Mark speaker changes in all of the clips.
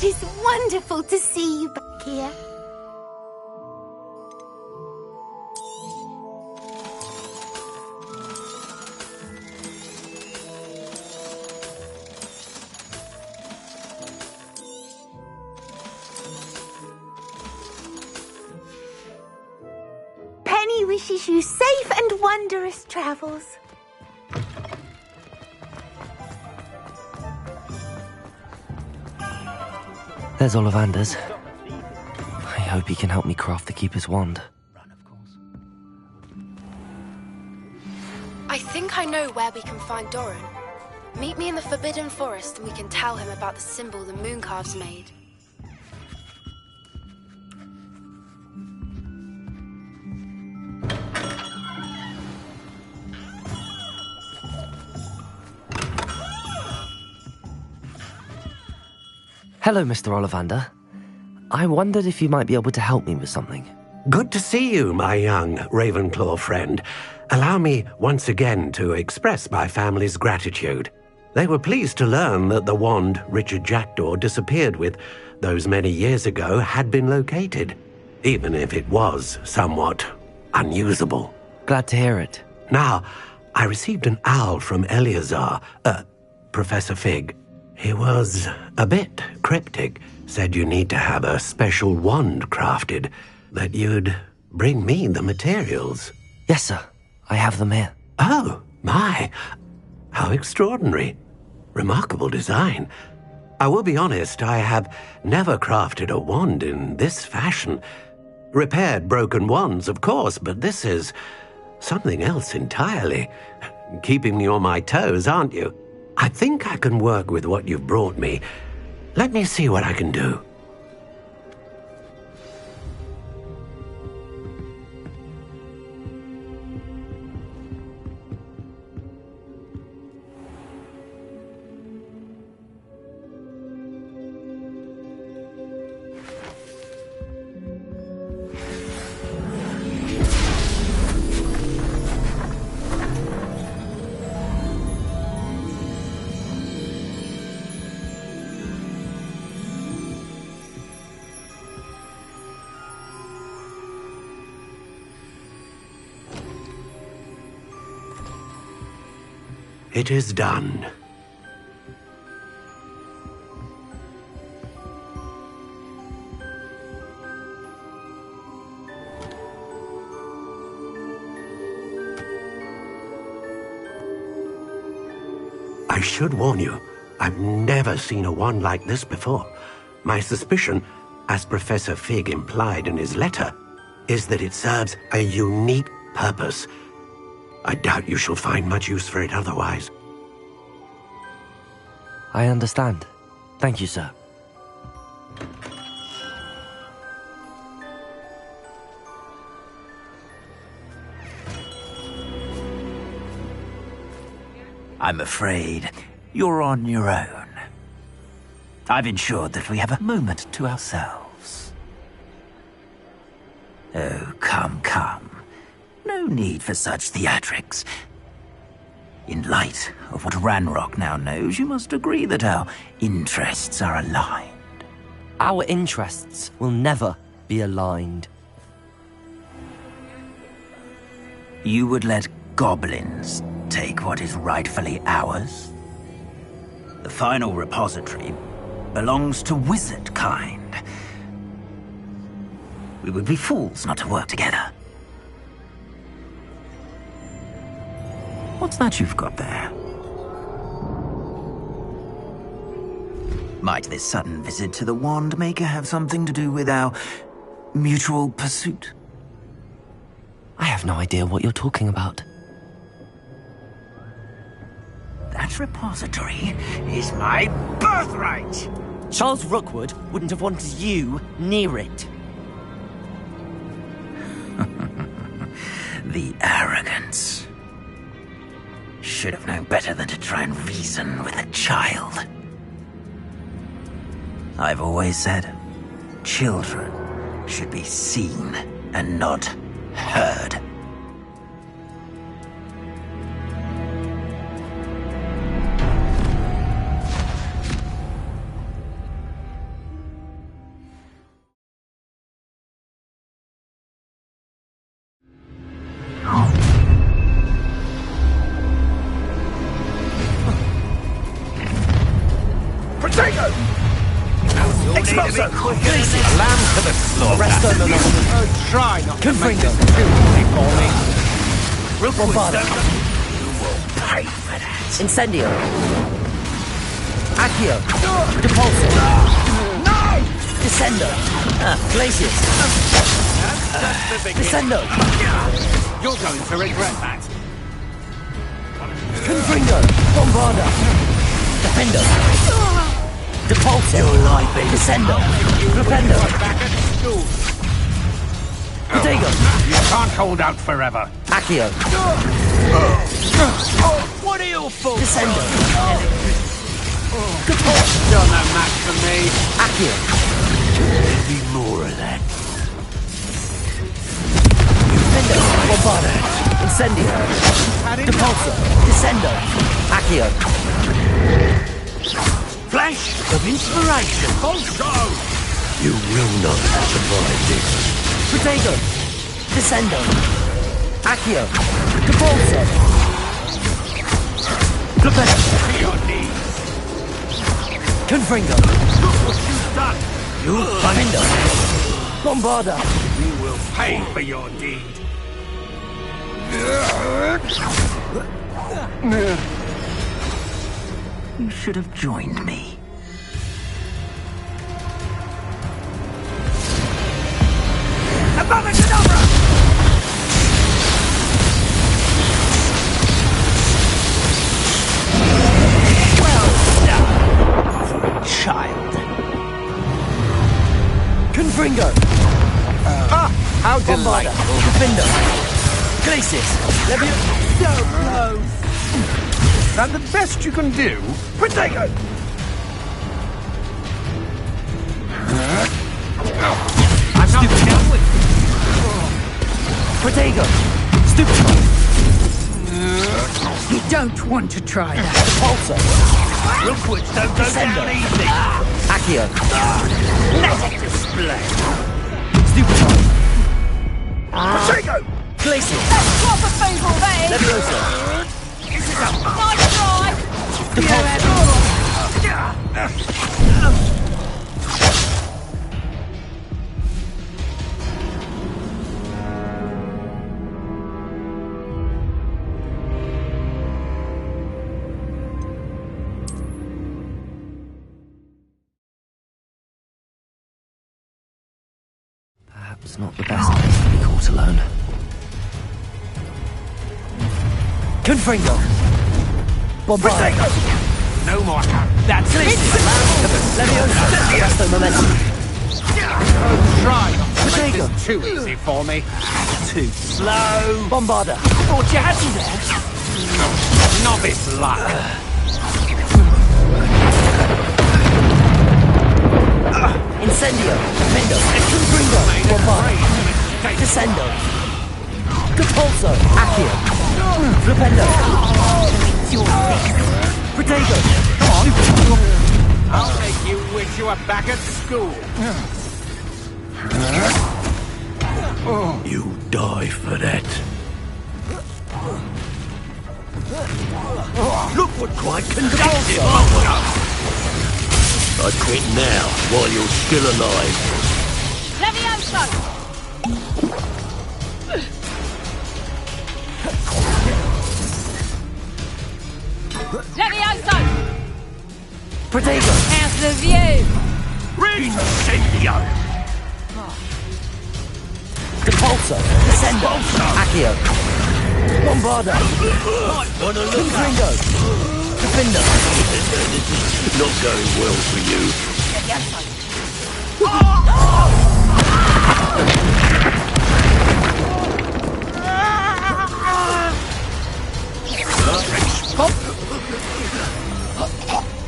Speaker 1: It is wonderful to see you back here. Penny wishes you safe and wondrous travels.
Speaker 2: There's Ollivander's. I hope he can help me craft the Keeper's wand.
Speaker 3: I think I know where we can find Doran. Meet me in the Forbidden Forest and we can tell him about the symbol the Mooncalves made.
Speaker 2: Hello, Mr. Ollivander. I wondered if you might be able to help me with something.
Speaker 4: Good to see you, my young Ravenclaw friend. Allow me once again to express my family's gratitude. They were pleased to learn that the wand Richard Jackdaw disappeared with those many years ago had been located, even if it was somewhat unusable.
Speaker 2: Glad to hear it.
Speaker 4: Now, I received an owl from Eleazar, Professor Fig. He was a bit cryptic, said you need to have a special wand crafted, that you'd bring me the materials.
Speaker 2: Yes, sir. I have them here.
Speaker 4: Oh, my. How extraordinary. Remarkable design. I will be honest, I have never crafted a wand in this fashion. Repaired broken wands, of course, but this is something else entirely. Keeping me on my toes, aren't you? I think I can work with what you've brought me. Let me see what I can do. It is done. I should warn you, I've never seen a wand like this before. My suspicion, as Professor Fig implied in his letter, is that it serves a unique purpose. I doubt you shall find much use for it otherwise.
Speaker 2: I understand. Thank you, sir.
Speaker 5: I'm afraid you're on your own. I've ensured that we have a moment to ourselves. Oh, come, come. No need for such theatrics. In light of what Ranrock now knows, you must agree that our interests are aligned.
Speaker 2: Our interests will never be aligned.
Speaker 5: You would let goblins take what is rightfully ours? The final repository belongs to wizard kind. We would be fools not to work together. What's that you've got there? Might this sudden visit to the Wand Maker have something to do with our mutual pursuit?
Speaker 2: I have no idea what you're talking about.
Speaker 5: That repository is my birthright!
Speaker 2: Charles Rookwood wouldn't have wanted you near it.
Speaker 5: The arrogance. Should have known better than to try and reason with a child. I've always said, children should be seen and not heard. Levioso! Glacius!
Speaker 6: Lamb to the slaughter.
Speaker 5: Resto Momentum!
Speaker 6: Oh, try not to make
Speaker 5: Confringo!
Speaker 6: this too easy for me.
Speaker 5: Bombarda!
Speaker 6: Pay for that.
Speaker 5: Incendio! Accio! Depulso!
Speaker 6: No!
Speaker 5: Descendo! Glacius!
Speaker 6: That's the beginning.
Speaker 5: Descendo!
Speaker 6: You're going to regret that.
Speaker 5: Confringo! Bombarda! Defendo! Depulso! Your life is Descendo! Flipendo!
Speaker 6: Back at school.
Speaker 5: Protego!
Speaker 6: You can't hold out forever.
Speaker 5: Accio!
Speaker 6: What are your faults?
Speaker 5: Descendo!
Speaker 6: You're no match for me.
Speaker 5: Accio!
Speaker 6: There'll be more of that.
Speaker 5: Defendo! Bombarda! Incendio! Depulso! Descendo! Accio!
Speaker 6: Flash of inspiration. Also.
Speaker 4: You will not survive this.
Speaker 5: Protego! Descendo! Accio! Depulso! Flipendo!
Speaker 6: To your knees.
Speaker 5: Confringo!
Speaker 6: Look what you've done. You'll find
Speaker 5: Defendo! Bombarda!
Speaker 6: you will pay for your deed.
Speaker 5: You should have joined me.
Speaker 6: Child.
Speaker 5: Confringo!
Speaker 6: How
Speaker 5: Bombarda!
Speaker 6: delightful.
Speaker 5: Defendo! Glacius! Levio...
Speaker 6: So close. That the best you can do?
Speaker 5: Protego!
Speaker 6: I'm not done with
Speaker 5: Protego! Stupid!
Speaker 7: You don't want to try that.
Speaker 5: Depulso!
Speaker 6: Rookwoods don't go
Speaker 5: Descendo!
Speaker 6: down easy.
Speaker 5: Accio!
Speaker 6: Let it display.
Speaker 5: Stupid!
Speaker 6: Protego!
Speaker 5: Glacius!
Speaker 7: Proper feeble, that is.
Speaker 5: Levioso!
Speaker 7: Nice try.
Speaker 5: Depulso!
Speaker 2: Perhaps not the best place to be caught alone.
Speaker 5: Confringo! Bombarda!
Speaker 6: No more. That's it.
Speaker 5: Levioso! Resto Momentum!
Speaker 6: Try not to make
Speaker 5: Protego!
Speaker 6: this too easy for me. Too slow.
Speaker 5: Bombarda!
Speaker 6: Thought you had me there. Novice luck.
Speaker 5: Incendio! Defendo! Confringo! Bombarda! Descendo! Depulso! Accio! Flipendo! Protego!
Speaker 6: I'll make you wish you were back at school.
Speaker 4: You die for that. Look what quite conducive. I quit now, while you're still alive.
Speaker 7: Levioso. Levioso.
Speaker 5: Protego!
Speaker 7: How's the view?
Speaker 6: Incendio.
Speaker 5: Depulso! Descendo! Accio! Bombarda! Confringo! Defendo!
Speaker 4: Not going well for you.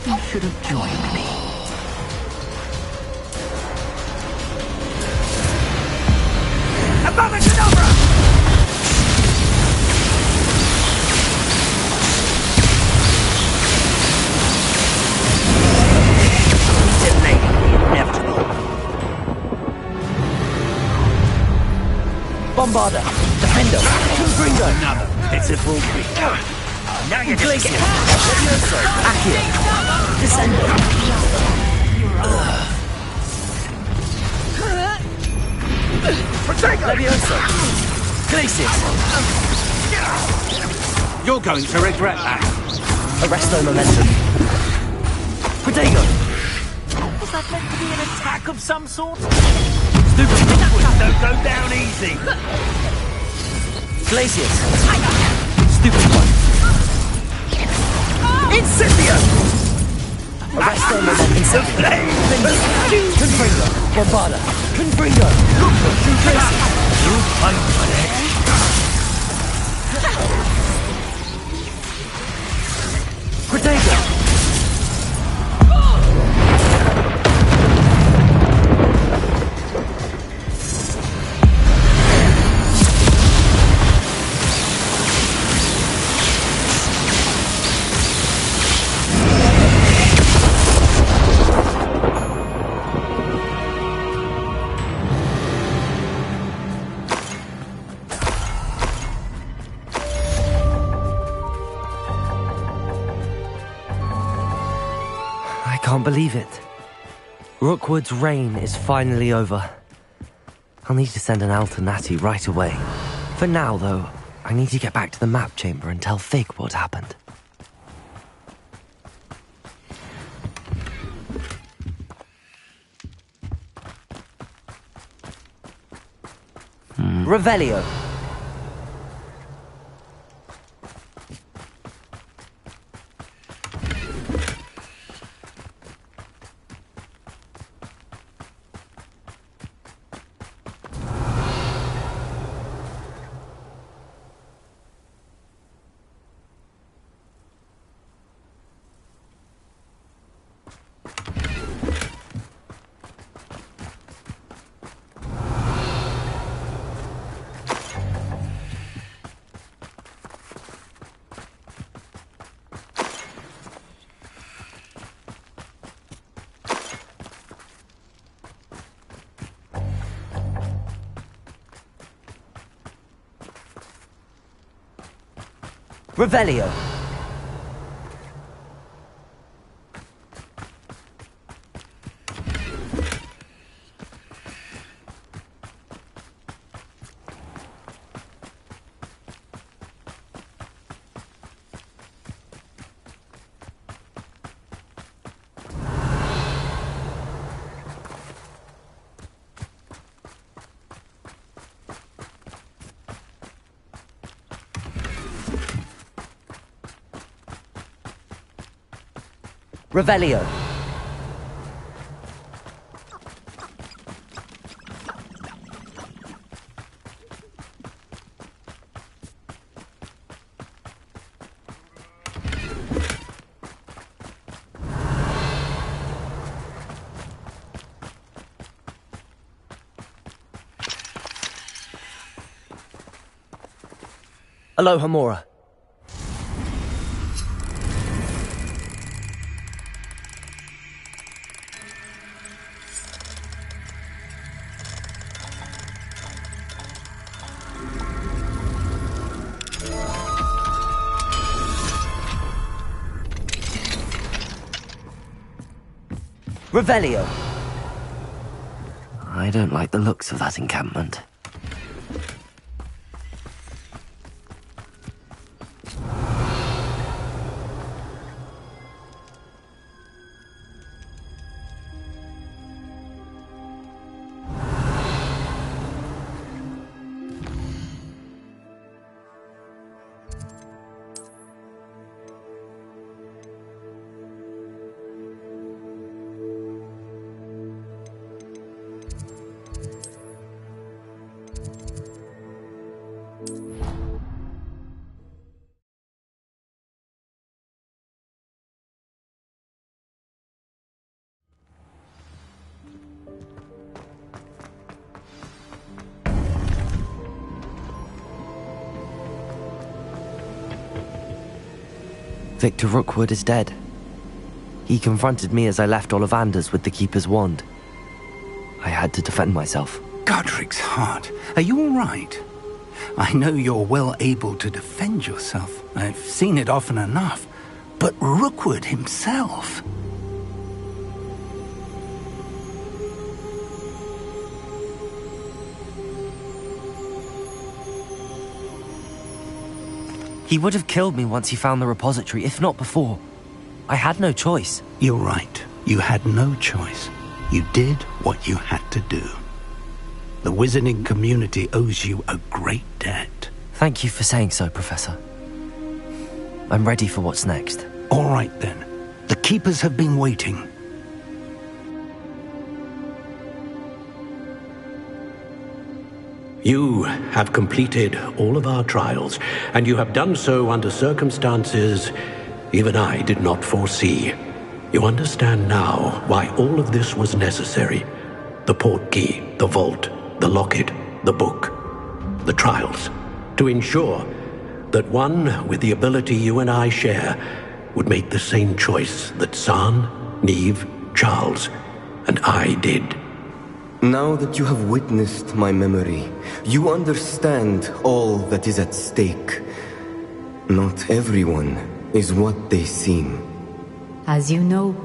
Speaker 5: You should have joined me.
Speaker 6: Delaying the inevitable.
Speaker 5: Bombarda! Defendo! Confringo!
Speaker 6: Another pitiful beat. Now you're just
Speaker 5: Glacius! Levioso! Accio! Descendo!
Speaker 6: Protego!
Speaker 2: Levioso! Glacius!
Speaker 6: You're going to regret that.
Speaker 2: Arresto Momentum! Protego!
Speaker 5: Was that meant to be an attack of some sort?
Speaker 6: Stupid Rookwood don't go down easy.
Speaker 2: Glacius! Stupid one!
Speaker 6: Incipio!
Speaker 2: Arresto Momentum! Confringo! Bombarda! Confringo!
Speaker 6: You'll find for it.
Speaker 2: Protego! I can't believe it. Rookwood's reign is finally over. I'll need to send an Alternati right away. For now, though, I need to get back to the map chamber and tell Fig what happened. Revelio. Revelio. Revelio. Aloha Mora. Revelio. I don't like the looks of that encampment. Victor Rookwood is dead. He confronted me as I left Ollivander's with the Keeper's wand. I had to defend myself.
Speaker 8: Godric's heart. Are you all right? I know you're well able to defend yourself. I've seen it often enough. But Rookwood himself...
Speaker 2: He would have killed me once he found the repository, if not before. I had no choice.
Speaker 8: You're right. You had no choice. You did what you had to do. The wizarding community owes you a great debt.
Speaker 2: Thank you for saying so, Professor. I'm ready for what's next.
Speaker 8: All right, then. The Keepers have been waiting.
Speaker 4: You have completed all of our trials, and you have done so under circumstances even I did not foresee. You understand now why all of this was necessary. The portkey, the vault, the locket, the book, the trials. To ensure that one with the ability you and I share would make the same choice that San, Neve, Charles, and I did.
Speaker 9: Now that you have witnessed my memory, you understand all that is at stake. Not everyone is what they seem.
Speaker 10: As you know,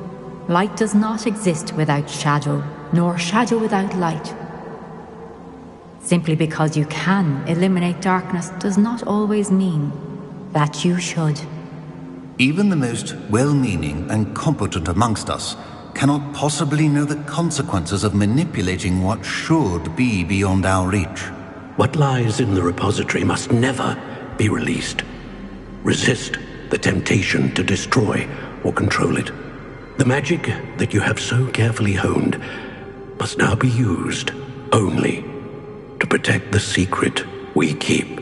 Speaker 10: light does not exist without shadow, nor shadow without light. Simply because you can eliminate darkness does not always mean that you should.
Speaker 11: Even the most well-meaning and competent amongst us cannot possibly know the consequences of manipulating what should be beyond our reach.
Speaker 4: What lies in the repository must never be released. Resist the temptation to destroy or control it. The magic that you have so carefully honed must now be used only to protect the secret we keep.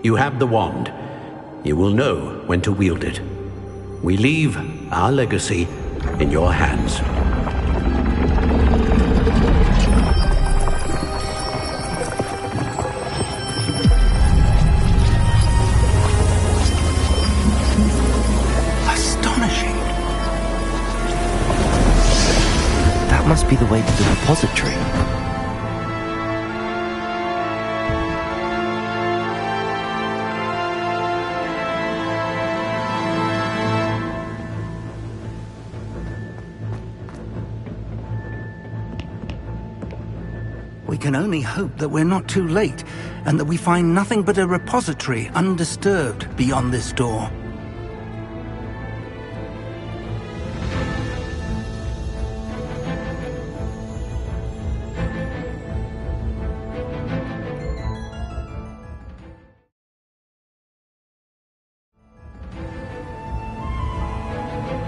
Speaker 4: You have the wand. You will know when to wield it. We leave our legacy in your hands.
Speaker 8: Astonishing.
Speaker 2: That must be the way to the repository.
Speaker 8: We can only hope that we're not too late, and that we find nothing but a repository undisturbed beyond this door.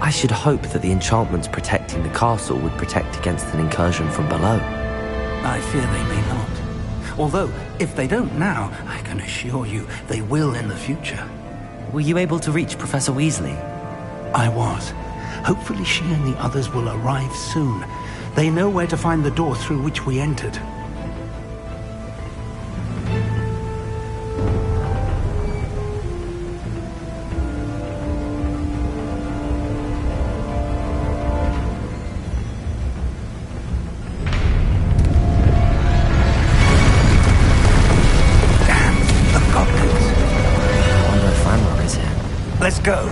Speaker 2: I should hope that the enchantments protecting the castle would protect against an incursion from below.
Speaker 8: I fear they may not. Although, if they don't now, I can assure you they will in the future.
Speaker 2: Were you able to reach Professor Weasley?
Speaker 8: I was. Hopefully she and the others will arrive soon. They know where to find the door through which we entered. Let's go.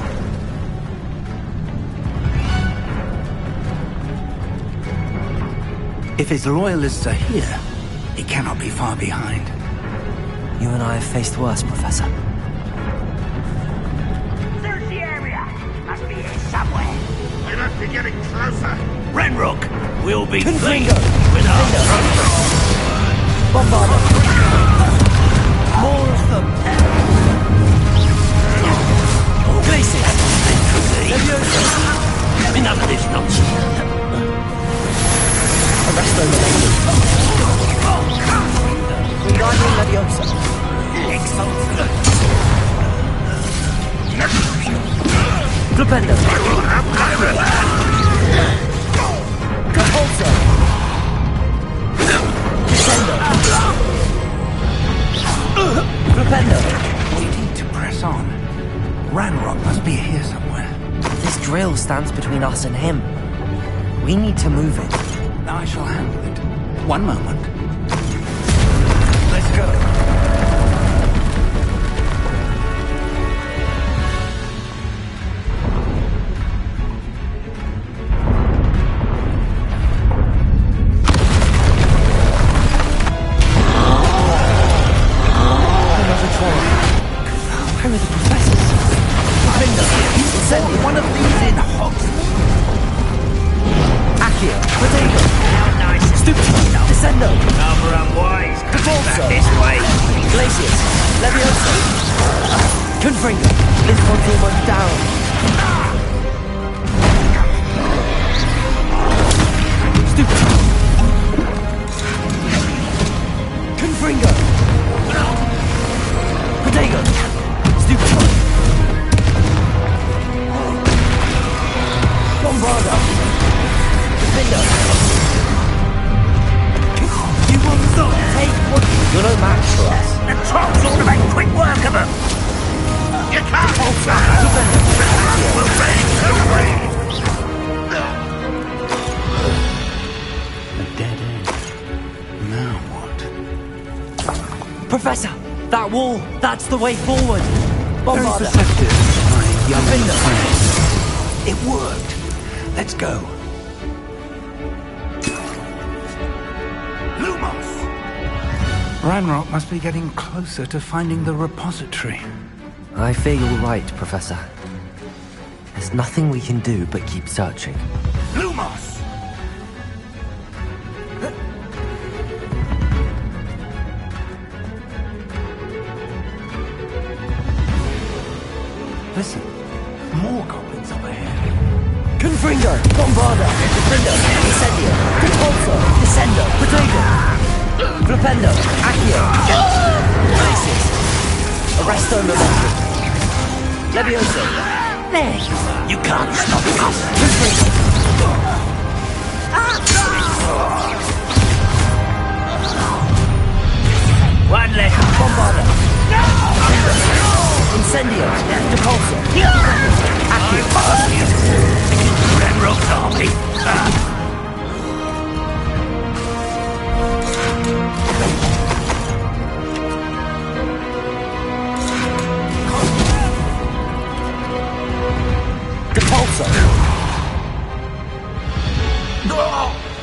Speaker 8: If his loyalists are here, he cannot be far behind.
Speaker 2: You and I have faced worse, Professor.
Speaker 12: Search the area. Must be here somewhere.
Speaker 13: We must be getting closer.
Speaker 5: Renrock will be
Speaker 2: Confringo.
Speaker 5: with us.
Speaker 2: Bombarda. More of them. Glacier.
Speaker 5: Enough of this nonsense.
Speaker 2: Arresto Milady. Wingardium Leviosa. Flipendo. Compulso. Descendo. Flipendo.
Speaker 8: We need to press on. Ranrock must be here somewhere.
Speaker 2: This drill stands between us and him. We need to move it.
Speaker 8: I shall handle it. One moment. Let's go.
Speaker 2: Where are the professors? Defender! Incendio!
Speaker 8: One of these in Hogwarts.
Speaker 2: Accio! Protego! Stupid! Descendo!
Speaker 12: Number unwise.
Speaker 2: Devolso!
Speaker 12: This way.
Speaker 2: Glacius! Levioso! Confringo! This one's almost down. Stupid! Confringo! Protego! Stupid! Bombarda! Defender! You will not take what... You're no match for us.
Speaker 12: The trolls ought to make quick work of them. You can't hold We're ready to breathe.
Speaker 8: A dead end. Now what?
Speaker 2: Professor! That wall! That's the way forward!
Speaker 8: Very
Speaker 2: Bombarda!
Speaker 8: perceptive, my young
Speaker 2: Defender!
Speaker 8: friend. It worked. Let's go.
Speaker 12: Lumos.
Speaker 8: Ranrock must be getting closer to finding the repository.
Speaker 2: I fear you're right, Professor. There's nothing we can do but keep searching.
Speaker 12: Lumos.
Speaker 8: Listen, more goblins up ahead.
Speaker 2: Confringo! Bombarda! Defender! Incendio! Repulsor! Descendo! Protego! Flipendo! Accio! Glacius! Arresto Momentum! Levioso! There you are!
Speaker 12: You can't stop us.
Speaker 2: Confringo!
Speaker 12: One less.
Speaker 2: Bombarda! Incendio! Repulsor! Accio!
Speaker 12: Renrock's army.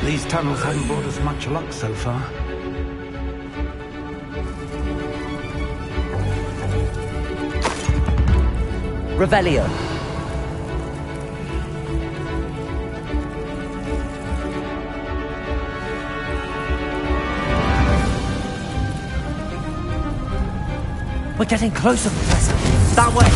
Speaker 8: These tunnels haven't brought us much luck so far.
Speaker 2: Revelio! We're getting closer, Professor. That way!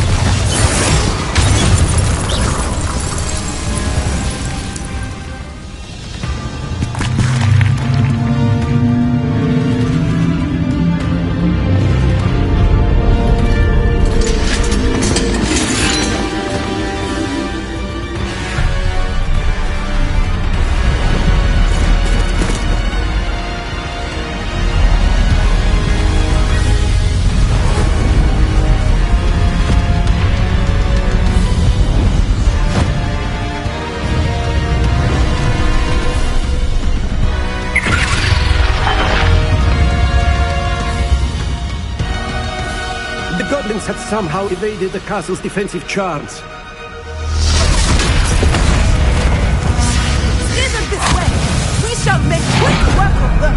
Speaker 4: The goblins have somehow evaded the castle's defensive charms.
Speaker 1: Steer them this way! We shall make quick work of them!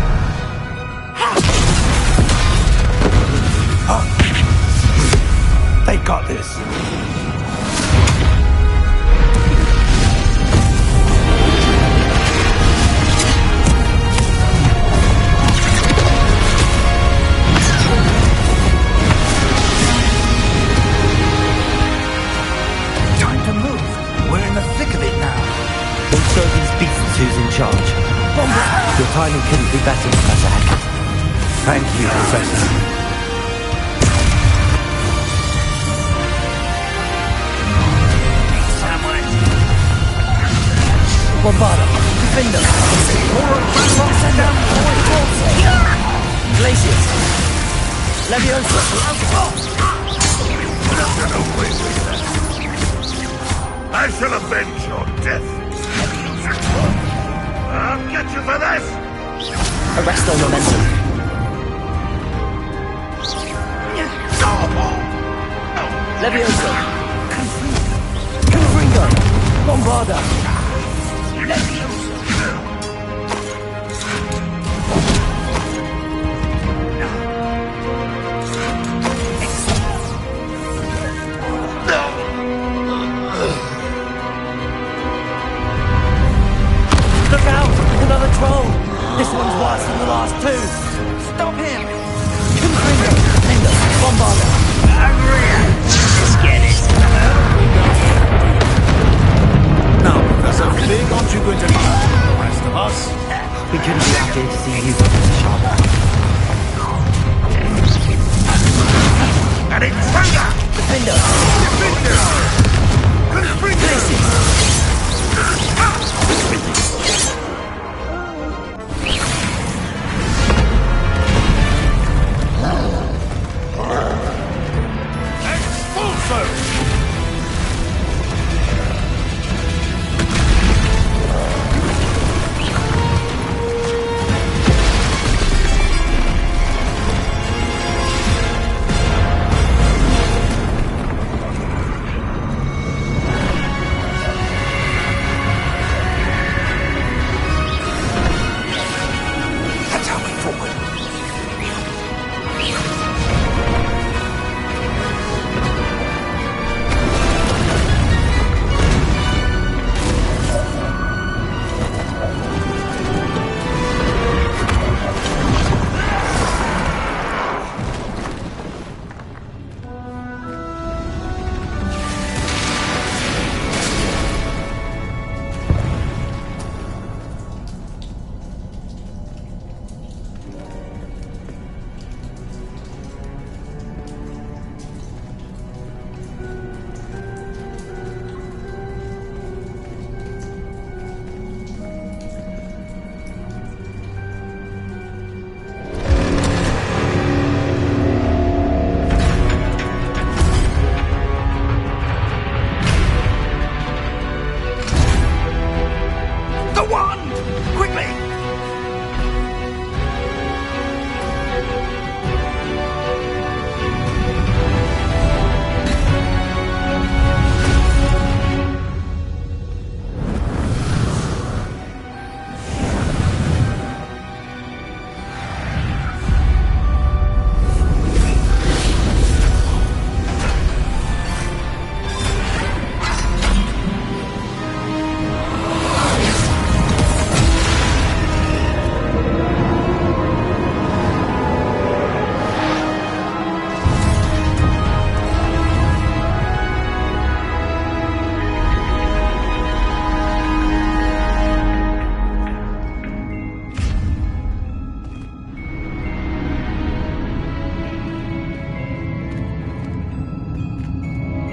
Speaker 8: They got this.
Speaker 2: Who's in charge? Your timing couldn't be better, Professor Hecat.
Speaker 8: Thank you, Professor.
Speaker 2: Bombarda! Defender! Glacius! Levioso!
Speaker 13: I shall avenge your death. I'll get you for this!
Speaker 2: Arresto Momentum. Levioso. Confringo. Bombarda.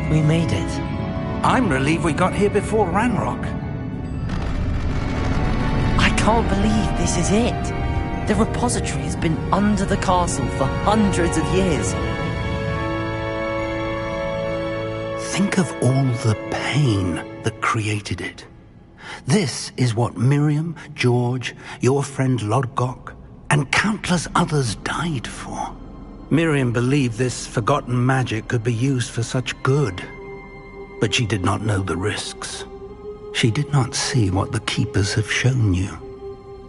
Speaker 2: We made it.
Speaker 8: I'm relieved we got here before Ranrock.
Speaker 2: I can't believe this is it. The repository has been under the castle for hundreds of years.
Speaker 8: Think of all the pain that created it. This is what Miriam, George, your friend Lodgok, and countless others died for. Miriam believed this forgotten magic could be used for such good, but she did not know the risks. She did not see what the Keepers have shown you,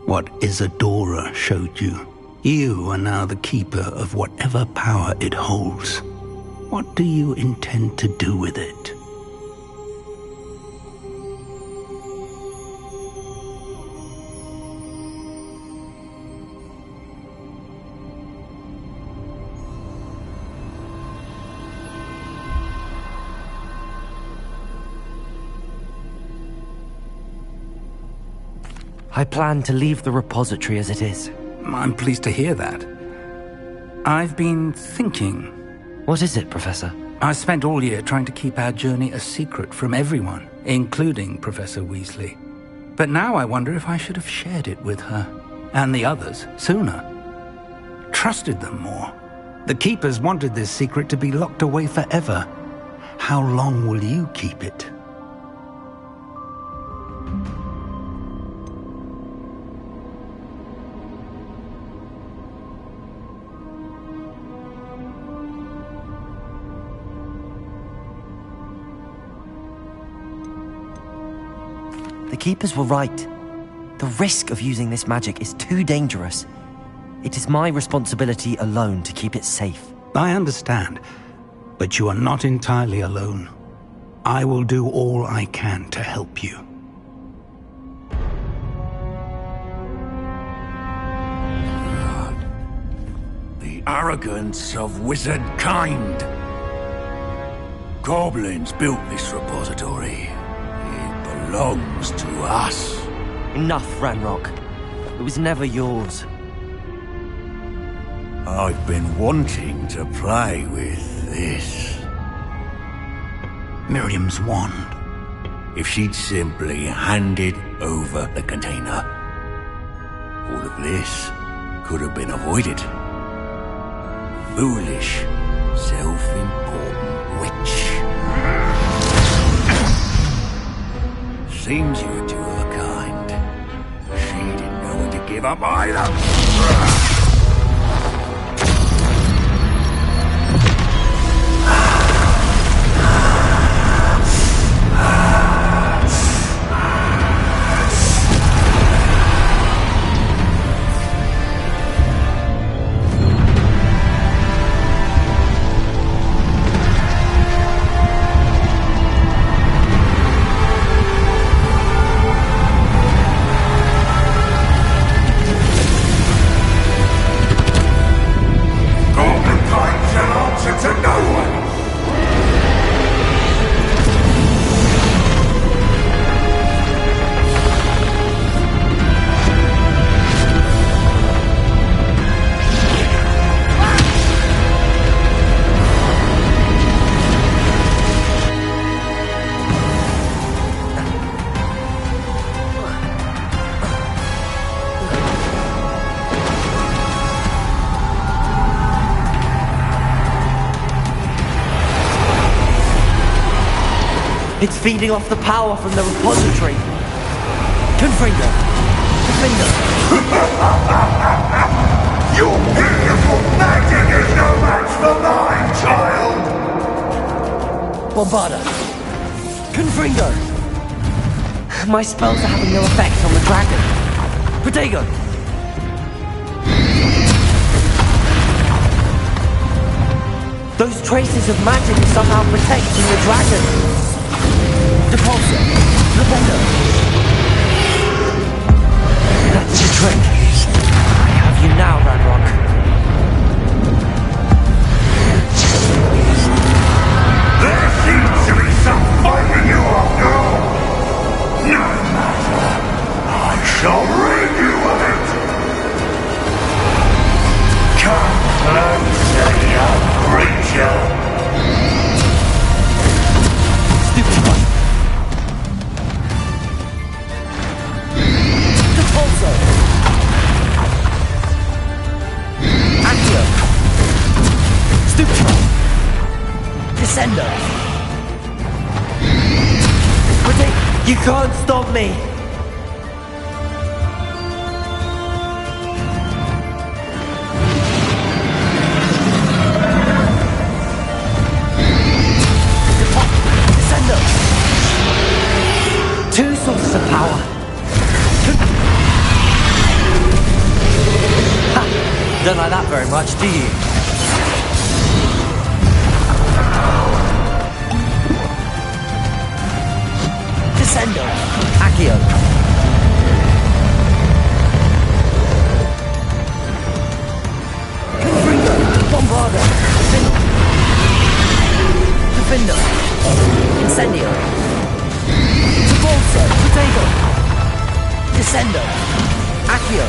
Speaker 8: what Isadora showed you. You are now the Keeper of whatever power it holds. What do you intend to do with it?
Speaker 2: I plan to leave the repository as it is.
Speaker 8: I'm pleased to hear that. I've been thinking.
Speaker 2: What is it, Professor?
Speaker 8: I spent all year trying to keep our journey a secret from everyone, including Professor Weasley. But now I wonder if I should have shared it with her, and the others, sooner. Trusted them more. The Keepers wanted this secret to be locked away forever. How long will you keep it?
Speaker 2: The Keepers were right. The risk of using this magic is too dangerous. It is my responsibility alone to keep it safe.
Speaker 8: I understand, but you are not entirely alone. I will do all I can to help you.
Speaker 12: The arrogance of wizard kind. Goblins built this repository. It belongs to us.
Speaker 2: Enough, Ranrock. It was never yours.
Speaker 12: I've been wanting to play with this.
Speaker 8: Miriam's wand.
Speaker 12: If she'd simply handed over the container, all of this could have been avoided. Foolish, self-important witch. Seems you were two of a kind. She didn't know when to give up either.
Speaker 2: It's feeding off the power from the repository. Confringo! Confringo!
Speaker 13: Your beautiful magic is no match for mine, child!
Speaker 2: Bombarda! Confringo! My spells are having no effect on the dragon. Protego! Those traces of magic are somehow protecting the dragon. Depulso! Lavender! That's the trick. I have you now, Ranrock.
Speaker 13: There seems to be some fighting you after all. No matter. I shall rid you of it. Come closer, young creature.
Speaker 2: Stupid one. Depulso! Accio! Stupid one. Descendo! You can't stop me! Descendo! Two sources of power. Ha! Don't like that very much, do you? Descendo! Accio! Confringo! Bombarda! Defendo! Incendio! Depulso! Protego! Descendo! Accio!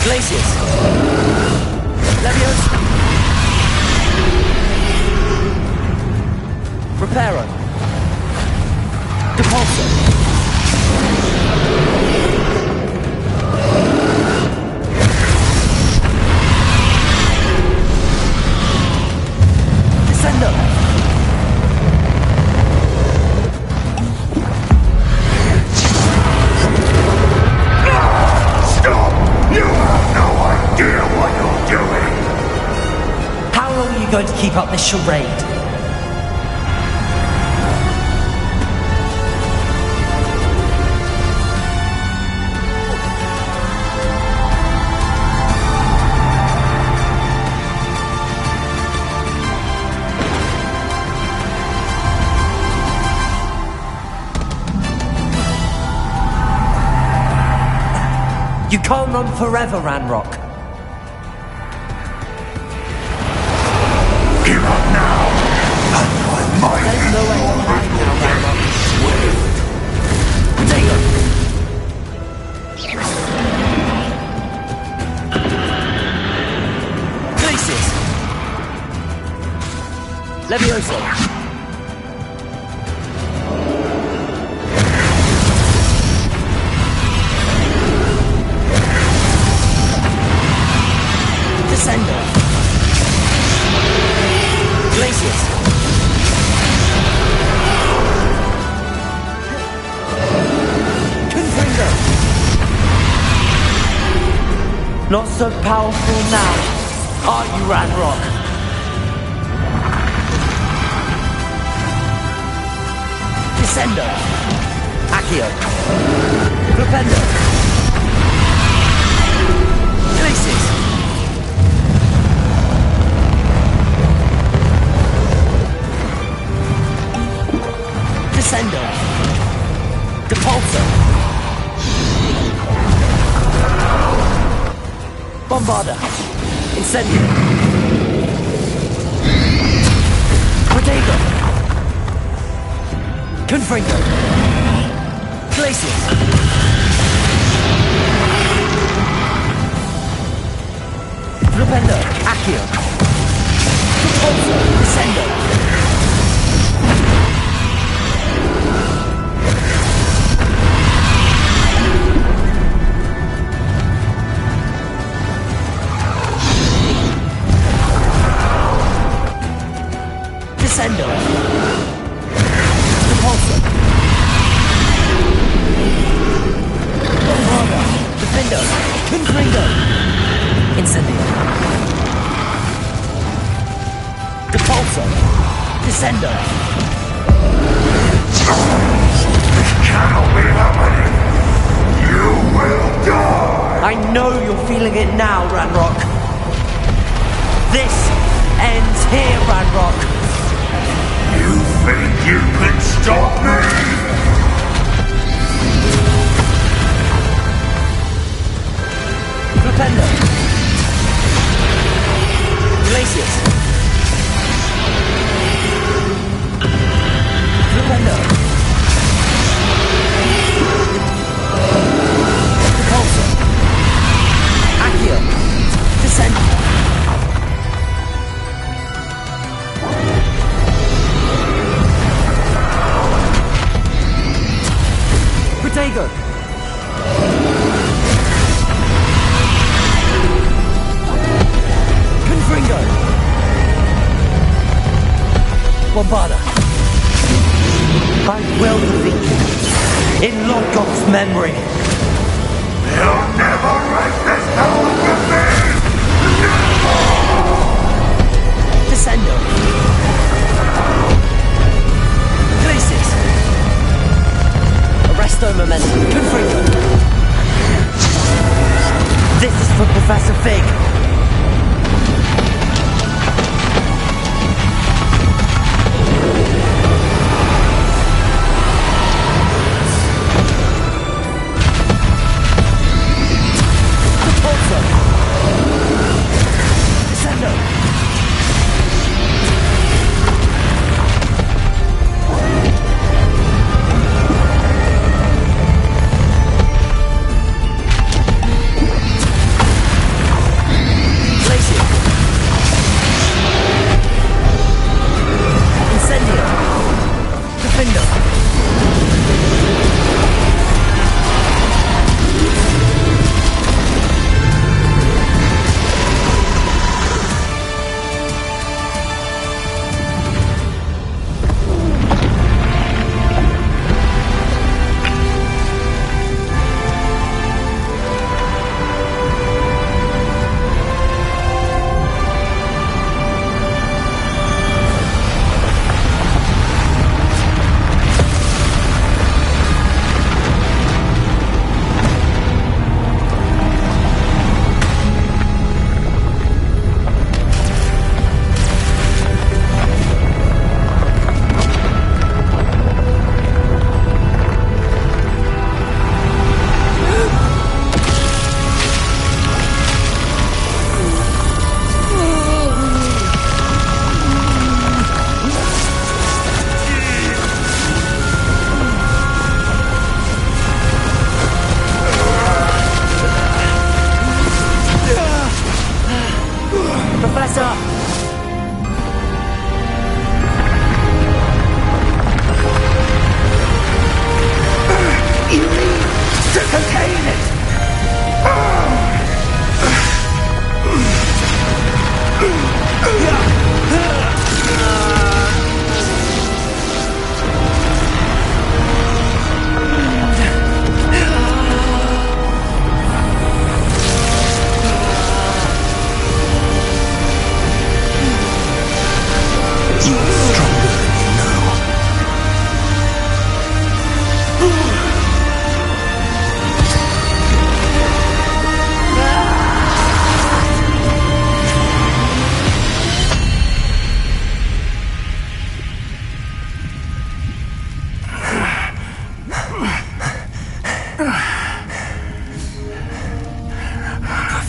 Speaker 2: Glacius! Leviosa! Reparo! Depulso! Descendo!
Speaker 13: Stop! You have no idea what you're doing!
Speaker 2: How long are you going to keep up this charade? You can't run forever, Ranrock.
Speaker 13: Give up now! And I might
Speaker 2: There's no way to hide now, Ranrock. Protego! Levioso. Descendo. Glacius. Confringo. Not so powerful now, are you, Ranrock? Descendo. Accio. Flipendo. Glacius. Descendo. Depulso. Bombarda. Incendio. Protego. Confringo. Glacius. Flipendo. Accio. Depulso. Descendo. Descendo. Repulsor. Bombarda. Defendo. Confringo. Incendio. Depulso. Descendo.
Speaker 13: This cannot be happening. You will die.
Speaker 2: I know you're feeling it now, Ranrock. This ends here, Ranrock.
Speaker 13: You think you can stop me?
Speaker 2: Flipendo. Glacius. Flipendo. Repulsor. Accio. Descendo. Protego. Confringo. Bombarda. I will defeat you in Lodgok's memory.
Speaker 13: You'll never wreak this power with me! Never!
Speaker 2: Descendo. Glacius. Arresto momentum. Confringo. This is for Professor Fig. Repulsor. Descendo.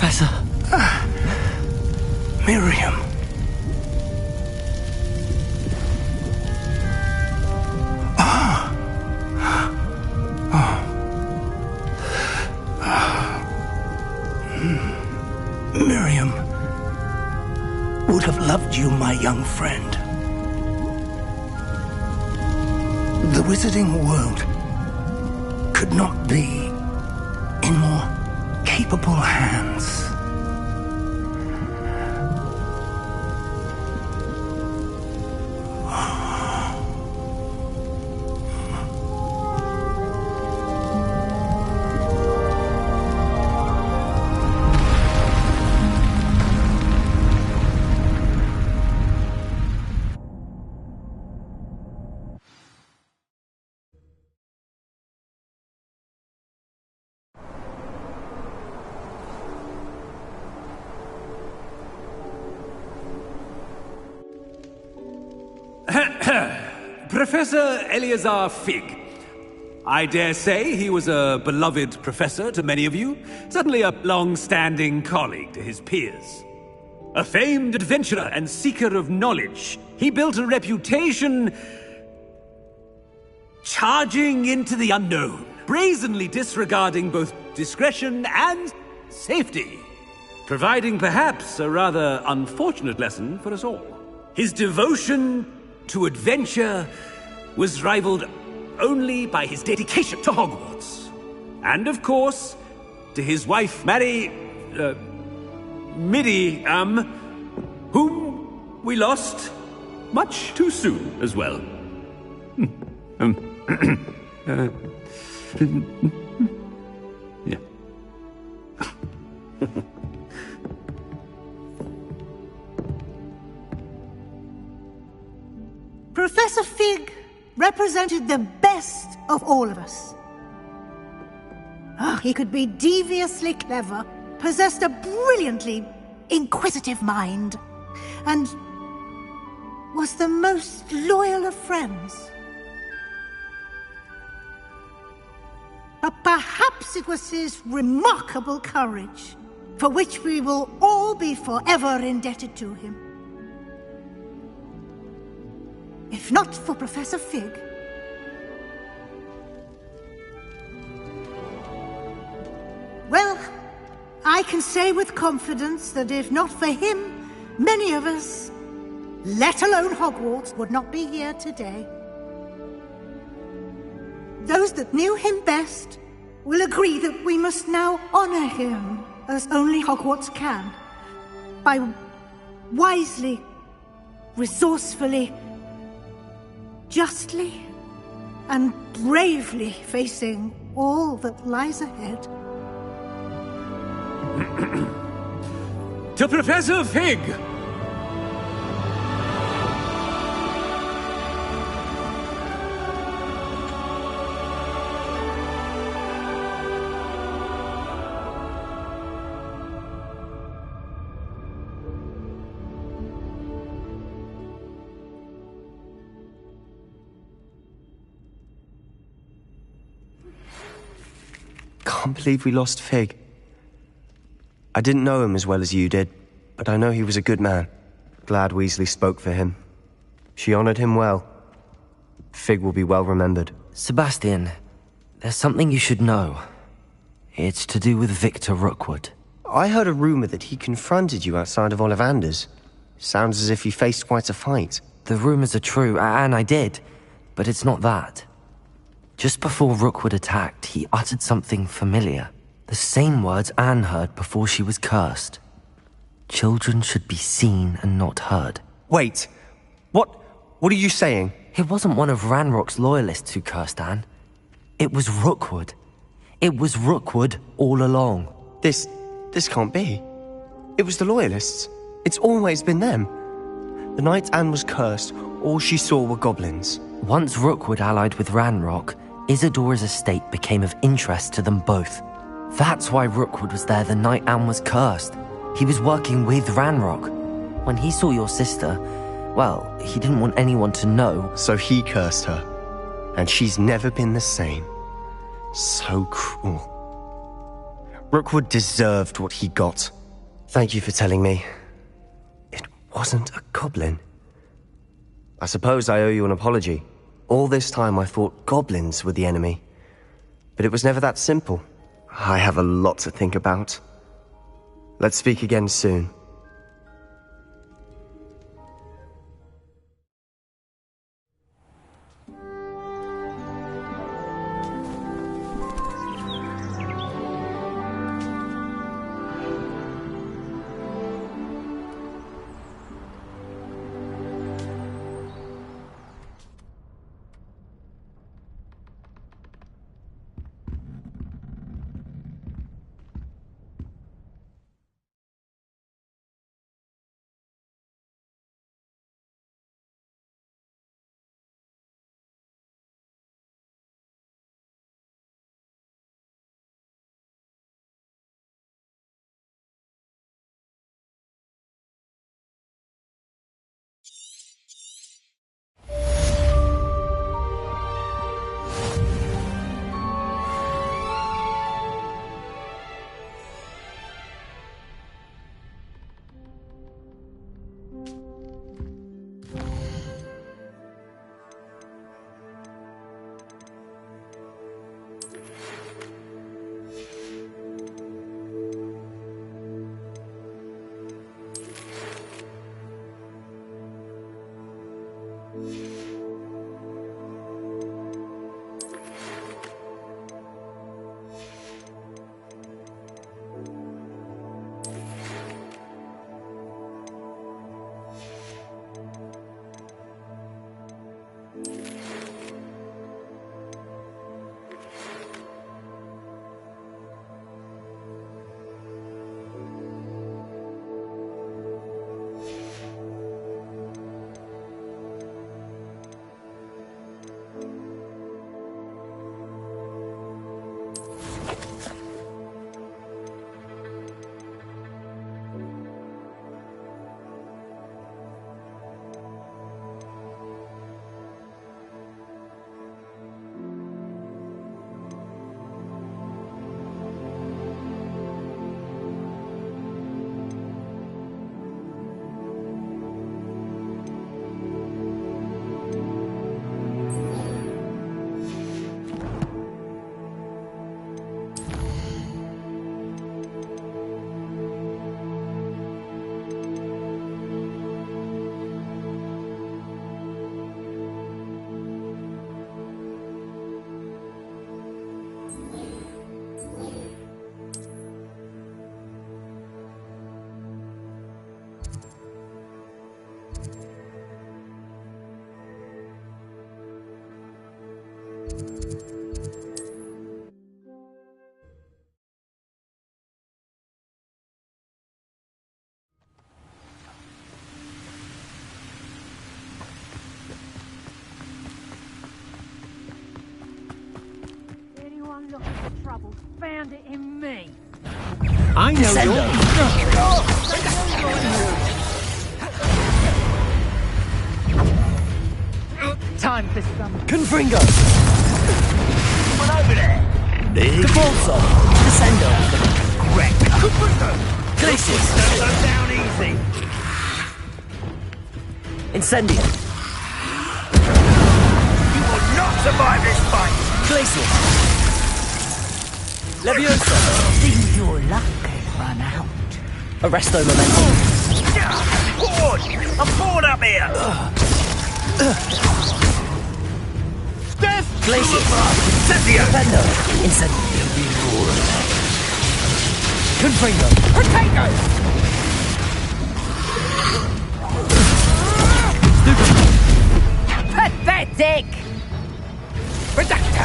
Speaker 2: Professor.
Speaker 8: Miriam. Miriam would have loved you, my young friend. The wizarding world could not be in more capable hands.
Speaker 14: Professor Eleazar Fig. I dare say he was a beloved professor to many of you, certainly a long-standing colleague to his peers. A famed adventurer and seeker of knowledge, he built a reputation charging into the unknown, brazenly disregarding both discretion and safety, providing perhaps a rather unfortunate lesson for us all. His devotion to adventure was rivaled only by his dedication to Hogwarts. And of course, to his wife, Midi, whom we lost much too soon as well. Yeah.
Speaker 1: Professor Fig represented the best of all of us. He could be deviously clever, possessed a brilliantly inquisitive mind, and was the most loyal of friends. But perhaps it was his remarkable courage, for which we will all be forever indebted to him. If not for Professor Fig, well, I can say with confidence that if not for him, many of us, let alone Hogwarts, would not be here today. Those that knew him best will agree that we must now honor him as only Hogwarts can, by wisely, resourcefully, justly and bravely facing all that lies ahead.
Speaker 14: To Professor Fig!
Speaker 2: Can't believe we lost Fig. I didn't know him as well as you did, but I know he was a good man. Glad Weasley spoke for him. She honored him well. Fig will be well remembered. Sebastian, there's something you should know. It's to do with Victor Rookwood. I heard a rumor that he confronted you outside of Ollivander's. Sounds as if he faced quite a fight. The rumors are true, and I did, but it's not that. Just before Rookwood attacked, he uttered something familiar. The same words Anne heard before she was cursed. Children should be seen and not heard. Wait, what are you saying? It wasn't one of Ranrock's loyalists who cursed Anne. It was Rookwood. It was Rookwood all along. This can't be. It was the loyalists. It's always been them. The night Anne was cursed, all she saw were goblins. Once Rookwood allied with Ranrock, Isadora's estate became of interest to them both. That's why Rookwood was there the night Anne was cursed. He was working with Ranrock. When he saw your sister, well, he didn't want anyone to know. So he cursed her. And she's never been the same. So cruel. Rookwood deserved what he got. Thank you for telling me. It wasn't a goblin. I suppose I owe you an apology. All this time I thought goblins were the enemy. But it was never that simple. I have a lot to think about. Let's speak again soon.
Speaker 6: Trouble found it in me.
Speaker 12: I know
Speaker 6: Time for some
Speaker 2: Confringo!
Speaker 12: One over there. Big.
Speaker 2: Defaulto! Descendo!
Speaker 12: Correct. Confringo.
Speaker 2: Glacius!
Speaker 12: Slow down easy.
Speaker 2: Incendio!
Speaker 12: You will not survive this fight.
Speaker 2: Glacius! Leviosa!
Speaker 6: think your luck has run out.
Speaker 2: Arresto Momentum!
Speaker 12: Forward! I'm bored up here! Steph!
Speaker 2: Glacius!
Speaker 12: Incendio!
Speaker 2: Defendo! Incendio! Confringo!
Speaker 6: Protego! Pathetic! Reducto!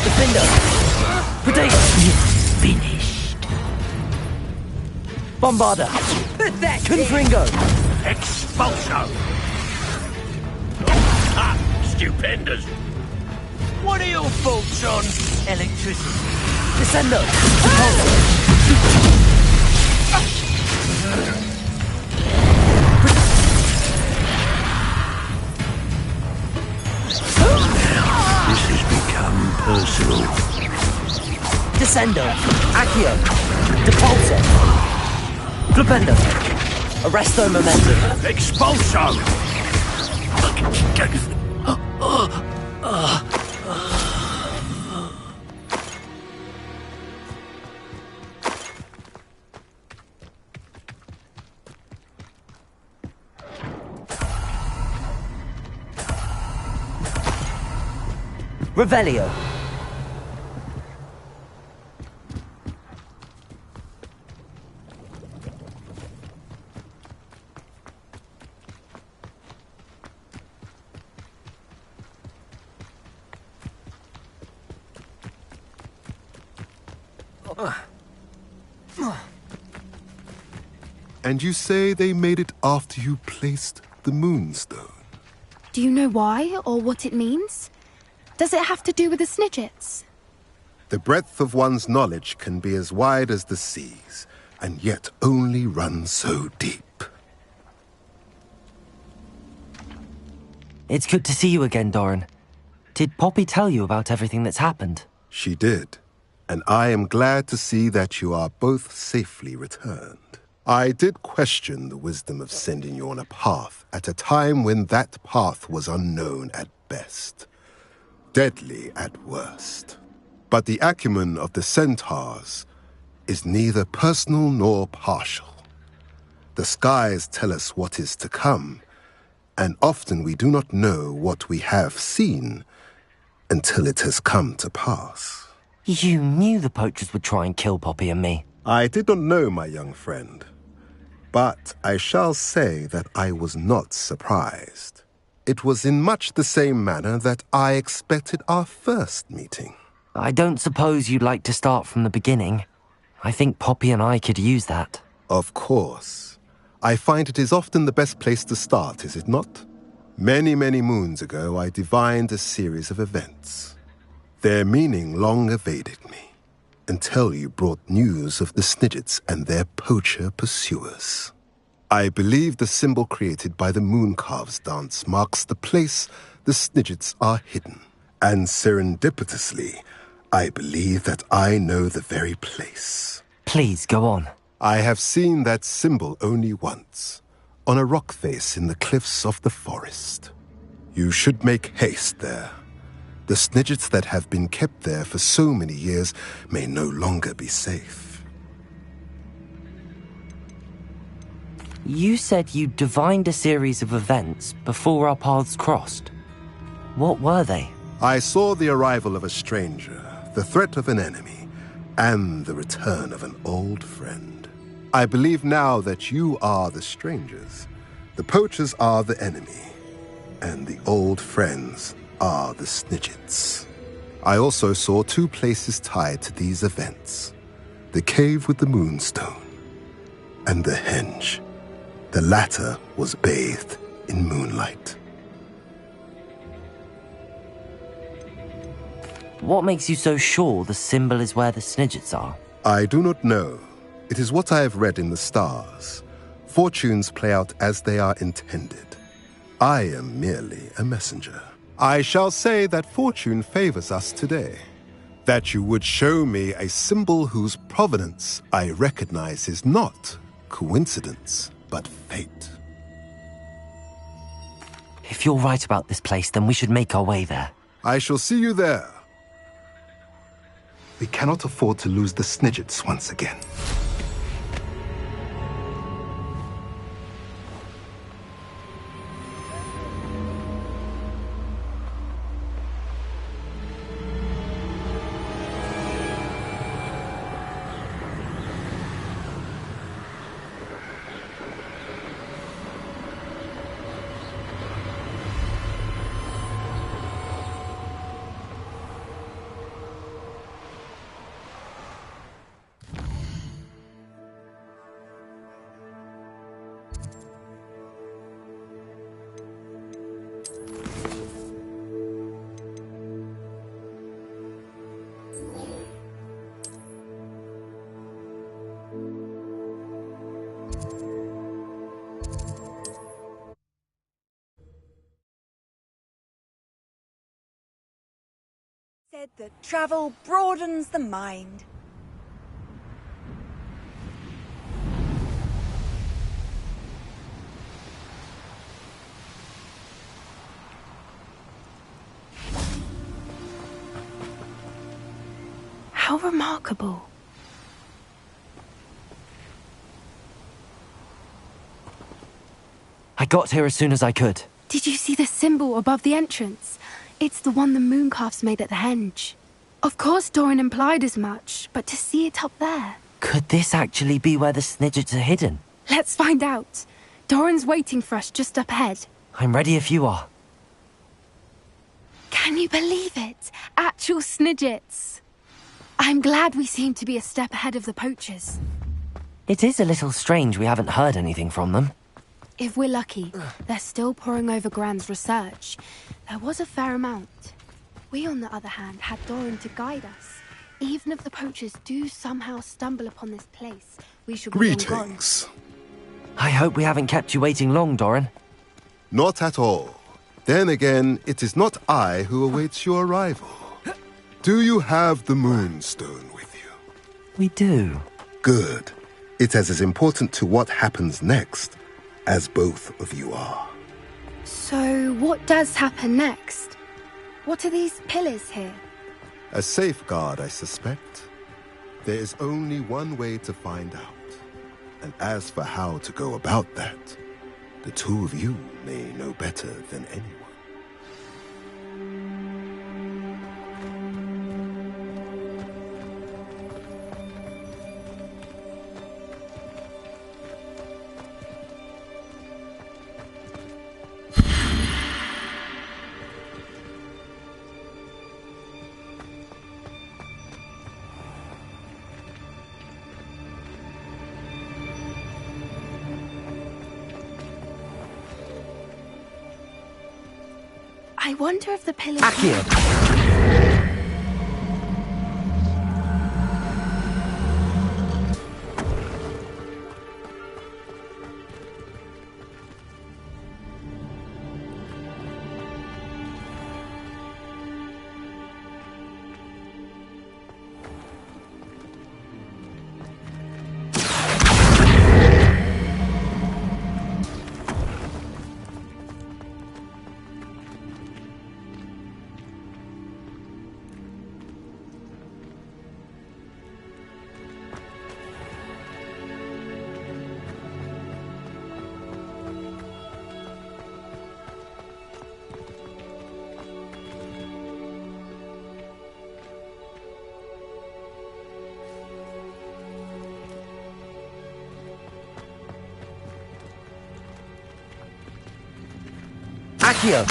Speaker 2: Defendo! Protego!
Speaker 6: Finished.
Speaker 2: Bombarda!
Speaker 6: Pathetic!
Speaker 2: Confringo!
Speaker 12: Expulso! Ah, stupendous! What are your thoughts on electricity?
Speaker 2: Descendo!
Speaker 12: This has become personal.
Speaker 2: Descendo! Accio! Depulso! Flipendo! Arresto momentum!
Speaker 12: Expulso!
Speaker 2: Revelio!
Speaker 15: And you say they made it after you placed the Moonstone?
Speaker 3: Do you know why, or what it means? Does it have to do with the Snidgets?
Speaker 15: The breadth of one's knowledge can be as wide as the seas, and yet only run so deep.
Speaker 2: It's good to see you again, Doran. Did Poppy tell you about everything that's happened?
Speaker 15: She did, and I am glad to see that you are both safely returned. I did question the wisdom of sending you on a path at a time when that path was unknown at best, deadly at worst. But the acumen of the centaurs is neither personal nor partial. The skies tell us what is to come, and often we do not know what we have seen until it has come to pass.
Speaker 2: You knew the poachers would try and kill Poppy and me.
Speaker 15: I did not know, my young friend. But I shall say that I was not surprised. It was in much the same manner that I expected our first meeting.
Speaker 2: I don't suppose you'd like to start from the beginning. I think Poppy and I could use that.
Speaker 15: Of course. I find it is often the best place to start, is it not? Many, many moons ago, I divined a series of events. Their meaning long evaded me, until you brought news of the Snidgets and their poacher pursuers. I believe the symbol created by the Mooncalves dance marks the place the Snidgets are hidden. And serendipitously, I believe that I know the very place.
Speaker 2: Please, go on.
Speaker 15: I have seen that symbol only once, on a rock face in the cliffs of the forest. You should make haste there. The Snidgets that have been kept there for so many years may no longer be safe.
Speaker 2: You said you divined a series of events before our paths crossed. What were they?
Speaker 15: I saw the arrival of a stranger, the threat of an enemy, and the return of an old friend. I believe now that you are the strangers. The poachers are the enemy, and the old friends are the Snidgets. I also saw two places tied to these events. The cave with the Moonstone, and the henge. The latter was bathed in moonlight.
Speaker 2: What makes you so sure the symbol is where the Snidgets are?
Speaker 15: I do not know. It is what I have read in the stars. Fortunes play out as they are intended. I am merely a messenger. I shall say that fortune favors us today. That you would show me a symbol whose provenance I recognize is not coincidence, but fate.
Speaker 2: If you're right about this place, then we should make our way there.
Speaker 15: I shall see you there. We cannot afford to lose the Snidgets once again.
Speaker 16: Said that travel broadens the mind.
Speaker 3: How remarkable.
Speaker 2: I got here as soon as I could.
Speaker 3: Did you see the symbol above the entrance? It's the one the mooncalfs made at the henge. Of course Doran implied as much, but to see it up there...
Speaker 2: Could this actually be where the Snidgets are hidden?
Speaker 3: Let's find out. Doran's waiting for us just up ahead.
Speaker 2: I'm ready if you are.
Speaker 3: Can you believe it? Actual Snidgets. I'm glad we seem to be a step ahead of the poachers.
Speaker 2: It is a little strange we haven't heard anything from them.
Speaker 3: If we're lucky, they're still poring over Gran's research. There was a fair amount. We, on the other hand, had Doran to guide us. Even if the poachers do somehow stumble upon this place, we should be long gone.
Speaker 15: Greetings.
Speaker 2: I hope we haven't kept you waiting long, Doran.
Speaker 15: Not at all. Then again, it is not I who awaits your arrival. Do you have the Moonstone with you?
Speaker 2: We do.
Speaker 15: Good. It is as important to what happens next as both of you are.
Speaker 3: So, what does happen next? What are these pillars here?
Speaker 15: A safeguard, I suspect. There is only one way to find out. And as for how to go about that, the two of you may know better than anyone.
Speaker 3: I wonder if the pillars...
Speaker 2: Accio! Accio!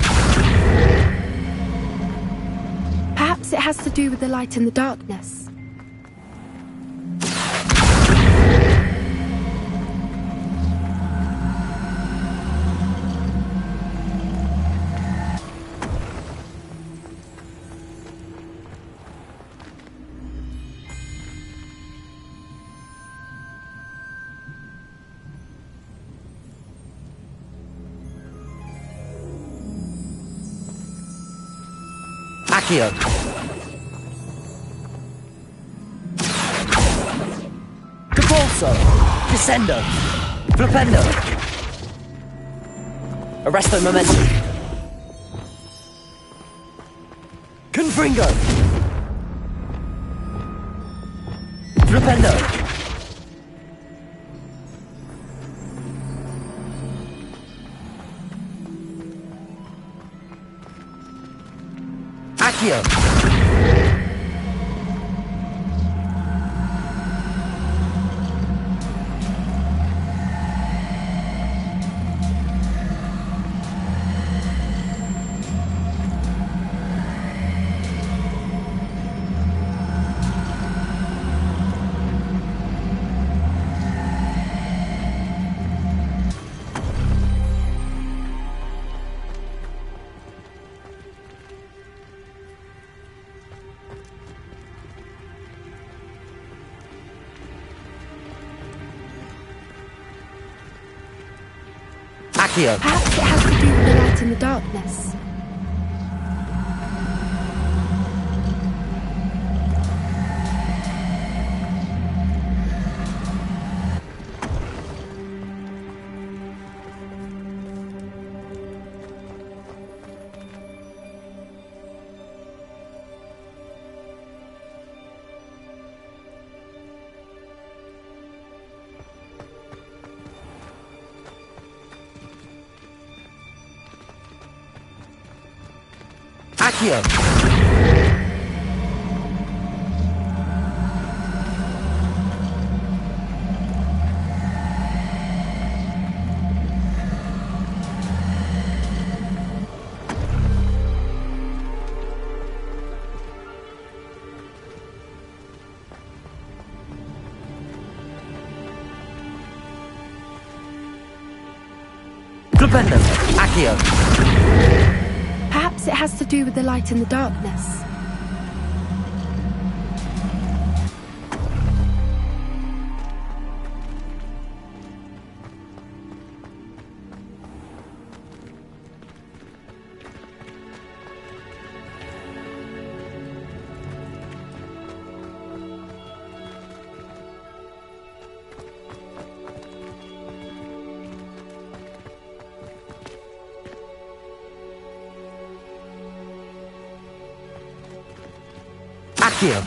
Speaker 3: Perhaps it has to do with the light and the darkness.
Speaker 2: Accio! Capulso! Descendo! Flipendo! Arresto Momentum! Confringo! Flipendo! Accio! Accio!
Speaker 3: Perhaps it has to do with the light and the darkness.
Speaker 2: Accio! Flipendo! Accio!
Speaker 3: Perhaps it has to do with the light and the darkness.
Speaker 2: Accio!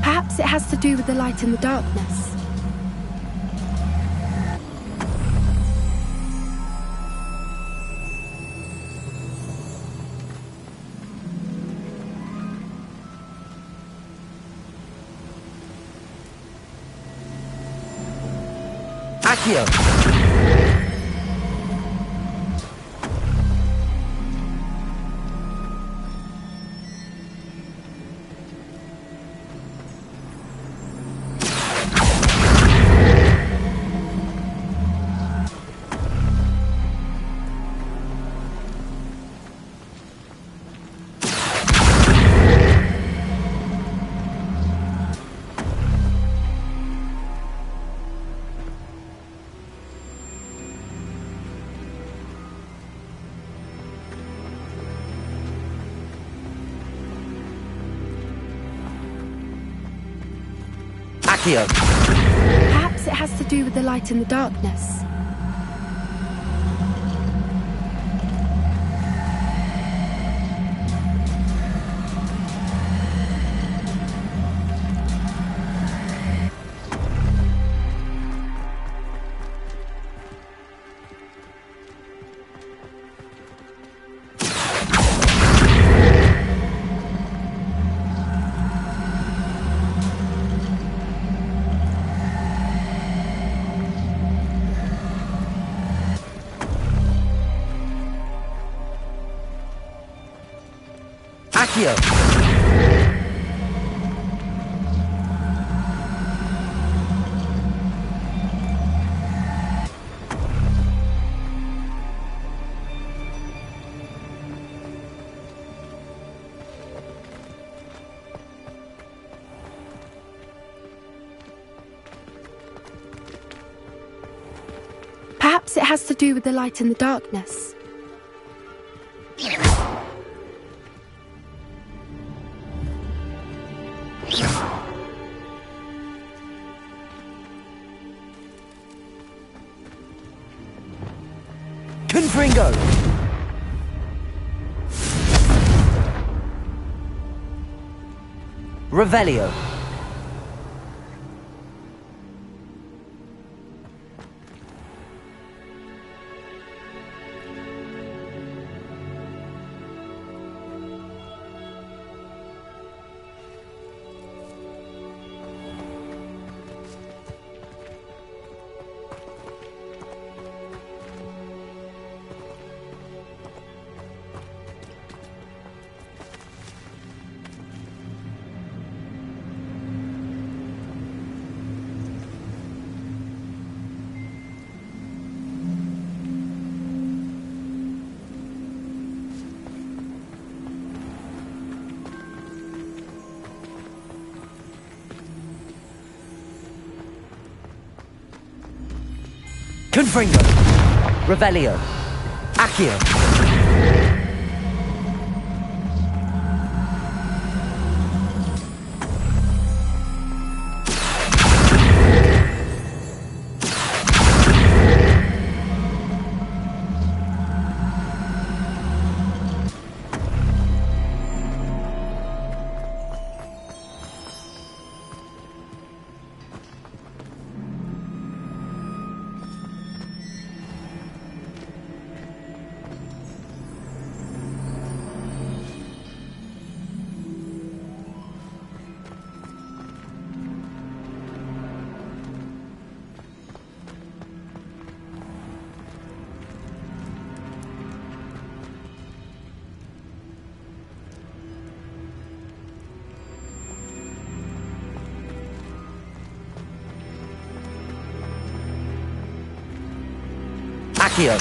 Speaker 3: Perhaps it has to do with the light and the darkness.
Speaker 2: Accio! Accio!
Speaker 3: Perhaps it has to do with the light and the darkness.
Speaker 2: Accio!
Speaker 3: Perhaps it has to do with the light and the darkness.
Speaker 2: Confringo! Revelio! Confringo! Revelio! Accio! Accio.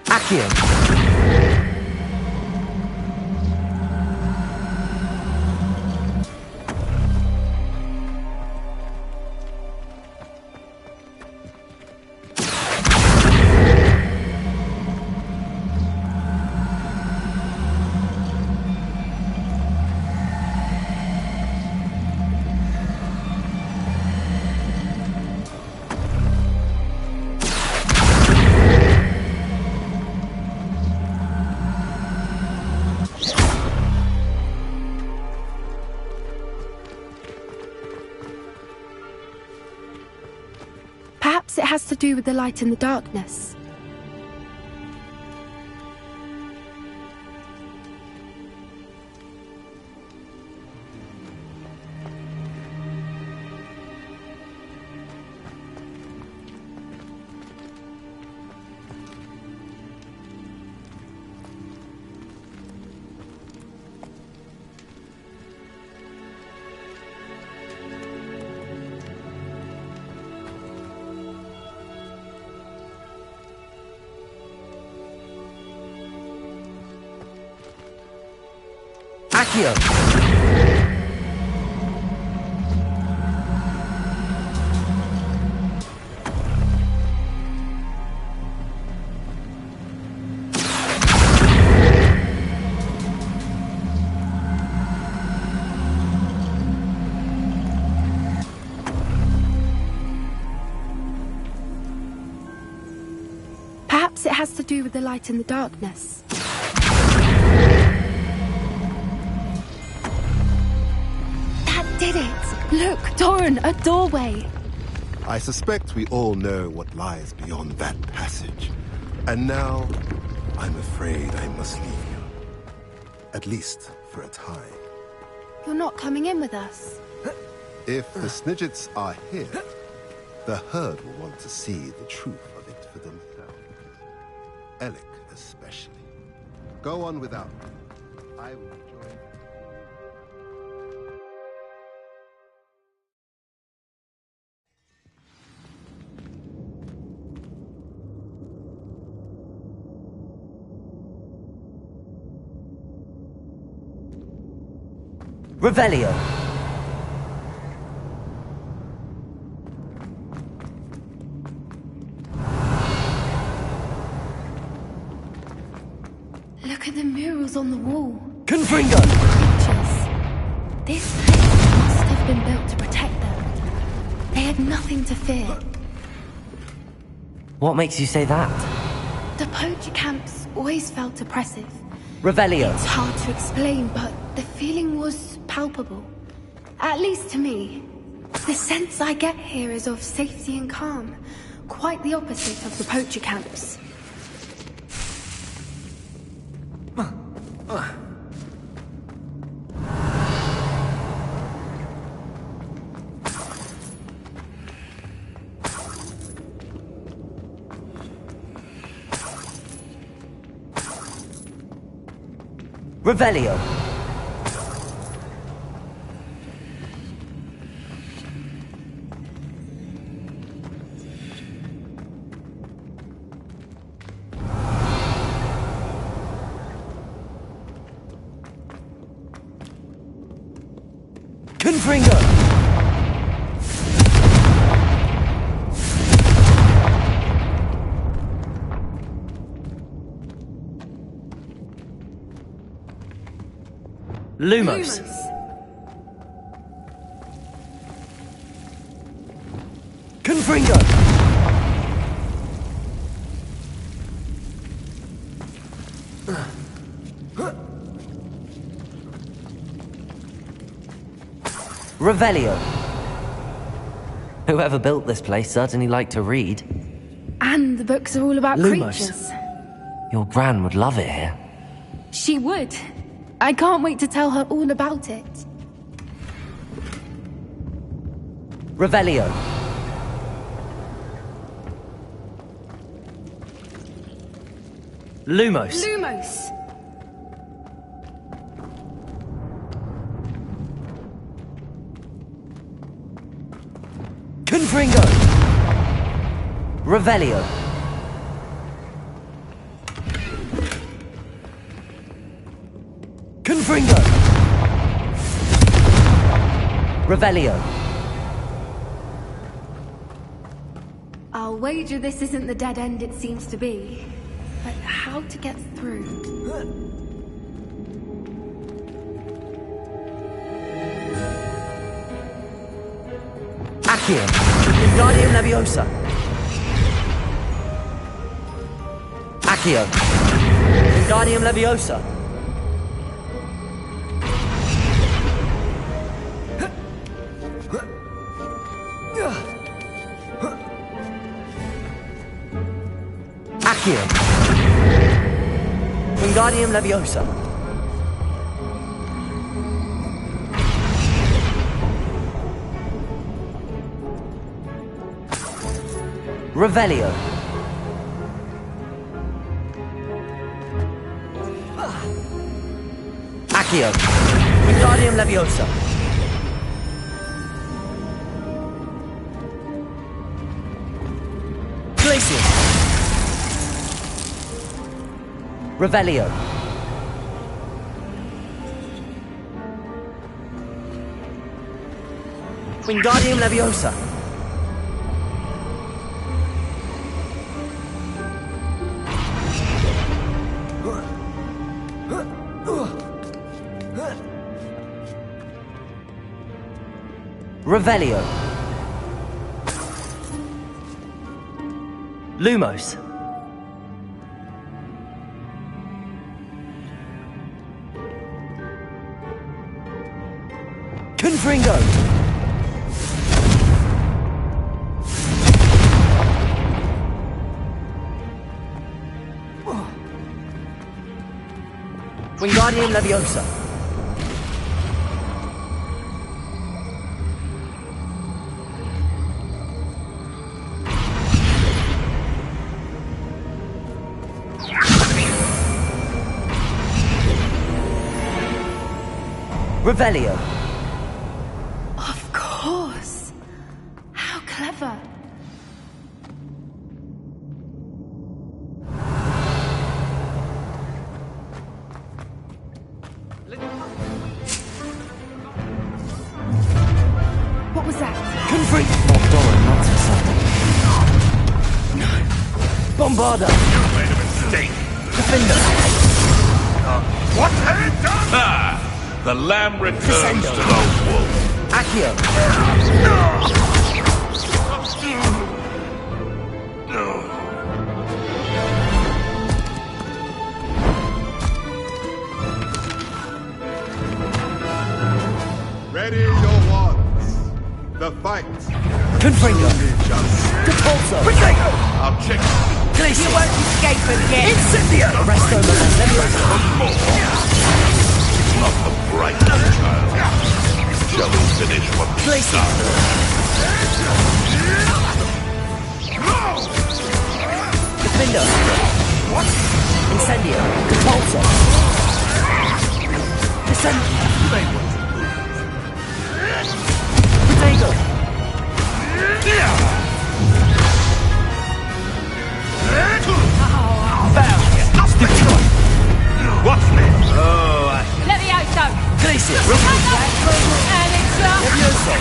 Speaker 2: Accio.
Speaker 3: Perhaps it has to do with the light and the darkness.
Speaker 2: Accio.
Speaker 3: Perhaps it has to do with the light and the darkness. Did it! Look, Doran, a doorway!
Speaker 15: I suspect we all know what lies beyond that passage. And now, I'm afraid I must leave you. At least for a time.
Speaker 3: You're not coming in with us.
Speaker 15: If the Snidgets are here, the herd will want to see the truth of it for themselves. Alec especially. Go on without me. I will join.
Speaker 2: Revelio.
Speaker 3: Look at the murals on the wall.
Speaker 2: Confringo!
Speaker 3: Creatures. This place must have been built to protect them. They had nothing to fear.
Speaker 2: What makes you say that?
Speaker 3: The poacher camps always felt oppressive.
Speaker 2: Revelio.
Speaker 3: It's hard to explain, but the feeling was palpable. At least to me. The sense I get here is of safety and calm. Quite the opposite of the poacher camps.
Speaker 2: Revelio. Confringo. Lumos. Confringo. Revelio. Whoever built this place certainly liked to read.
Speaker 3: And the books are all about
Speaker 2: Lumos.
Speaker 3: creatures.
Speaker 2: Your Gran would love it here.
Speaker 3: She would. I can't wait to tell her all about it.
Speaker 2: Revelio. Lumos.
Speaker 3: Lumos!
Speaker 2: Confringo. Revelio. Confringo. Revelio.
Speaker 3: I'll wager this isn't the dead end it seems to be. But how to get through?
Speaker 2: Accio. Wingardium Leviosa. Accio. Wingardium Leviosa. Accio. Wingardium Leviosa. Revelio. Accio. Wingardium Leviosa. Glacius. Revelio. Wingardium Leviosa. Revelio. Lumos. Confringo. Wingardium Leviosa. Revelio.
Speaker 3: Of course. How clever. What was that?
Speaker 2: Confringo. Dora, not something. No. Bombarda.
Speaker 13: You made a mistake.
Speaker 2: Defender.
Speaker 13: What have you done?
Speaker 12: Ah! The lamb returns
Speaker 2: Descendo.
Speaker 12: to the wolf.
Speaker 2: Accio.
Speaker 15: Ready your wands. The fight.
Speaker 2: Confringo. Depulso. Protego.
Speaker 12: I'll check.
Speaker 2: Glacius.
Speaker 7: You won't escape again.
Speaker 2: Incendio. Resto Leviosa.
Speaker 12: Not the bright child. Shall we finish what we started?
Speaker 2: Defender. What? Incendio. Depulso. Descend. Protego.
Speaker 12: What's next? Oh,
Speaker 7: Levioso.
Speaker 2: Glacius.
Speaker 7: And it's
Speaker 2: Leviosa.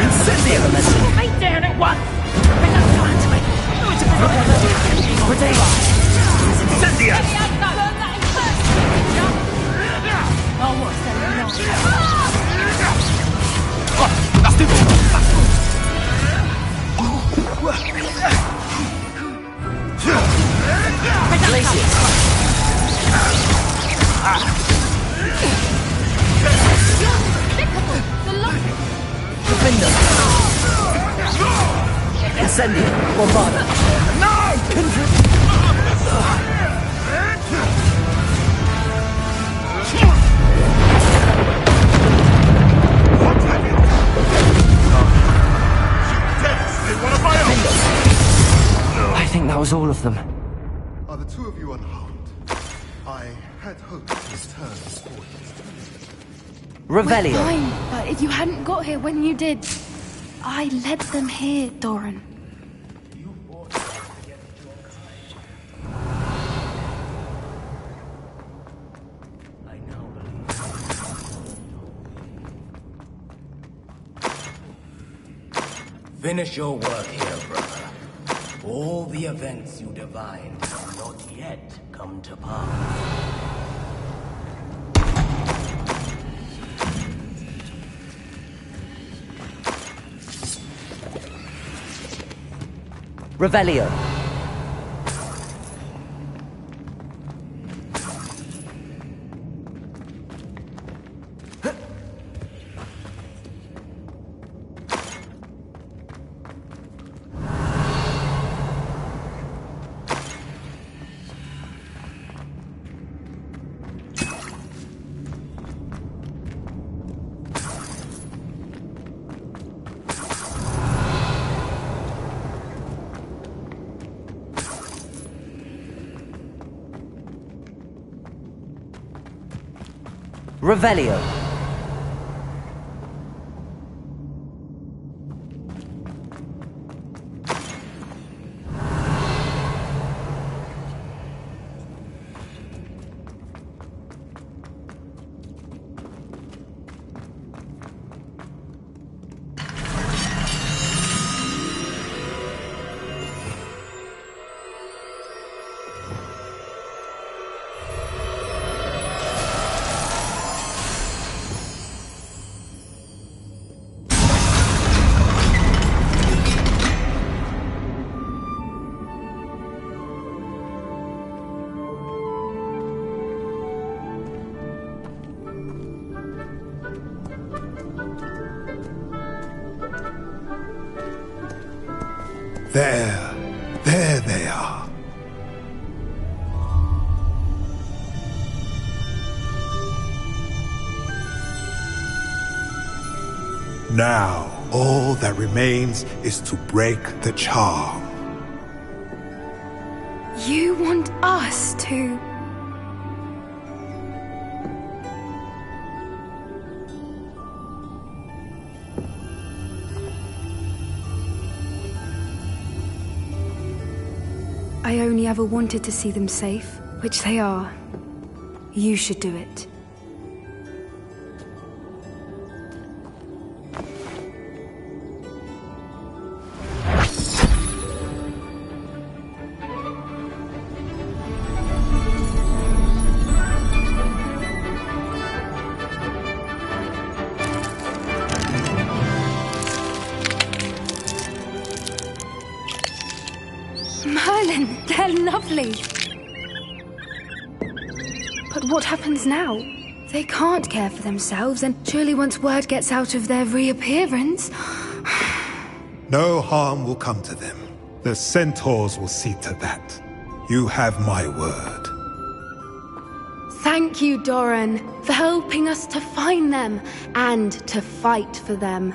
Speaker 2: Incendio.
Speaker 7: Put me down at once. Bring that fire to me.
Speaker 2: Protego.
Speaker 12: Incendia.
Speaker 7: Levioso. Learn that in first. Oh, what's
Speaker 2: Glacius. Defender. Incendio! Bombard! I think that was all of them.
Speaker 15: Are the two of you unharmed? I had hoped this turn was for you.
Speaker 2: Revelio.
Speaker 3: We're fine, but if you hadn't got here when you did, I led them here, Doran.
Speaker 16: Finish your work here, brother. All the events you divined have not yet come to pass.
Speaker 2: Revelio. Revelio.
Speaker 15: There they are. Now, all that remains is to break the charm.
Speaker 3: You want us to... I only ever wanted to see them safe, which they are. You should do it. Merlin, they're lovely. But what happens now? They can't care for themselves, and surely once word gets out of their reappearance...
Speaker 15: No harm will come to them. The centaurs will see to that. You have my word.
Speaker 3: Thank you, Doran, for helping us to find them and to fight for them.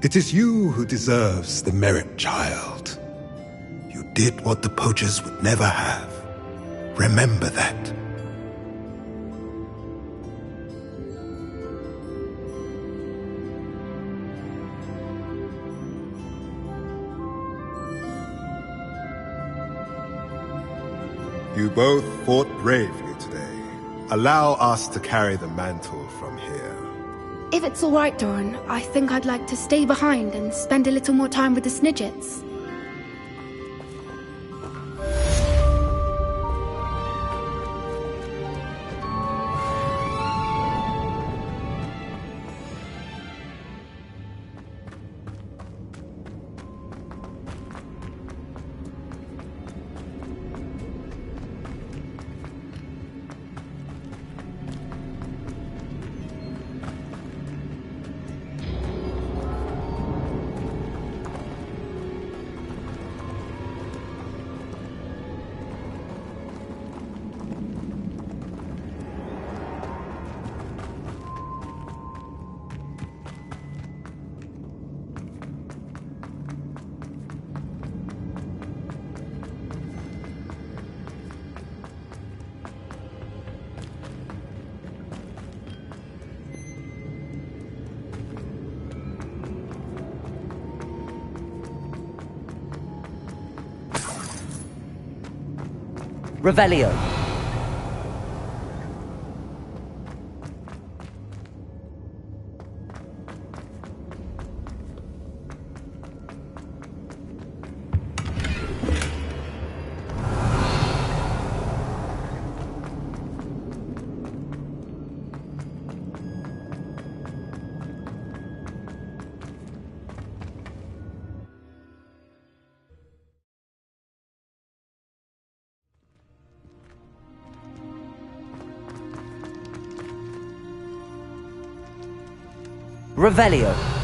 Speaker 15: It is you who deserves the merit, child. You did what the poachers would never have. Remember that. You both fought bravely today. Allow us to carry the mantle from here.
Speaker 3: If it's all right, Doran, I think I'd like to stay behind and spend a little more time with the Snidgets.
Speaker 2: Revelio. Revelio.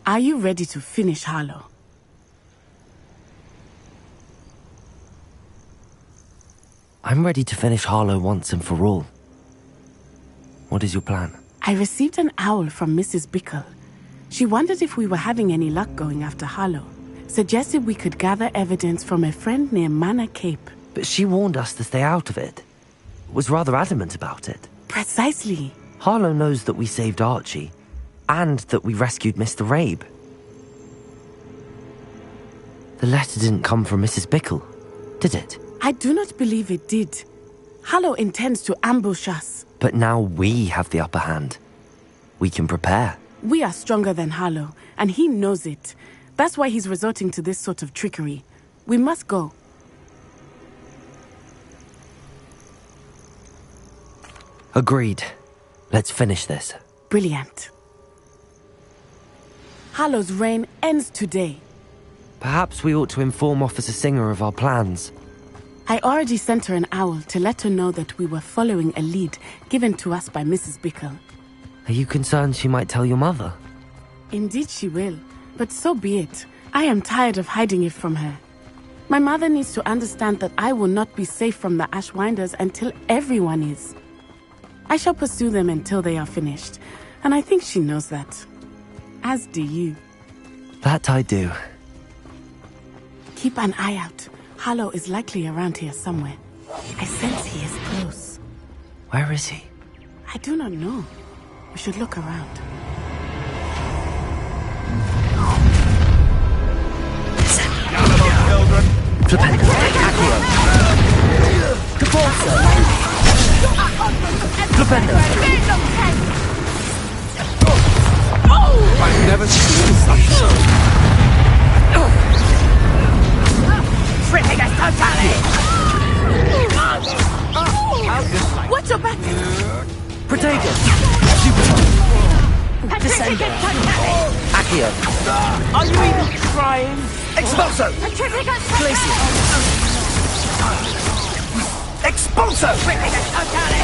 Speaker 17: Are you ready to finish Harlow?
Speaker 2: I'm ready to finish Harlow once and for all. What is your plan?
Speaker 17: I received an owl from Mrs. Bickle. She wondered if we were having any luck going after Harlow. Suggested we could gather evidence from a friend near Manor Cape.
Speaker 2: But she warned us to stay out of it. Was rather adamant about it.
Speaker 17: Precisely.
Speaker 2: Harlow knows that we saved Archie, and that we rescued Mr. Rabe. The letter didn't come from Mrs. Bickle, did it?
Speaker 17: I do not believe it did. Harlow intends to ambush us.
Speaker 2: But now we have the upper hand. We can prepare.
Speaker 17: We are stronger than Harlow, and he knows it. That's why he's resorting to this sort of trickery. We must go.
Speaker 2: Agreed. Let's finish this.
Speaker 17: Brilliant. Harlow's reign ends today.
Speaker 2: Perhaps we ought to inform Officer Singer of our plans.
Speaker 17: I already sent her an owl to let her know that we were following a lead given to us by Mrs. Bickle.
Speaker 2: Are you concerned she might tell your mother?
Speaker 17: Indeed she will, but so be it. I am tired of hiding it from her. My mother needs to understand that I will not be safe from the Ashwinders until everyone is. I shall pursue them until they are finished, and I think she knows that. As do you.
Speaker 2: That I do.
Speaker 17: Keep an eye out. Harlow is likely around here somewhere. I sense he is close.
Speaker 2: Where is he?
Speaker 17: I do not know. We should look around.
Speaker 6: I've never seen such.
Speaker 7: Tripping us totally!
Speaker 17: Watch your back!
Speaker 2: Protego!
Speaker 7: Descender!
Speaker 2: Accio!
Speaker 6: Are you even trying?
Speaker 2: Expulso!
Speaker 7: Glacier!
Speaker 6: Expulso!
Speaker 7: Tripping us totally!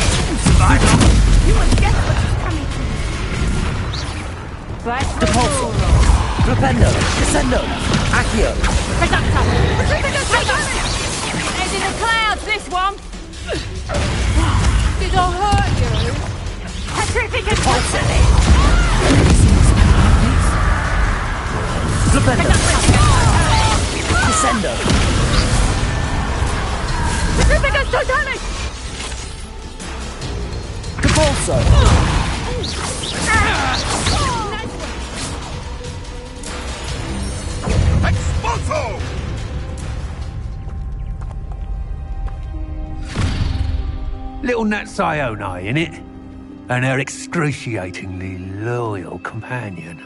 Speaker 7: You must get what is coming to you.
Speaker 2: Depulso! Flipendo! Descendo! Accio!
Speaker 7: It's in the clouds, this one! Did I hurt you? Petrificus totally!
Speaker 2: Flipendo! Descendo!
Speaker 7: Petrificus totally!
Speaker 2: Depulso!
Speaker 13: Expulso!
Speaker 12: Little Nat Sione, innit? And her excruciatingly loyal companion.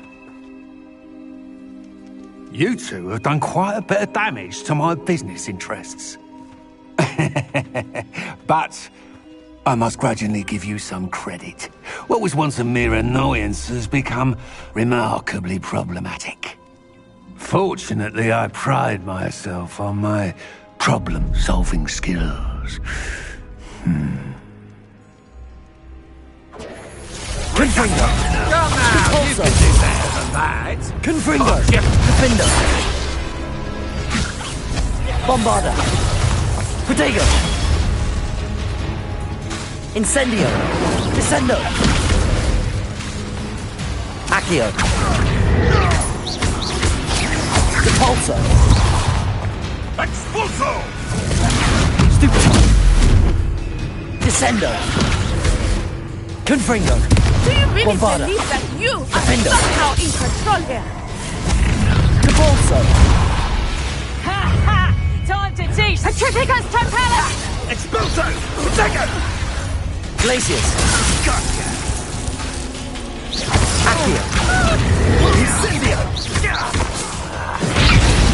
Speaker 12: You two have done quite a bit of damage to my business interests. But I must grudgingly give you some credit. What was once a mere annoyance has become remarkably problematic. Fortunately, I pride myself on my problem-solving skills.
Speaker 2: Confringo!
Speaker 6: Come now, you can do better than that.
Speaker 2: Confringo! Defender! Bombarda! Protego! Incendio! Descendo! Accio! Depulso!
Speaker 13: Expulso!
Speaker 2: Stupid! Descendo! Confringo!
Speaker 7: Do you really
Speaker 2: Bombarda.
Speaker 7: believe that you are
Speaker 2: Defender.
Speaker 7: somehow in control here?
Speaker 2: Depulso!
Speaker 7: Ha ha! Time to teach Petrificus totalis!
Speaker 13: Expulso! Protego!
Speaker 2: Glacius! Accio!
Speaker 13: Incendio!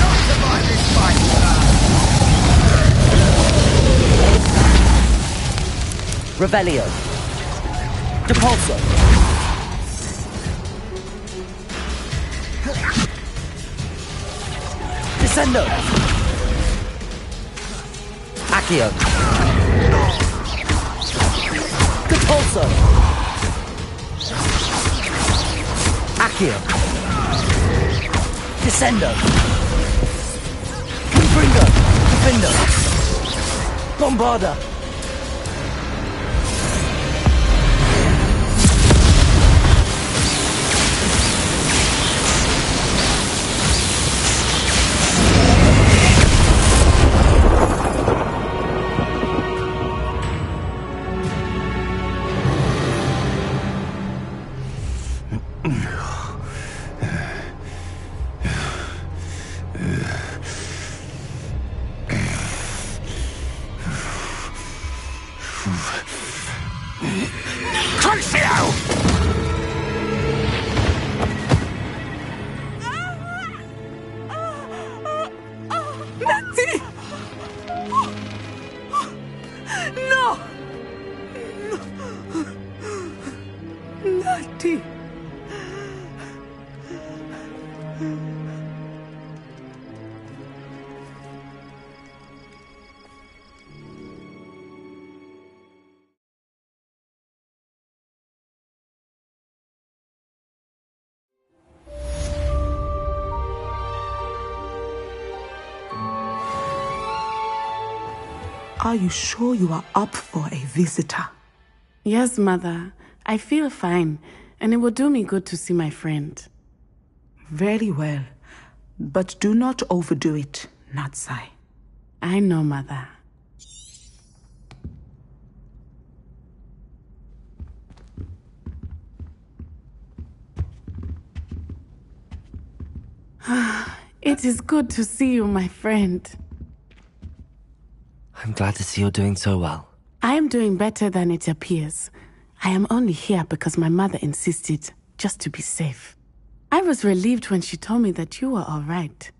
Speaker 13: Not survive this fight!
Speaker 2: Revelio! Depulso! Descendo! Accio! Depulso! Accio!
Speaker 6: Descendo! Confringo! Defendo! Bombarda!
Speaker 18: Are you sure you are up for a visitor?
Speaker 17: Yes, Mother. I feel fine, and it will do me good to see my friend.
Speaker 18: Very well. But do not overdo it, Natsai.
Speaker 17: I know, Mother. It is good to see you, my friend.
Speaker 2: I'm glad to see you're doing so well.
Speaker 17: I am doing better than it appears. I am only here because my mother insisted, just to be safe. I was relieved when she told me that you were all right.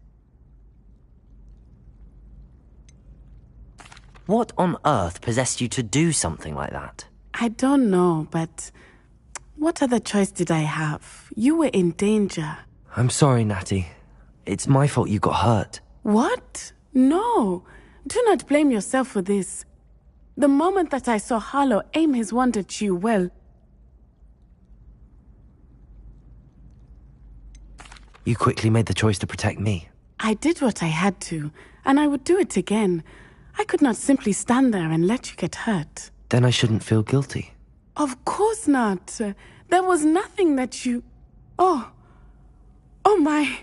Speaker 2: What on earth possessed you to do something like that?
Speaker 17: I don't know, but what other choice did I have? You were in danger.
Speaker 2: I'm sorry, Natty. It's my fault you got hurt.
Speaker 17: What? No. Do not blame yourself for this. The moment that I saw Harlow aim his wand at you, well...
Speaker 2: You quickly made the choice to protect me.
Speaker 17: I did what I had to, and I would do it again. I could not simply stand there and let you get hurt.
Speaker 2: Then I shouldn't feel guilty.
Speaker 17: Of course not. There was nothing that you... Oh my...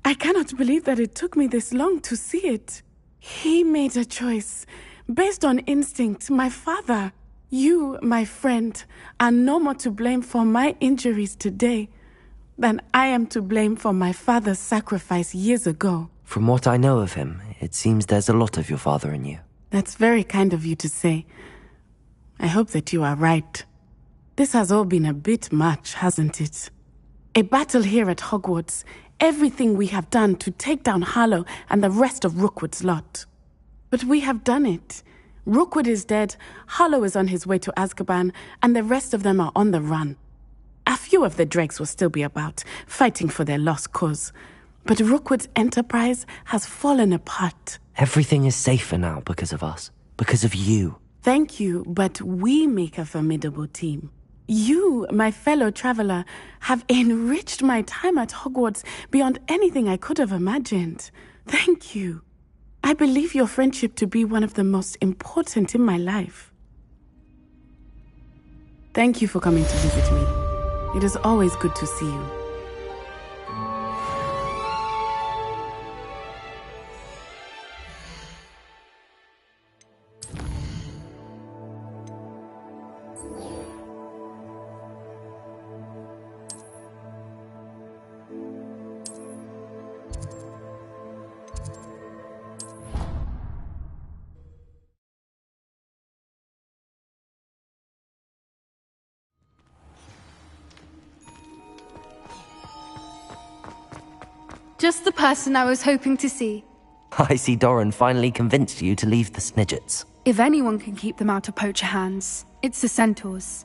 Speaker 17: I cannot believe that it took me this long to see it. He made a choice. Based on instinct, my father. You, my friend, are no more to blame for my injuries today than I am to blame for my father's sacrifice years ago.
Speaker 2: From what I know of him, it seems there's a lot of your father in you.
Speaker 17: That's very kind of you to say. I hope that you are right. This has all been a bit much, hasn't it? A battle here at Hogwarts, everything we have done to take down Harlow and the rest of Rookwood's lot. But we have done it. Rookwood is dead, Harlow is on his way to Azkaban, and the rest of them are on the run. A few of the dregs will still be about, fighting for their lost cause. But Rookwood's enterprise has fallen apart.
Speaker 2: Everything is safer now because of us. Because of you.
Speaker 17: Thank you, but we make a formidable team. You, my fellow traveler, have enriched my time at Hogwarts beyond anything I could have imagined. Thank you. I believe your friendship to be one of the most important in my life. Thank you for coming to visit me. It is always good to see you.
Speaker 3: Just the person I was hoping to see.
Speaker 2: I see Doran finally convinced you to leave the Snidgets.
Speaker 3: If anyone can keep them out of poacher hands, it's the centaurs.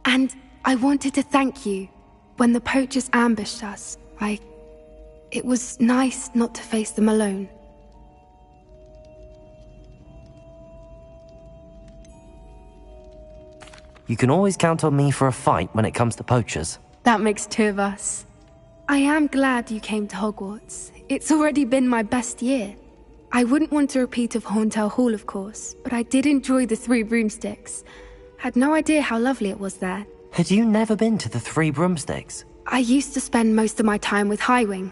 Speaker 3: And I wanted to thank you. When the poachers ambushed us, it was nice not to face them alone.
Speaker 2: You can always count on me for a fight when it comes to poachers.
Speaker 3: That makes two of us. I am glad you came to Hogwarts. It's already been my best year. I wouldn't want a repeat of Horntail Hall, of course, but I did enjoy the Three Broomsticks. Had no idea how lovely it was there.
Speaker 2: Had you never been to the Three Broomsticks?
Speaker 3: I used to spend most of my time with Highwing,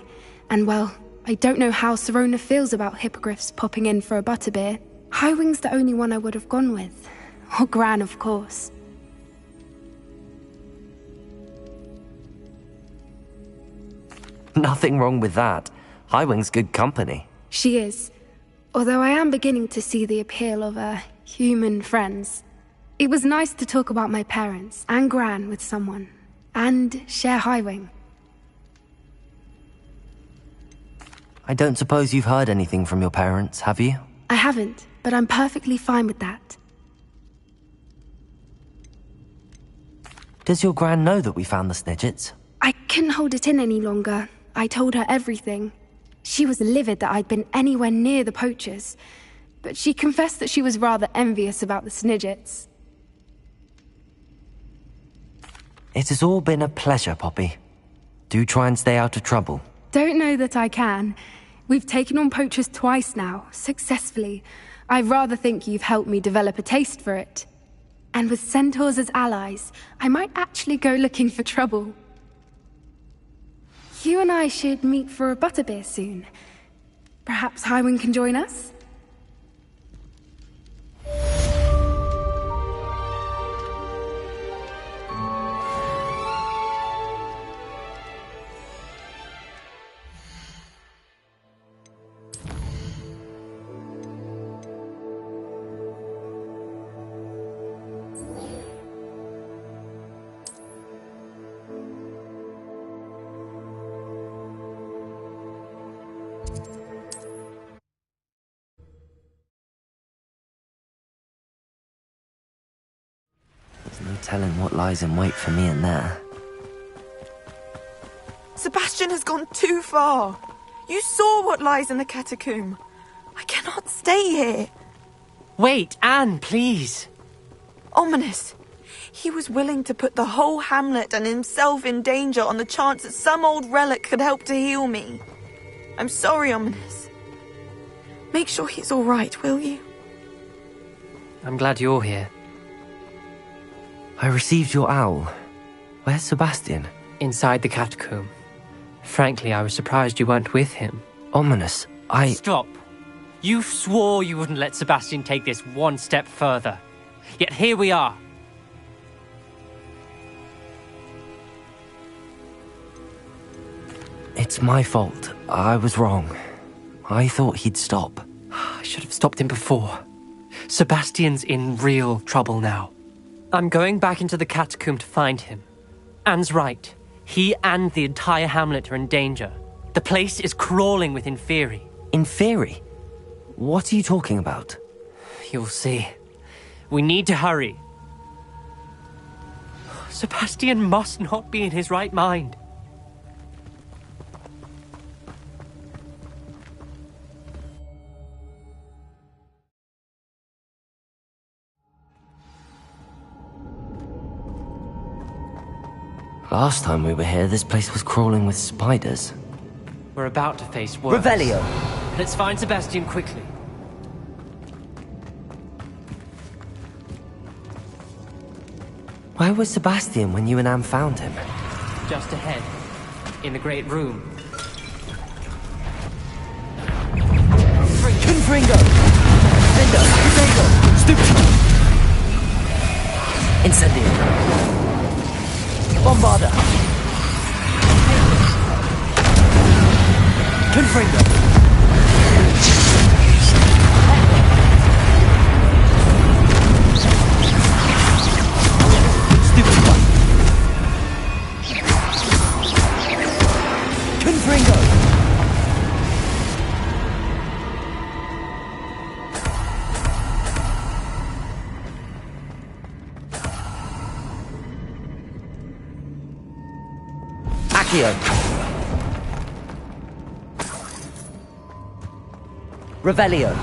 Speaker 3: and well, I don't know how Serona feels about hippogriffs popping in for a butterbeer. Highwing's the only one I would have gone with. Or Gran, of course.
Speaker 2: Nothing wrong with that. Highwing's good company.
Speaker 3: She is. Although I am beginning to see the appeal of human friends. It was nice to talk about my parents and Gran with someone. And share Highwing.
Speaker 2: I don't suppose you've heard anything from your parents, have you?
Speaker 3: I haven't, but I'm perfectly fine with that.
Speaker 2: Does your Gran know that we found the Snidgets?
Speaker 3: I couldn't hold it in any longer. I told her everything. She was livid that I'd been anywhere near the poachers, but she confessed that she was rather envious about the Snidgets.
Speaker 2: It has all been a pleasure, Poppy. Do try and stay out of trouble.
Speaker 3: Don't know that I can. We've taken on poachers twice now, successfully. I rather think you've helped me develop a taste for it. And with centaurs as allies, I might actually go looking for trouble. You and I should meet for a butterbeer soon. Perhaps Highwing can join us?
Speaker 2: There's no telling what lies in wait for me in there.
Speaker 19: Sebastian has gone too far. You saw what lies in the catacomb. I cannot stay here.
Speaker 20: Wait, Anne, please.
Speaker 19: Ominous. He was willing to put the whole hamlet and himself in danger on the chance that some old relic could help to heal me. I'm sorry, Ominous. Make sure he's all right, will you?
Speaker 20: I'm glad you're here.
Speaker 2: I received your owl. Where's Sebastian?
Speaker 20: Inside the catacomb. Frankly, I was surprised you weren't with him.
Speaker 2: Ominous,
Speaker 20: Stop. You swore you wouldn't let Sebastian take this one step further. Yet here we are.
Speaker 2: It's my fault. I was wrong. I thought he'd stop.
Speaker 20: I should have stopped him before. Sebastian's in real trouble now. I'm going back into the catacomb to find him. Anne's right. He and the entire hamlet are in danger. The place is crawling with Inferi.
Speaker 2: Inferi? What are you talking about?
Speaker 20: You'll see. We need to hurry. Sebastian must not be in his right mind.
Speaker 2: Last time we were here, this place was crawling with spiders.
Speaker 20: We're about to face worse.
Speaker 2: Revelio!
Speaker 20: Let's find Sebastian quickly.
Speaker 2: Where was Sebastian when you and Anne found him?
Speaker 20: Just ahead, in the great room.
Speaker 2: Confringo! Cinder! Confringo! Stupid! Incendio! Bombarda! Confringo! Stupid one! Confringo! Accio. Revelio.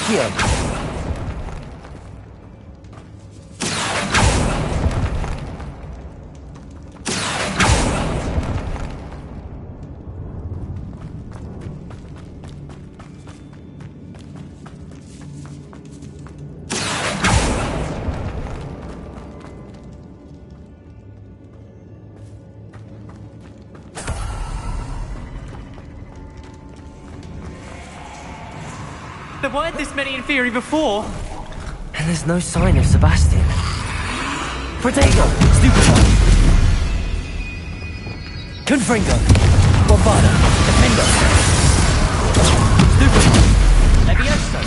Speaker 2: Accio!
Speaker 20: There weren't this many in theory before.
Speaker 2: And there's no sign of Sebastian. Protego! Stupid one! Confringo! Bombarda! Defendo! Stupid one!
Speaker 20: Levioso!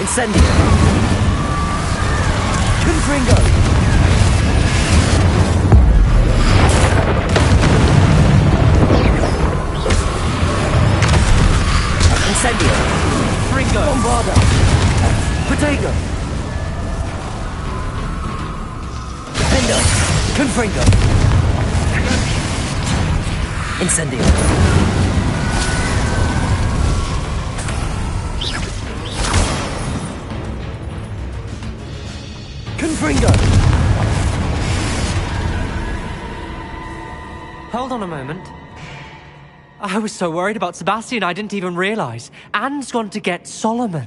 Speaker 2: Incendio! Confringo! Incendio!
Speaker 20: Fringo!
Speaker 2: Bombarda! Protego! Defendo! Confringo! Incendio! Confringo!
Speaker 20: Hold on a moment. I was so worried about Sebastian I didn't even realize. Anne's gone to get Solomon.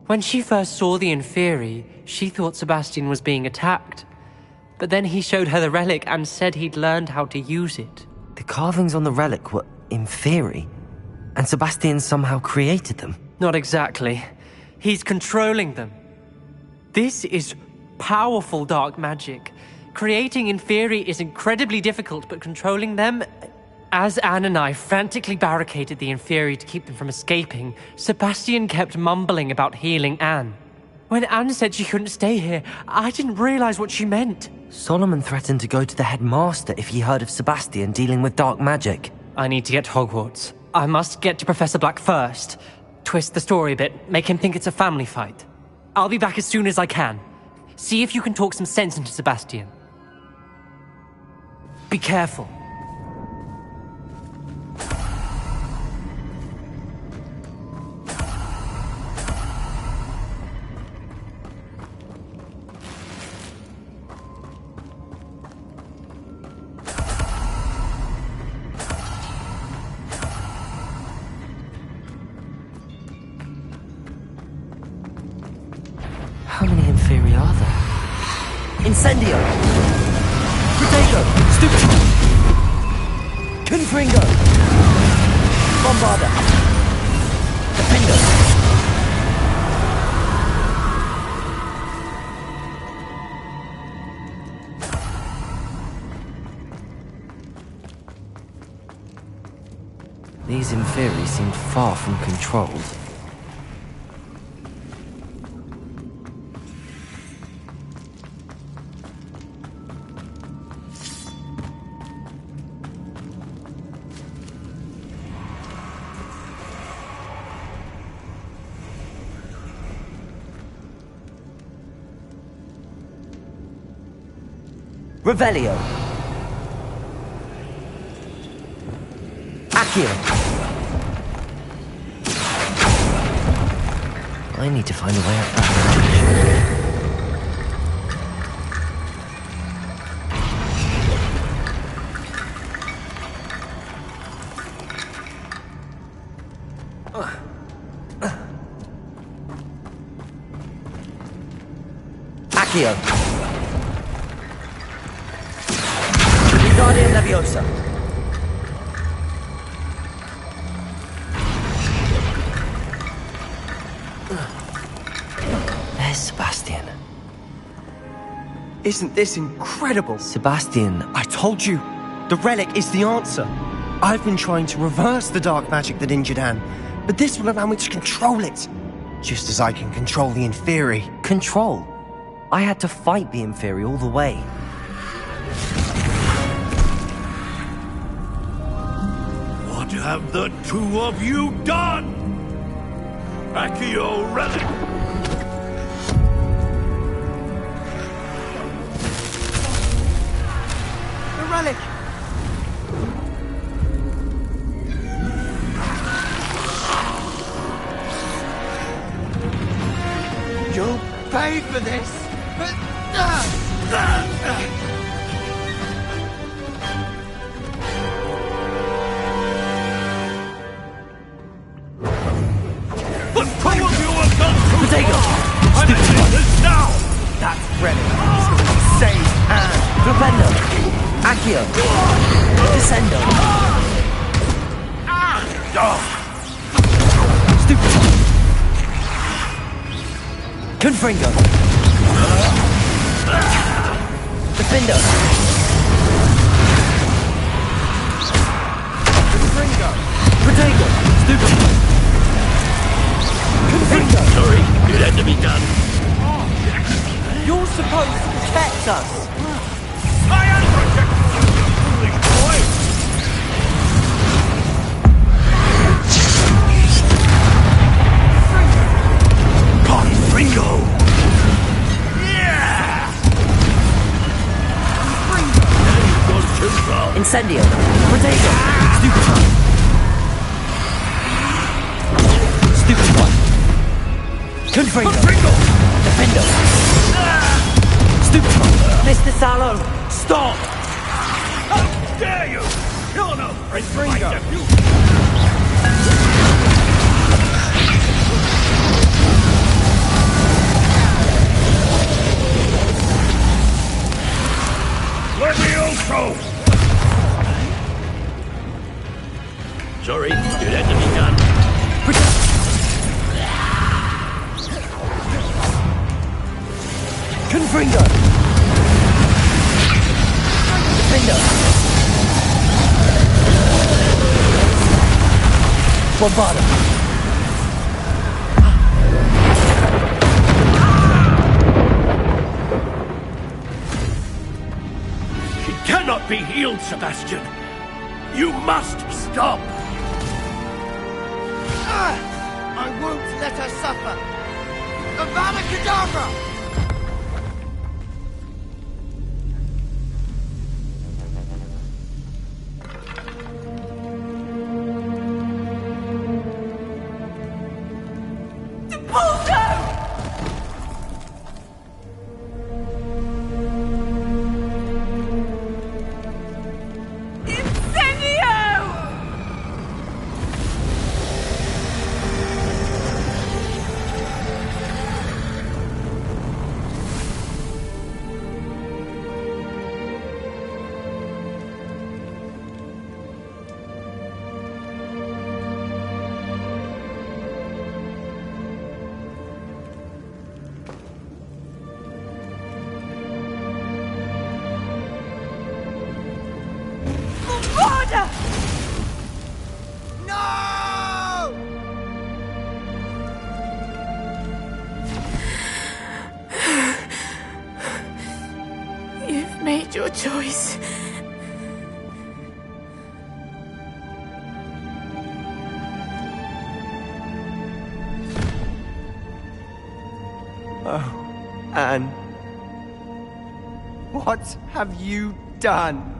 Speaker 20: When she first saw the Inferi, she thought Sebastian was being attacked. But then he showed her the relic and said he'd learned how to use it.
Speaker 2: The carvings on the relic were Inferi, and Sebastian somehow created them.
Speaker 20: Not exactly. He's controlling them. This is powerful dark magic. Creating Inferi is incredibly difficult, but controlling them... As Anne and I frantically barricaded the Inferi to keep them from escaping, Sebastian kept mumbling about healing Anne. When Anne said she couldn't stay here, I didn't realize what she meant.
Speaker 2: Solomon threatened to go to the headmaster if he heard of Sebastian dealing with dark magic.
Speaker 20: I need to get to Hogwarts. I must get to Professor Black first. Twist the story a bit, make him think it's a family fight. I'll be back as soon as I can. See if you can talk some sense into Sebastian. Be careful.
Speaker 2: How many Inferi are there? Incendio! Protego! Stupid! Confringo! Bombarda! Defendo! These Inferi seem far from controlled. Revelio. Accio. I need to find a way out that Accio. Guardian Leviosa. There's Sebastian.
Speaker 6: Isn't this incredible?
Speaker 2: Sebastian.
Speaker 6: I told you, the relic is the answer. I've been trying to reverse the dark magic that injured Anne, but this will allow me to control it. Just as I can control the Inferi.
Speaker 2: Control? I had to fight the Inferi all the way.
Speaker 13: What have the two of you done? Accio relic!
Speaker 6: The relic! pay for this!
Speaker 13: But two of you have done too
Speaker 2: Potato!
Speaker 13: far! I'm ending this now!
Speaker 6: That's Relic. Save hand!
Speaker 2: Flipendo! Accio! Descendo! Stupid! Confringo! Defendo!
Speaker 6: Confringo!
Speaker 2: Potato! Stupid! Confringo!
Speaker 13: Sorry, it had to be done.
Speaker 2: You're supposed to protect us!
Speaker 13: I am protecting you, you foolish boy! Confringo! Yeah! Confringo! Now you've gone too far.
Speaker 2: Incendio! Potato! Stupid one! Stupid one! Confringo! Defendo! Stupid one! Mr. Salo! Stop!
Speaker 13: How dare you! You're no friend of my nephew! Levioso! Sorry, it had to be done.
Speaker 2: Confringo! Defendo! Bombardo!
Speaker 13: She cannot be healed, Sebastian. You must stop.
Speaker 6: I won't let her suffer! Avada Kedavra!
Speaker 17: You've made your choice.
Speaker 6: Oh, Anne. What have you done?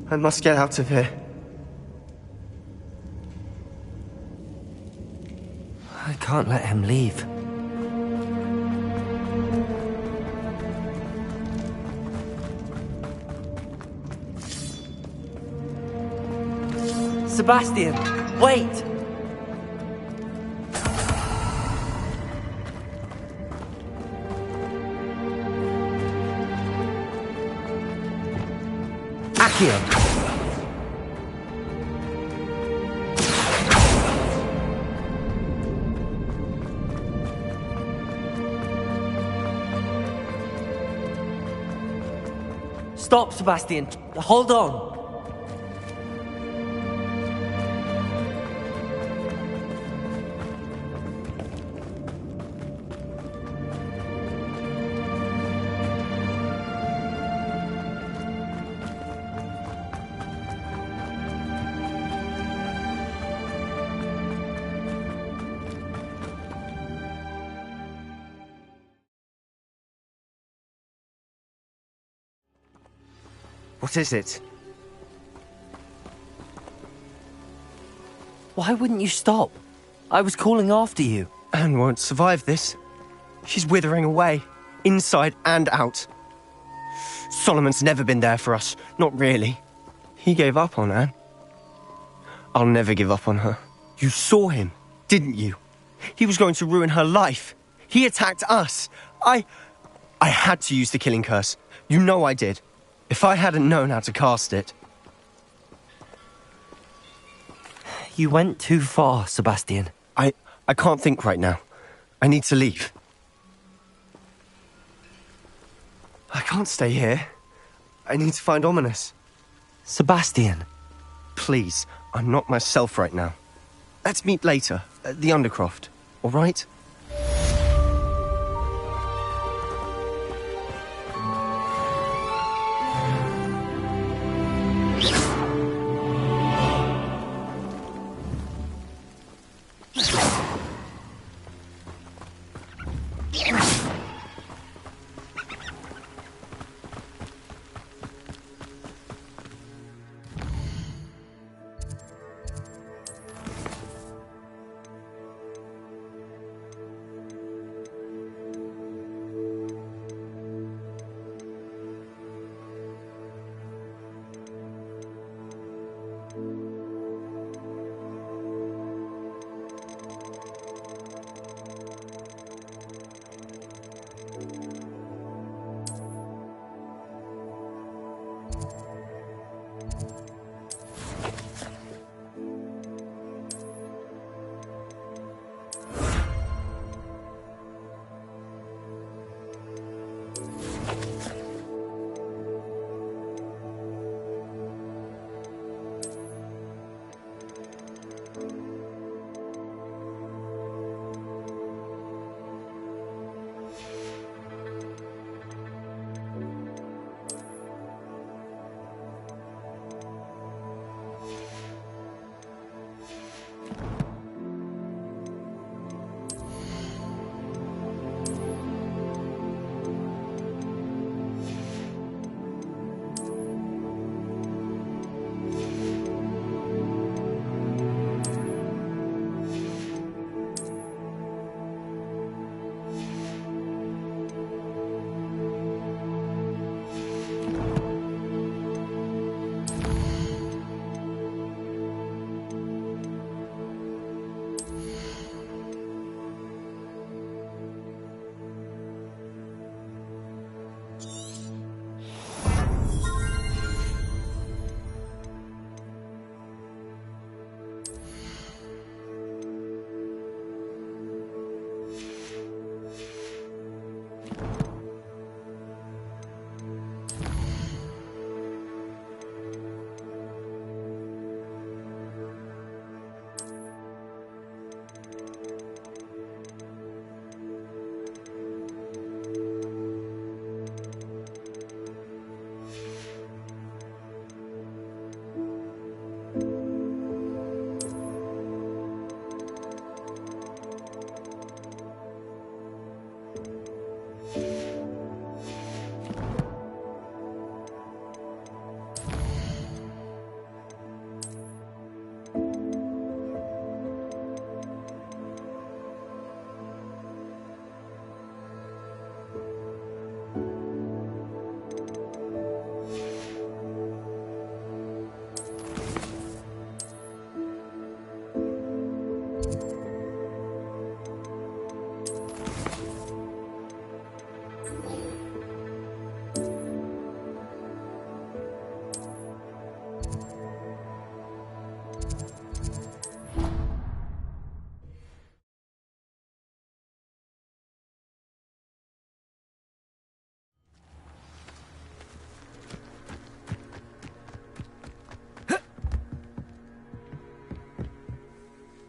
Speaker 6: I must get out of here.
Speaker 2: I can't let him leave. Sebastian, wait! Accio! Stop, Sebastian. Hold on.
Speaker 6: What is it?
Speaker 2: Why wouldn't you stop? I was calling after you.
Speaker 6: Anne won't survive this. She's withering away, inside and out. Solomon's never been there for us, not really. He gave up on Anne. I'll never give up on her. You saw him, didn't you? He was going to ruin her life. He attacked us. I had to use the killing curse. You know I did. If I hadn't known how to cast it...
Speaker 2: You went too far, Sebastian.
Speaker 6: I can't think right now. I need to leave. I can't stay here. I need to find Ominous.
Speaker 2: Sebastian.
Speaker 6: Please, I'm not myself right now. Let's meet later, at the Undercroft, all right?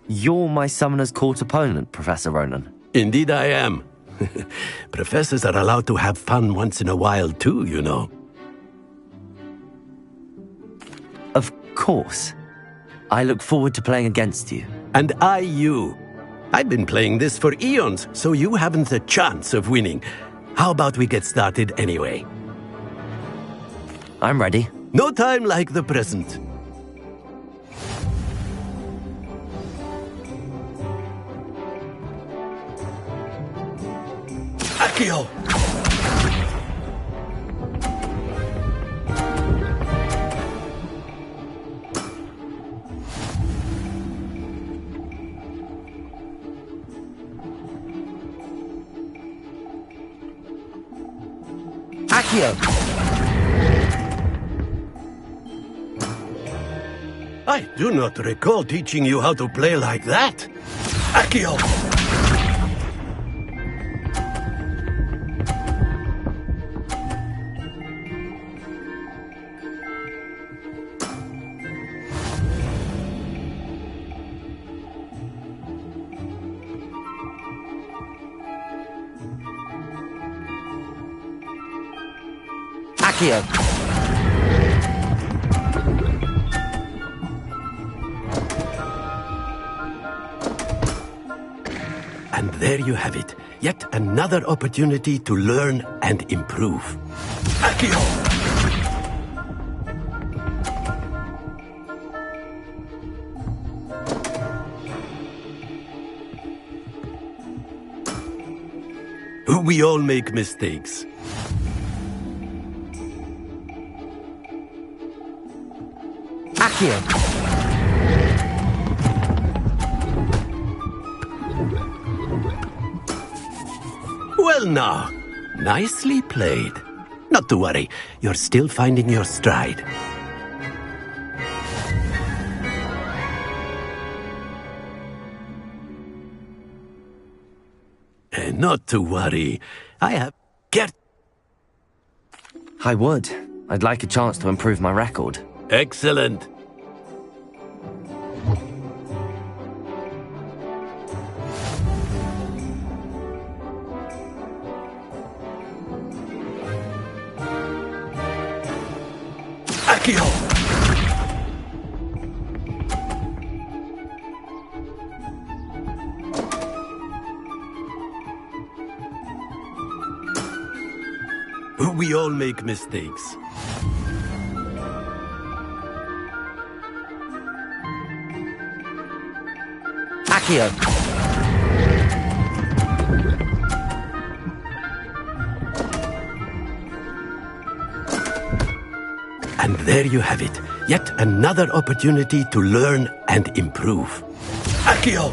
Speaker 2: You're my Summoner's Court opponent, Professor Ronan.
Speaker 4: Indeed I am. Professors are allowed to have fun once in a while too, you know.
Speaker 2: Of course. I look forward to playing against you.
Speaker 4: And I you. I've been playing this for eons, so you haven't a chance of winning. How about we get started anyway?
Speaker 2: I'm ready.
Speaker 4: No time like the present.
Speaker 13: Accio!
Speaker 2: Accio!
Speaker 4: I do not recall teaching you how to play like that.
Speaker 13: Accio!
Speaker 2: Accio!
Speaker 4: And there you have it. Yet another opportunity to learn and improve.
Speaker 13: Accio!
Speaker 4: We all make mistakes.
Speaker 2: Accio!
Speaker 4: Well now, nicely played. Not to worry, you're still finding your stride. Not to worry, I have...
Speaker 2: I would. I'd like a chance to improve my record.
Speaker 4: Excellent.
Speaker 13: Accio!
Speaker 4: We all make mistakes.
Speaker 2: Accio!
Speaker 4: And there you have it. Yet another opportunity to learn and improve.
Speaker 13: Accio!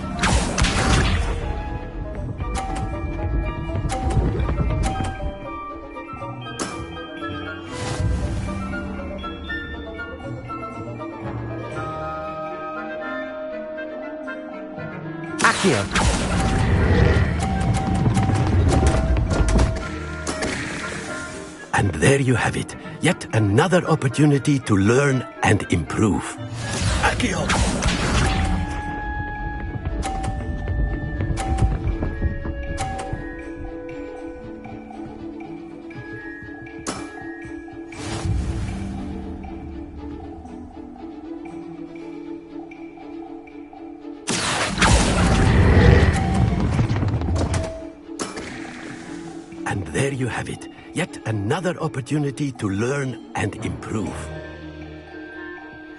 Speaker 2: Accio!
Speaker 4: And there you have it. Yet another opportunity to learn and improve.
Speaker 13: Accio!
Speaker 4: And there you have it. Yet another opportunity to learn and improve.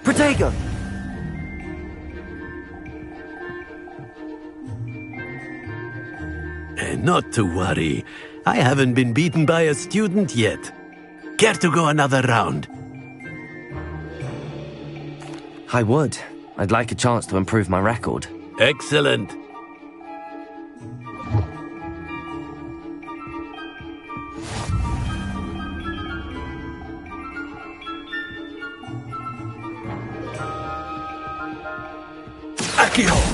Speaker 2: Protego!
Speaker 4: Not to worry. I haven't been beaten by a student yet. Care to go another round?
Speaker 2: I would. I'd like a chance to improve my record.
Speaker 4: Excellent.
Speaker 13: Accio!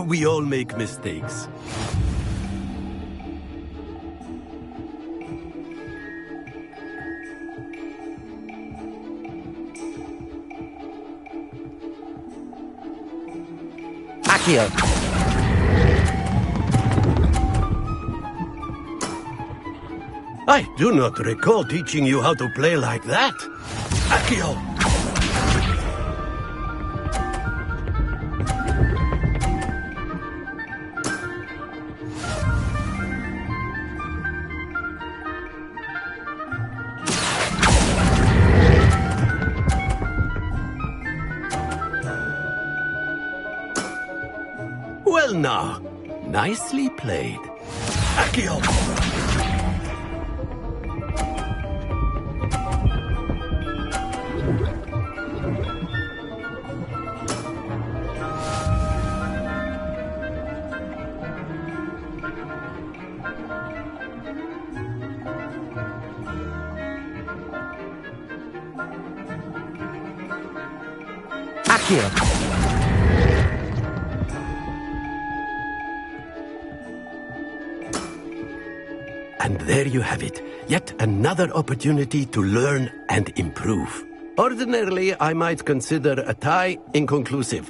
Speaker 4: We all make mistakes.
Speaker 2: Accio!
Speaker 4: I do not recall teaching you how to play like that.
Speaker 13: Accio!
Speaker 4: Well now, nicely played. Accio!
Speaker 2: Accio!
Speaker 4: And there you have it. Yet another opportunity to learn and improve. Ordinarily, I might consider a tie inconclusive.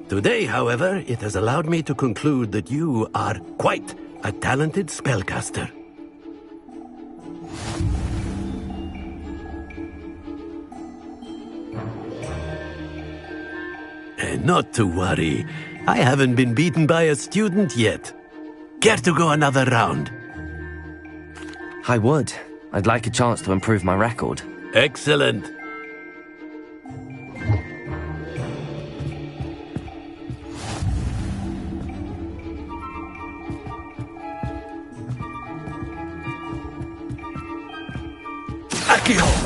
Speaker 4: Today, however, it has allowed me to conclude that you are quite a talented spellcaster. And not to worry. I haven't been beaten by a student yet. Care to go another round?
Speaker 2: I would. I'd like a chance to improve my record.
Speaker 4: Excellent. Accio!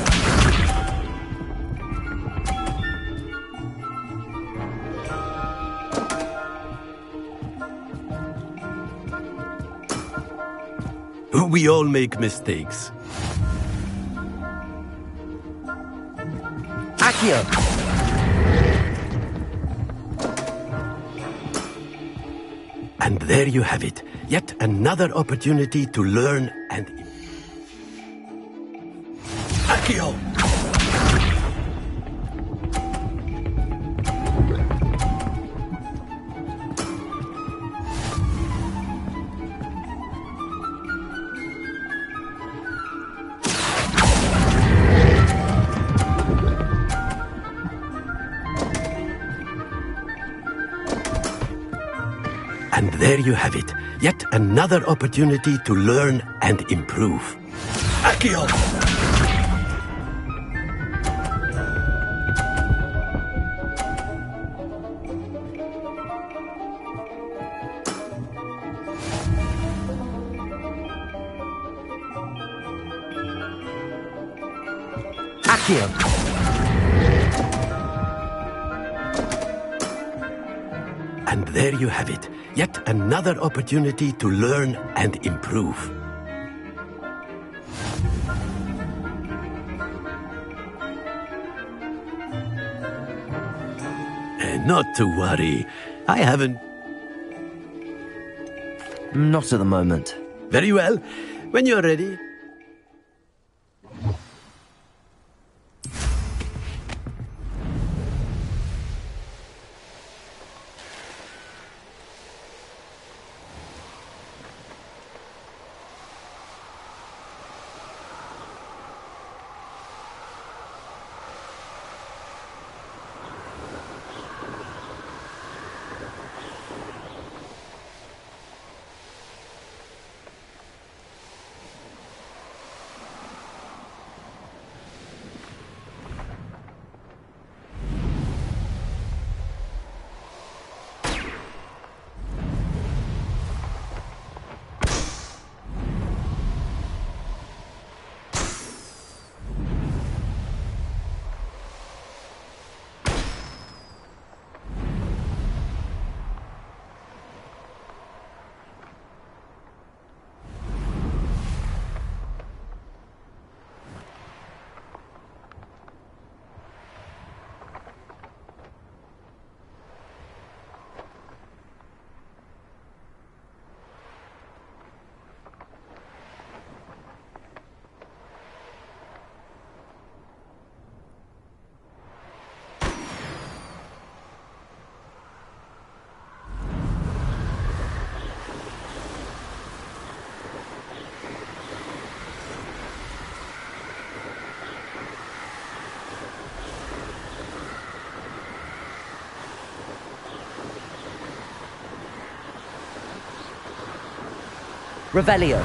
Speaker 4: We all make mistakes.
Speaker 2: Accio!
Speaker 4: And there you have it. Yet another opportunity to learn and... Accio! And there you have it. Yet another opportunity to learn and improve. Accio!
Speaker 2: Accio!
Speaker 4: And there you have it. Yet another opportunity to learn and improve. And not to worry. I haven't...
Speaker 2: Not at the moment.
Speaker 4: Very well. When you're ready...
Speaker 2: Revelio.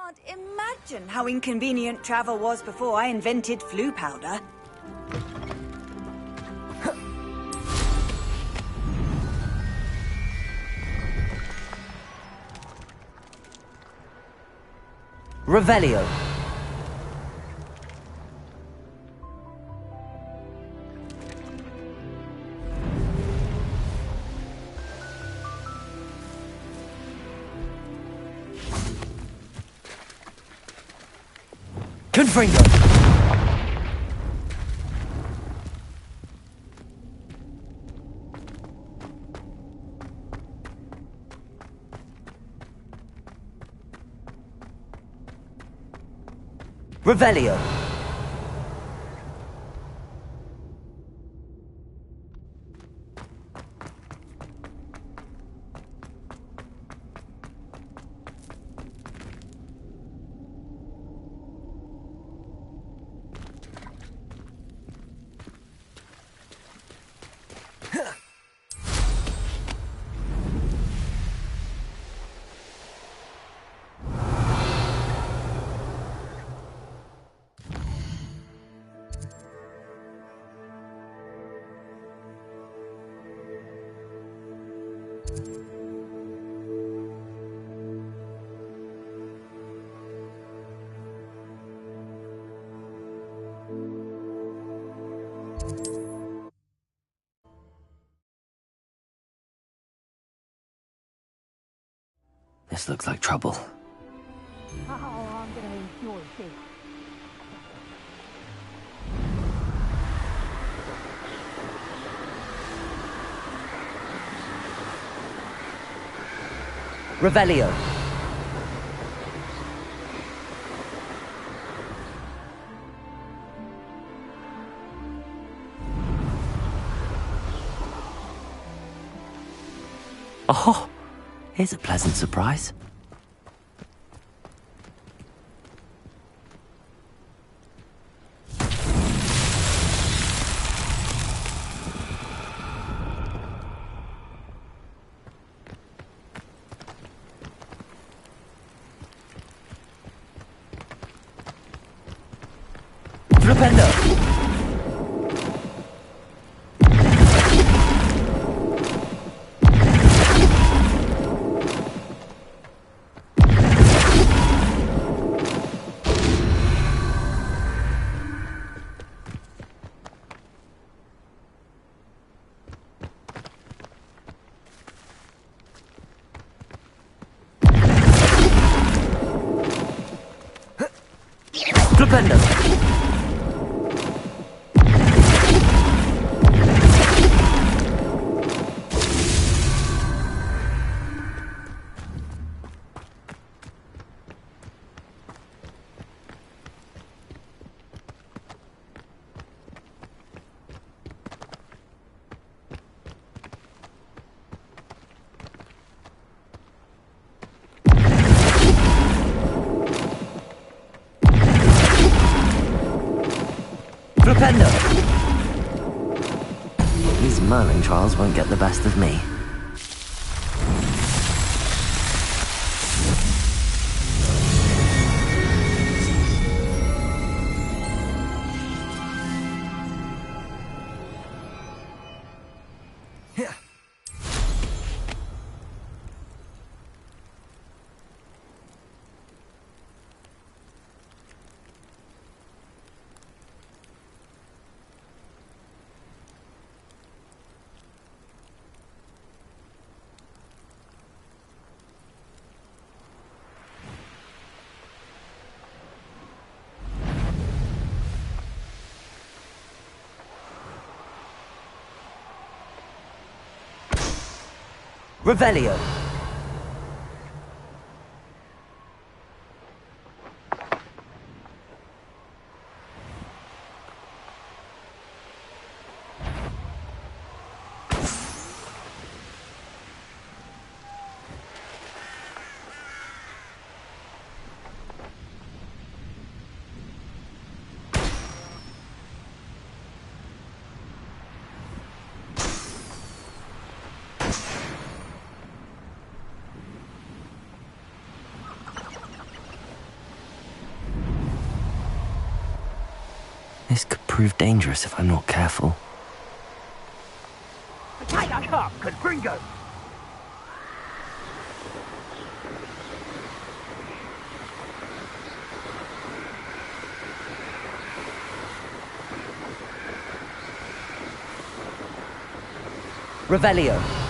Speaker 21: can't imagine how inconvenient travel was before I invented flu powder.
Speaker 2: Revelio. Confringo. Revelio. This looks like trouble.
Speaker 7: How long can I endure this?
Speaker 2: Revelio. Oh, here's a pleasant surprise. Flipendo! Flipendo! Flipendo! These Merlin trials won't get the best of me. Revelio. This could prove dangerous if I'm not careful.
Speaker 9: Take that cup, cause Gringo!
Speaker 2: Revelio.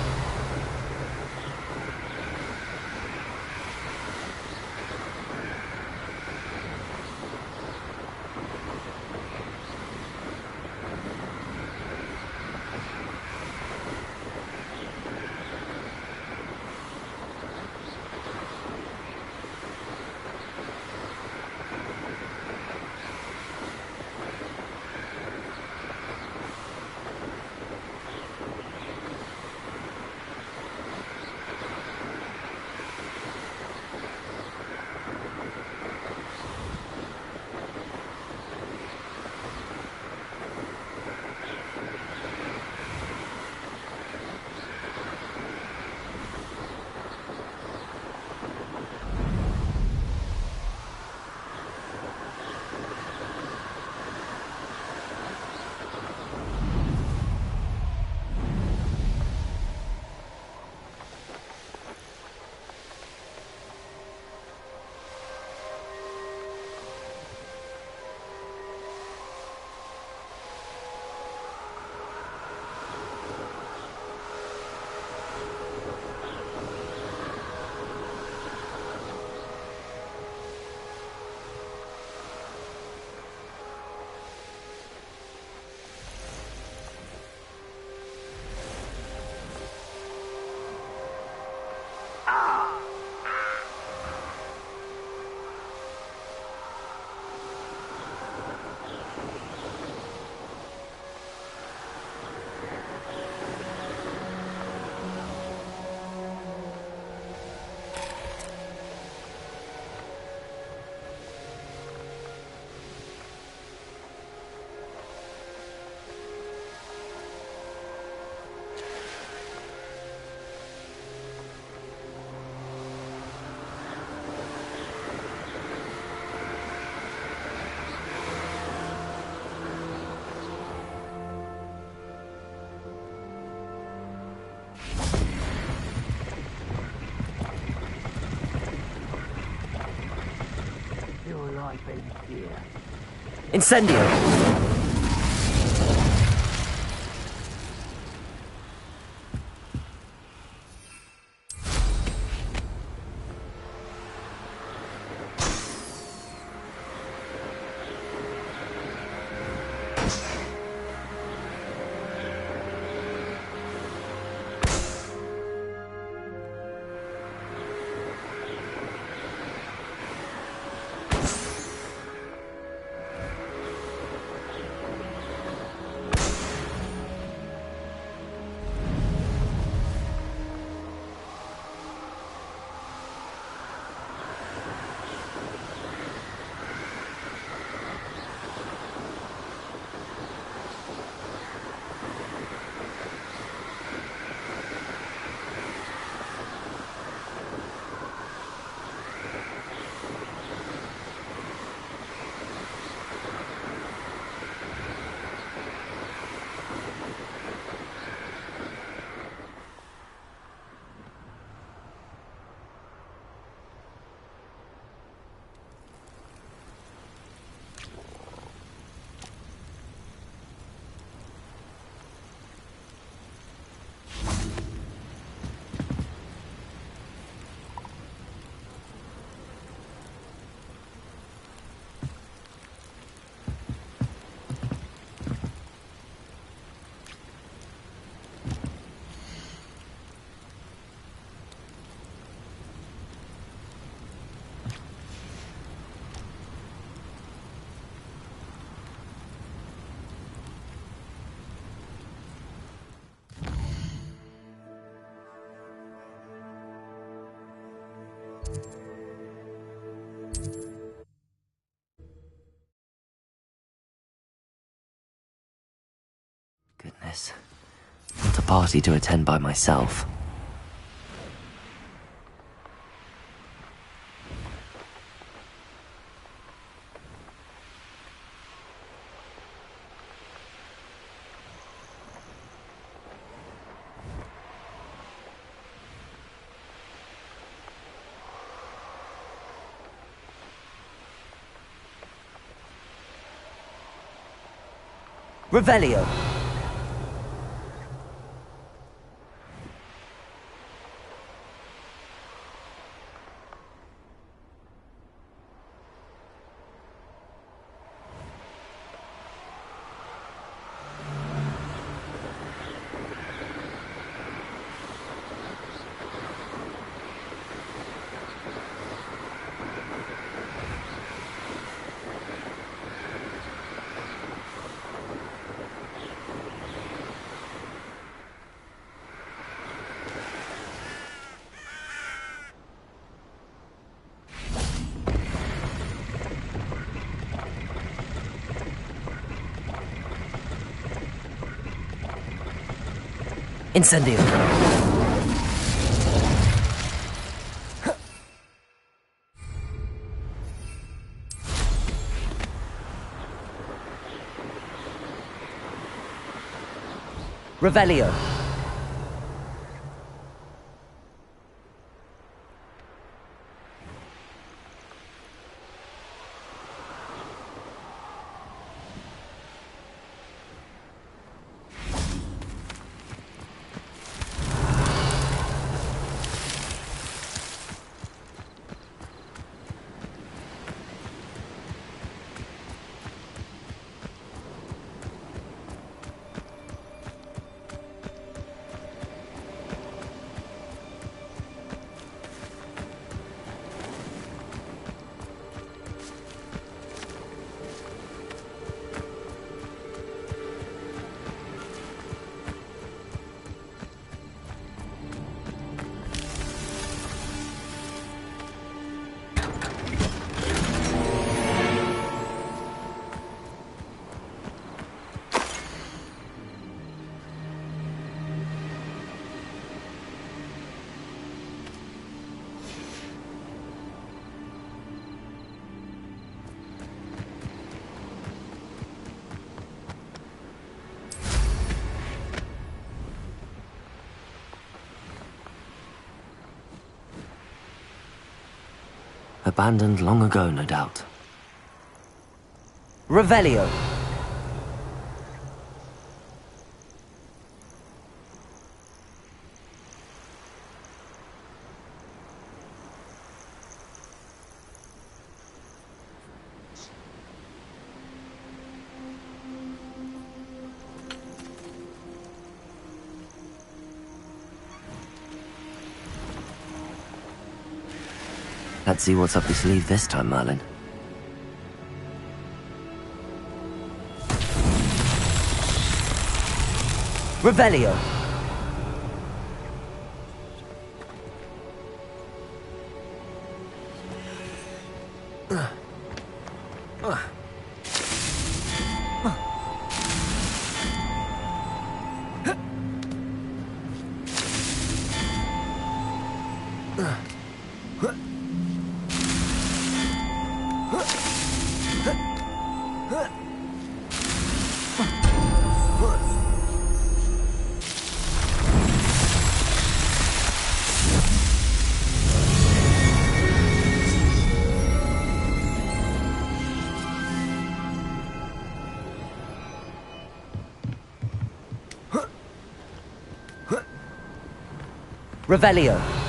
Speaker 2: Incendio! Goodness. Not a party to attend by myself. Revelio. Incendio. Revelio. Abandoned long ago, no doubt. Revelio. Let's see what's up your sleeve this time, Merlin. Revelio. Revelio.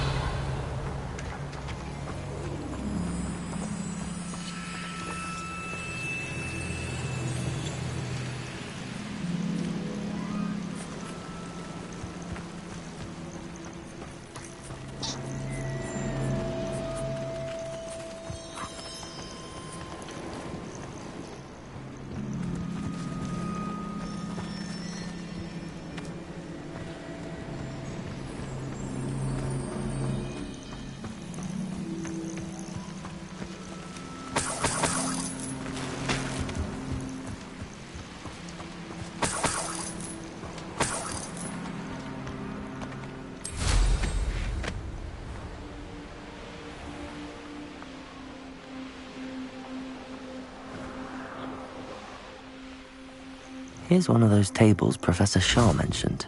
Speaker 2: Here's one of those tables Professor Shaw mentioned.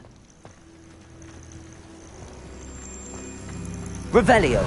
Speaker 2: Revelio.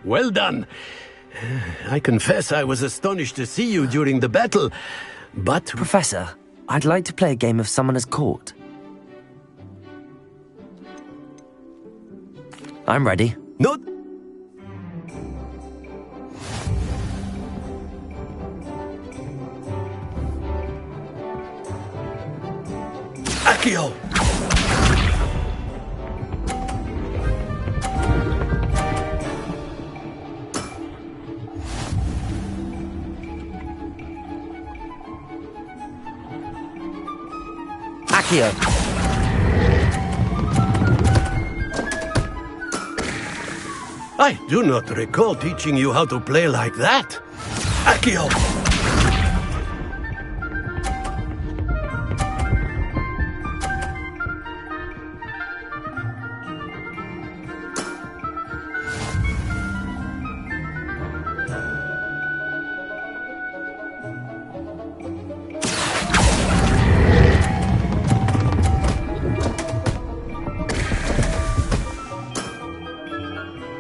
Speaker 4: Well done. I confess I was astonished to see you during the battle, but...
Speaker 2: Professor, I'd like to play a game of Summoner's Court. I'm ready.
Speaker 4: No... Accio!
Speaker 2: Accio!
Speaker 4: I do not recall teaching you how to play like that. Accio!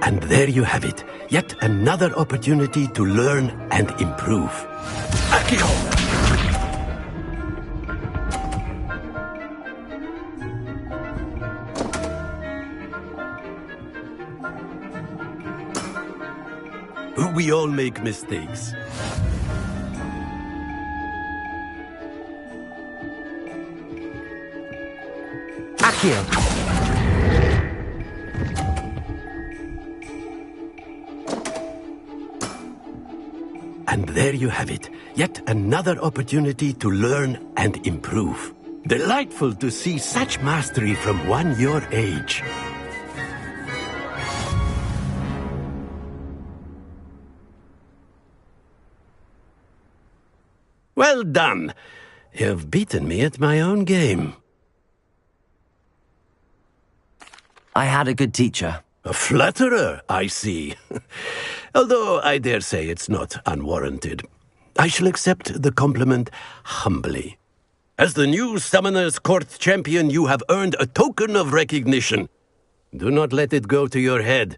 Speaker 4: And there you have it. Yet another opportunity to learn and improve. Accio! We all make mistakes.
Speaker 2: Accio!
Speaker 4: And there you have it. Yet another opportunity to learn and improve. Delightful to see such mastery from one your age. Well done. You've beaten me at my own game.
Speaker 2: I had a good teacher.
Speaker 4: A flatterer, I see. Although I dare say it's not unwarranted. I shall accept the compliment humbly. As the new Summoner's Court champion, you have earned a token of recognition. Do not let it go to your head.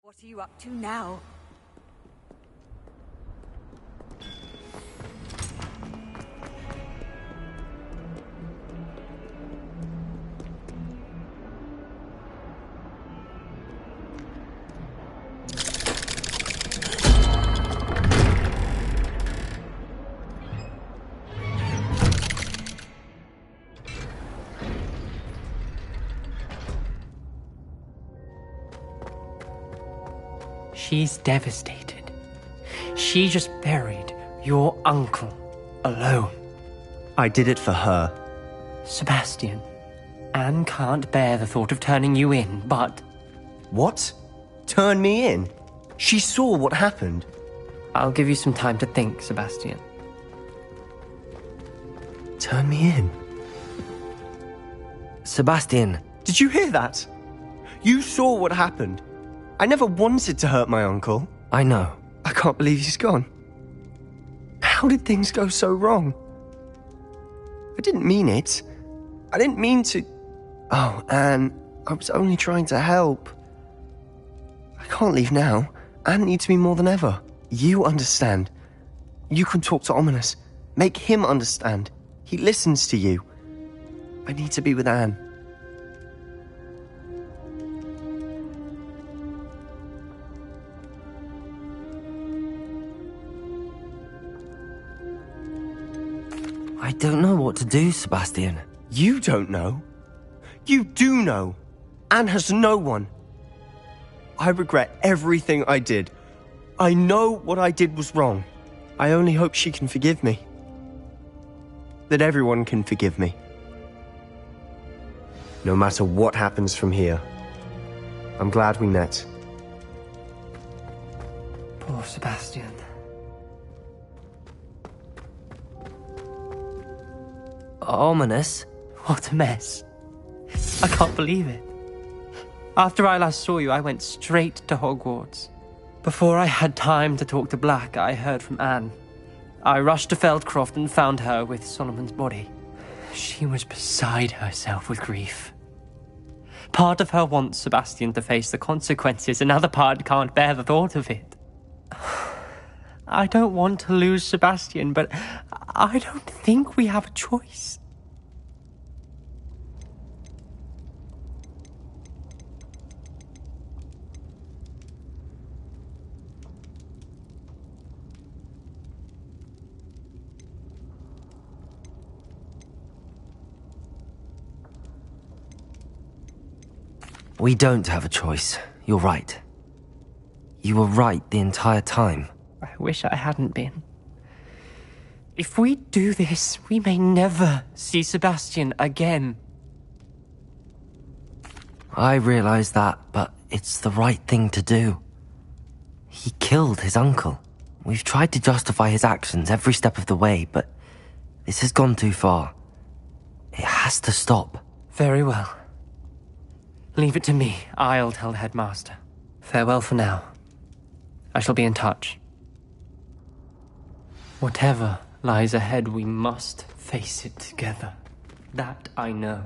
Speaker 21: What are you up to now?
Speaker 20: She's devastated. She just buried your uncle alone.
Speaker 6: I did it for her.
Speaker 20: Sebastian, Anne can't bear the thought of turning you in, but...
Speaker 6: What? Turn me in? She saw what happened.
Speaker 20: I'll give you some time to think, Sebastian.
Speaker 6: Turn me in?
Speaker 2: Sebastian.
Speaker 6: Did you hear that? You saw what happened. I never wanted to hurt my uncle.
Speaker 2: I know.
Speaker 6: I can't believe he's gone. How did things go so wrong? I didn't mean it. I didn't mean to... Oh, Anne, I was only trying to help. I can't leave now. Anne needs me more than ever. You understand. You can talk to Ominous. Make him understand. He listens to you. I need to be with Anne.
Speaker 2: I don't know what to do, Sebastian.
Speaker 6: You don't know. You do know. Anne has no one. I regret everything I did. I know what I did was wrong. I only hope she can forgive me. That everyone can forgive me. No matter what happens from here, I'm glad we met.
Speaker 20: Poor Sebastian.
Speaker 2: Ominous?
Speaker 20: What a mess. I can't believe it. After I last saw you, I went straight to Hogwarts. Before I had time to talk to Black, I heard from Anne. I rushed to Feldcroft and found her with Solomon's body. She was beside herself with grief. Part of her wants Sebastian to face the consequences, another part can't bear the thought of it. I don't want to lose Sebastian, but I don't think we have a choice.
Speaker 2: We don't have a choice. You're right. You were right the entire time.
Speaker 20: I wish I hadn't been. If we do this, we may never see Sebastian again.
Speaker 2: I realize that, but it's the right thing to do. He killed his uncle. We've tried to justify his actions every step of the way, but this has gone too far. It has to stop.
Speaker 20: Very well. Leave it to me. I'll tell the headmaster. Farewell for now. I shall be in touch. Whatever lies ahead, we must face it together. That I know.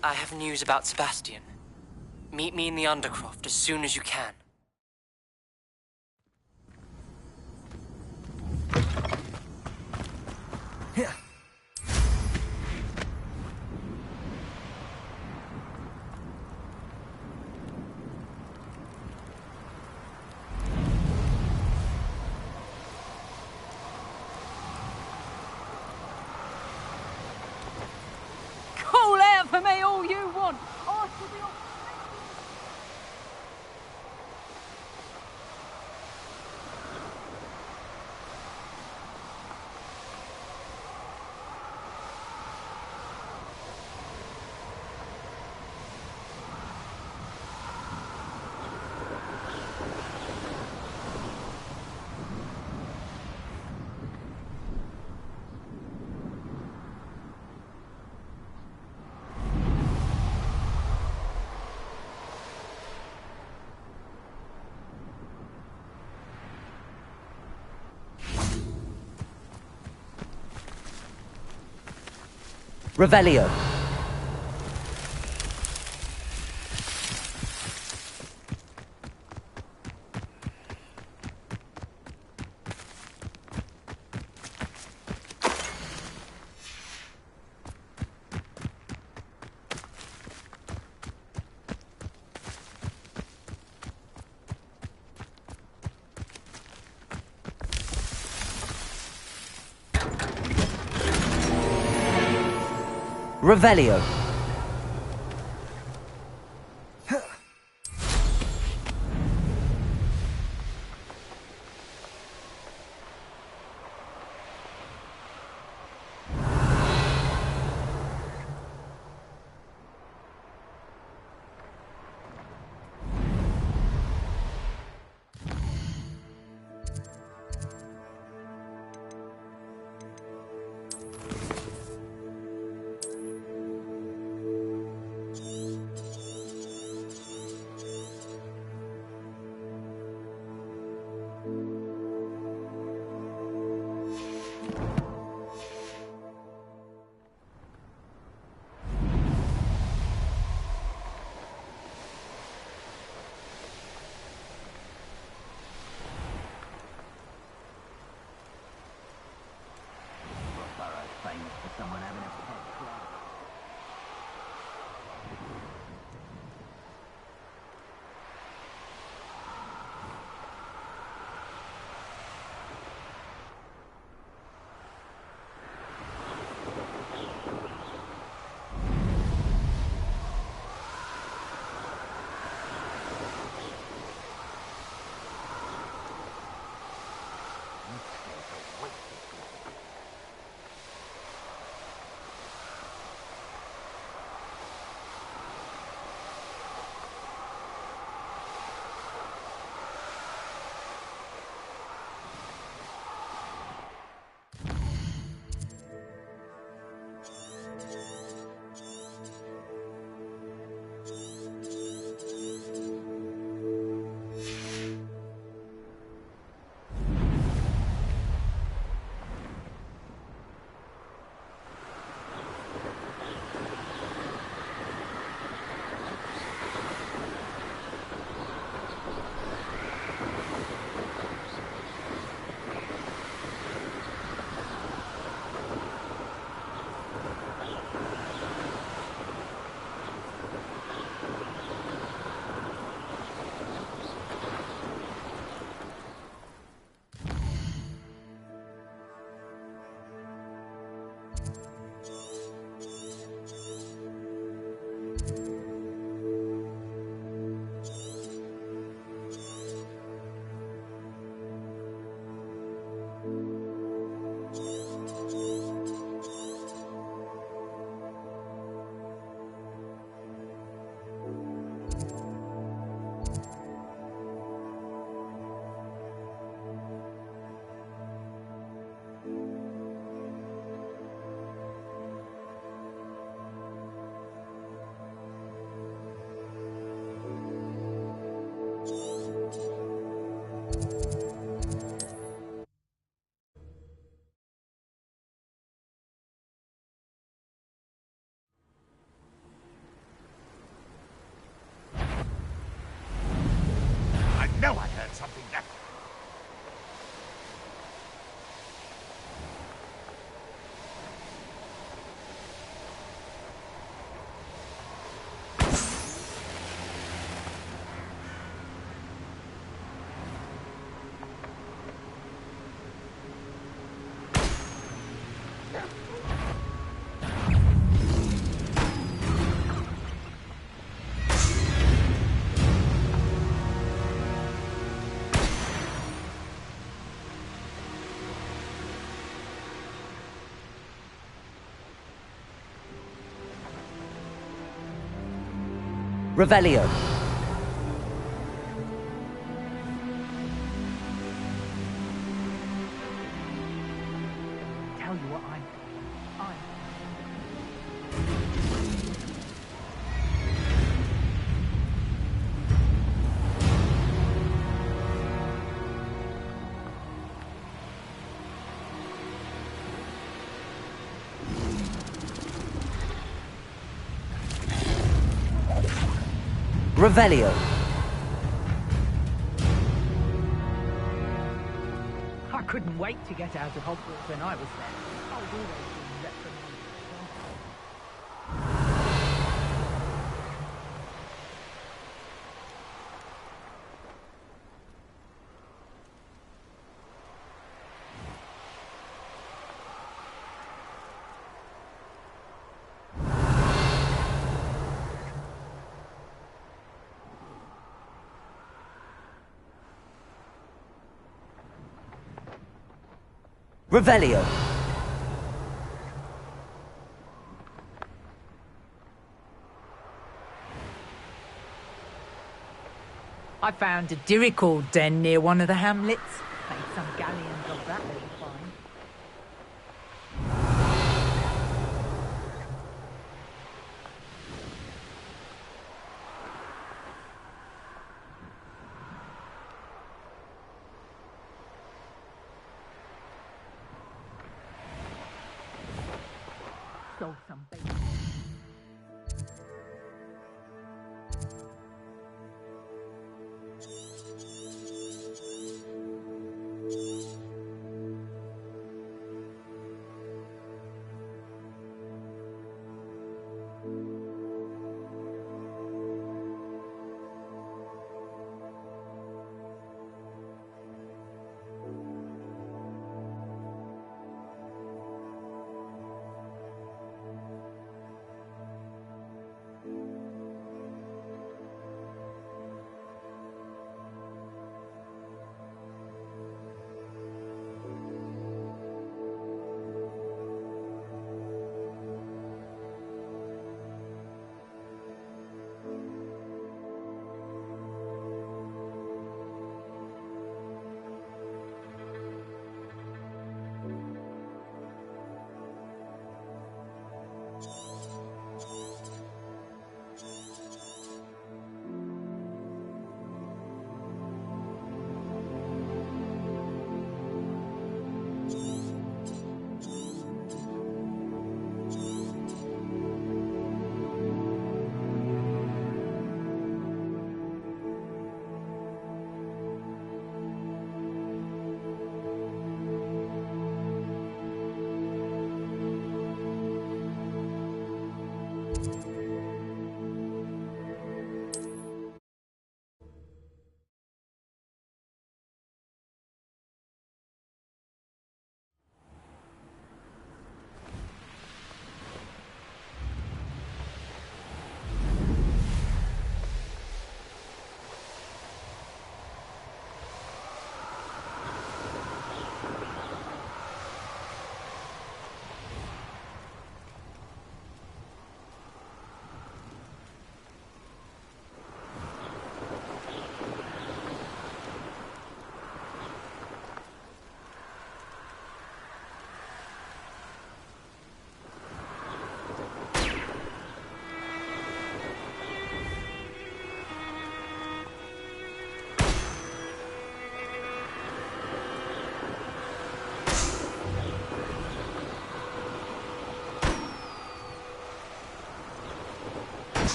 Speaker 20: I have news about Sebastian. Meet me in the Undercroft as soon as you can. Here.
Speaker 7: Call out for me all you want. I shall be on.
Speaker 2: Revelio. Revelio.
Speaker 13: know I heard something that...
Speaker 2: Revelio.
Speaker 16: Tell you what I'm...
Speaker 2: Revelio.
Speaker 10: I couldn't wait to get out of Hogwarts when I was there. I was always being reprimanded.
Speaker 2: Revelio.
Speaker 10: I found a Dirical den near one of the hamlets. Made some galleons of that little find. Stole some bait.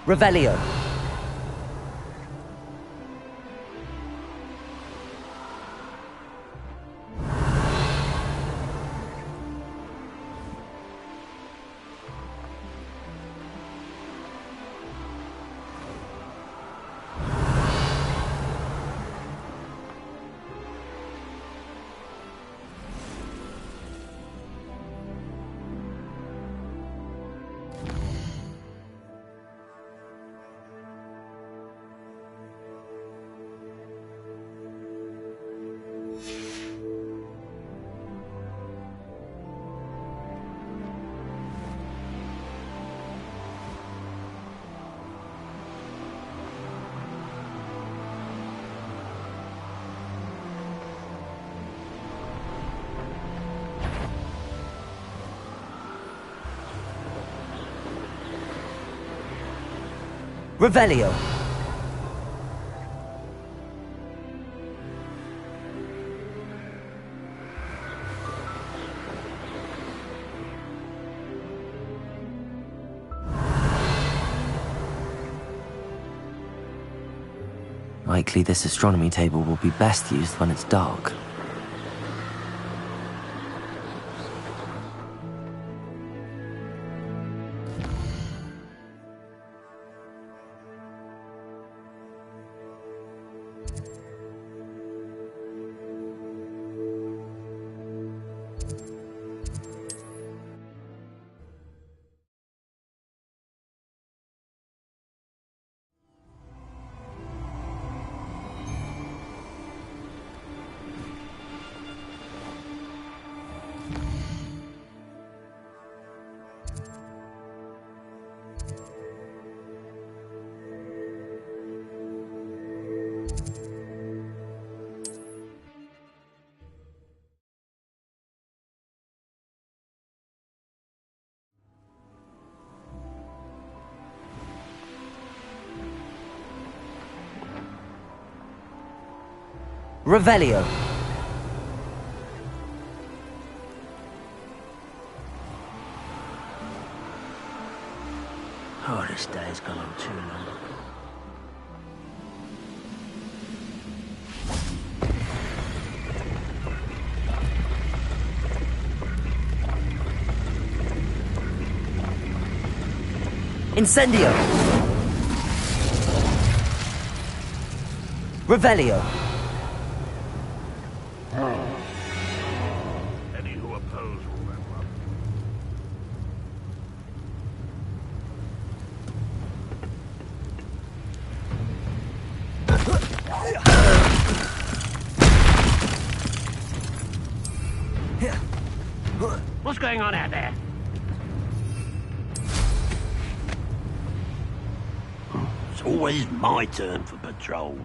Speaker 2: Revelio. Revelio. Likely this astronomy table will be best used when it's dark. Revelio.
Speaker 16: Oh, this day's gone on too long.
Speaker 2: Incendio. Revelio.
Speaker 13: Any who oppose will remember.
Speaker 4: What's going on out there?
Speaker 13: It's all
Speaker 11: always my turn for patrol.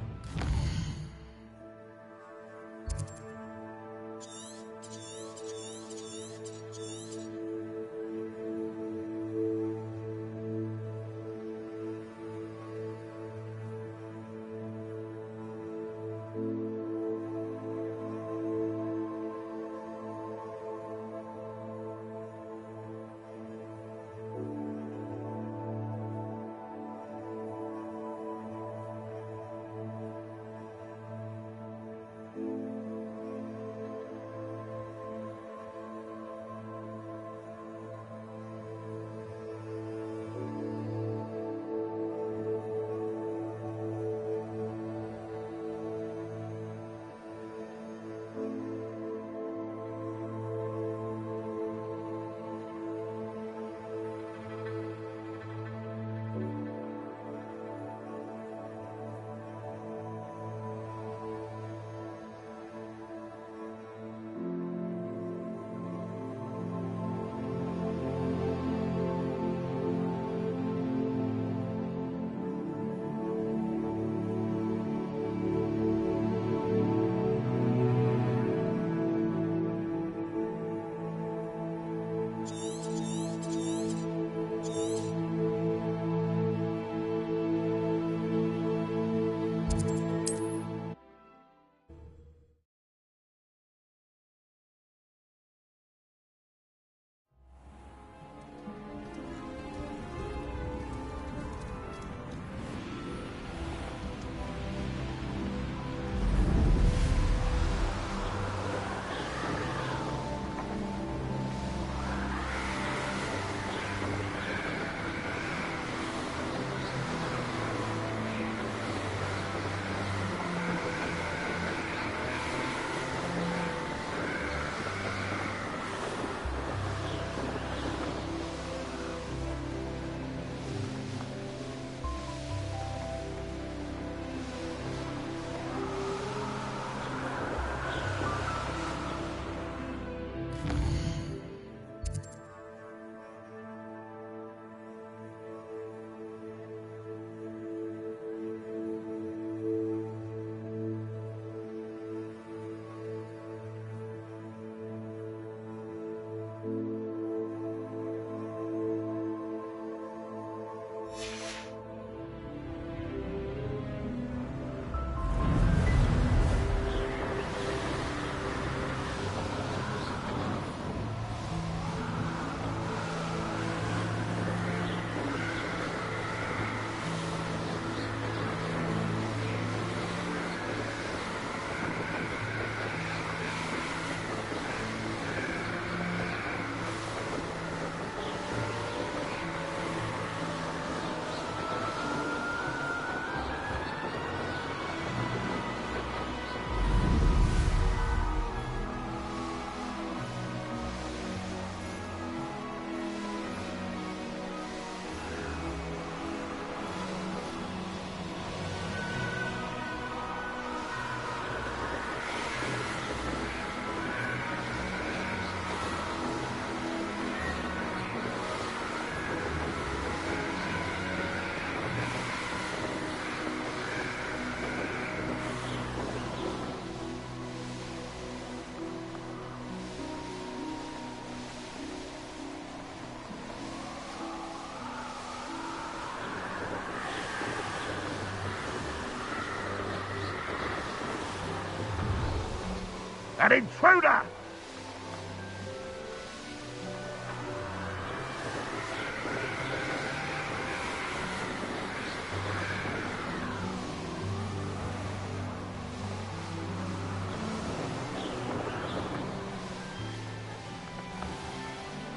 Speaker 13: An intruder!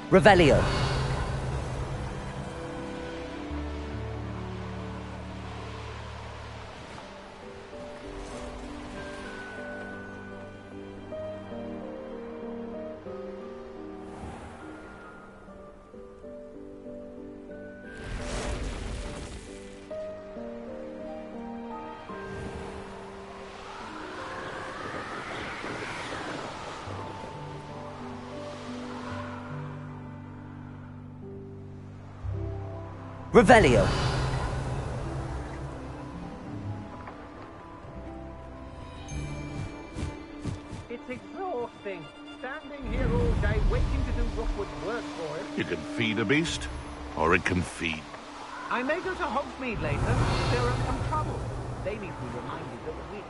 Speaker 2: Revelio. Revelio.
Speaker 9: exhausting. Standing here all day waiting to do Rookwood's work for him.
Speaker 13: You can feed a beast, or it can feed.
Speaker 9: I may go to Hogsmeade later. There are some trouble. They need to be reminded that the witch...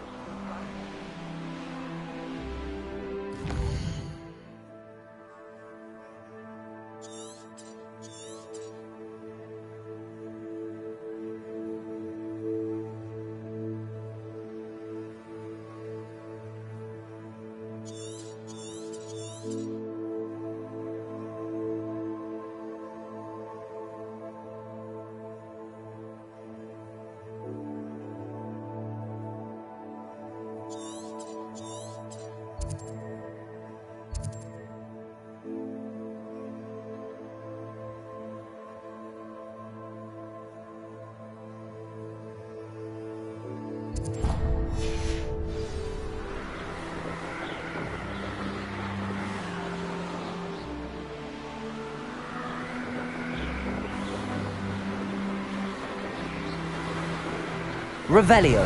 Speaker 2: Revelio.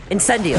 Speaker 2: Incendio.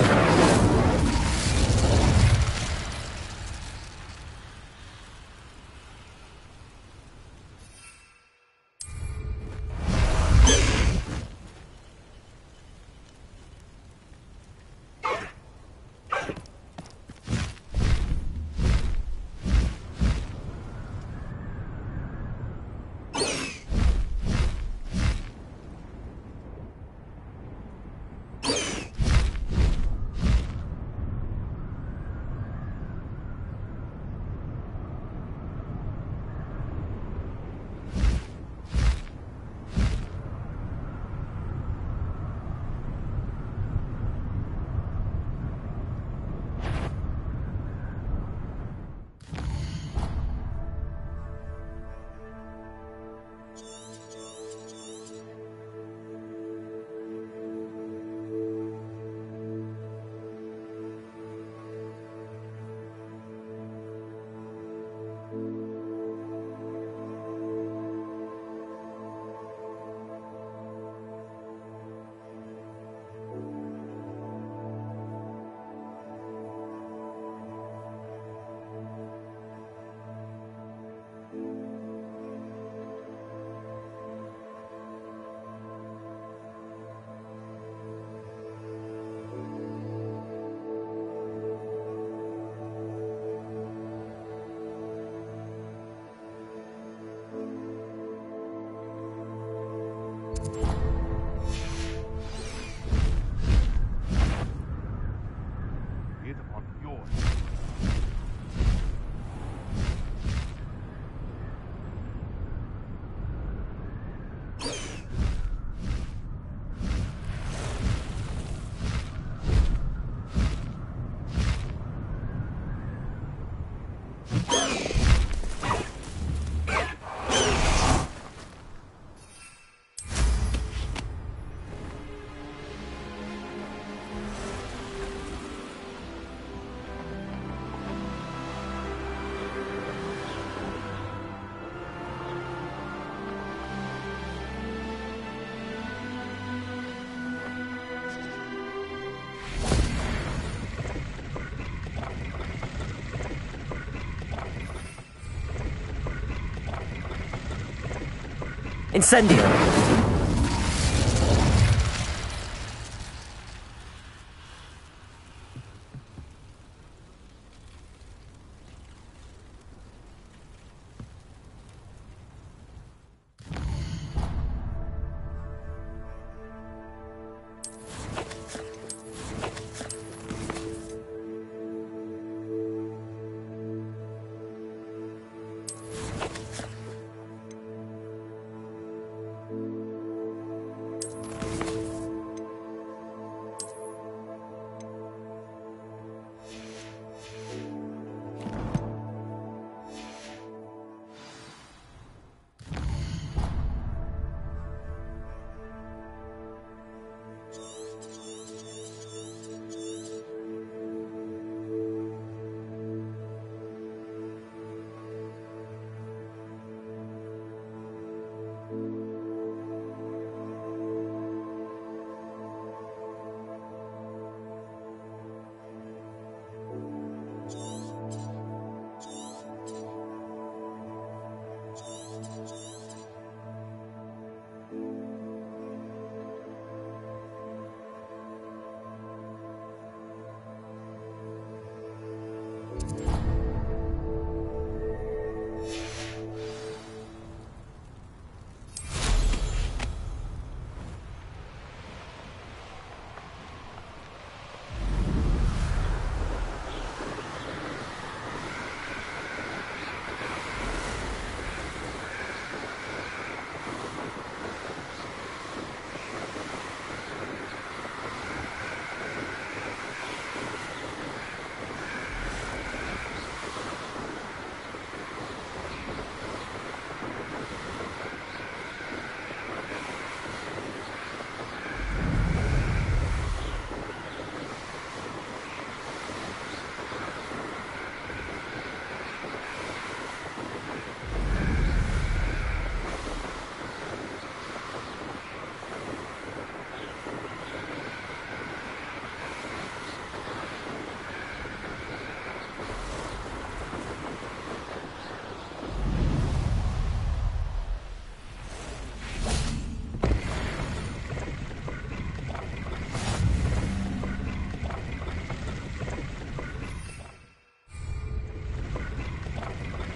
Speaker 2: Incendio.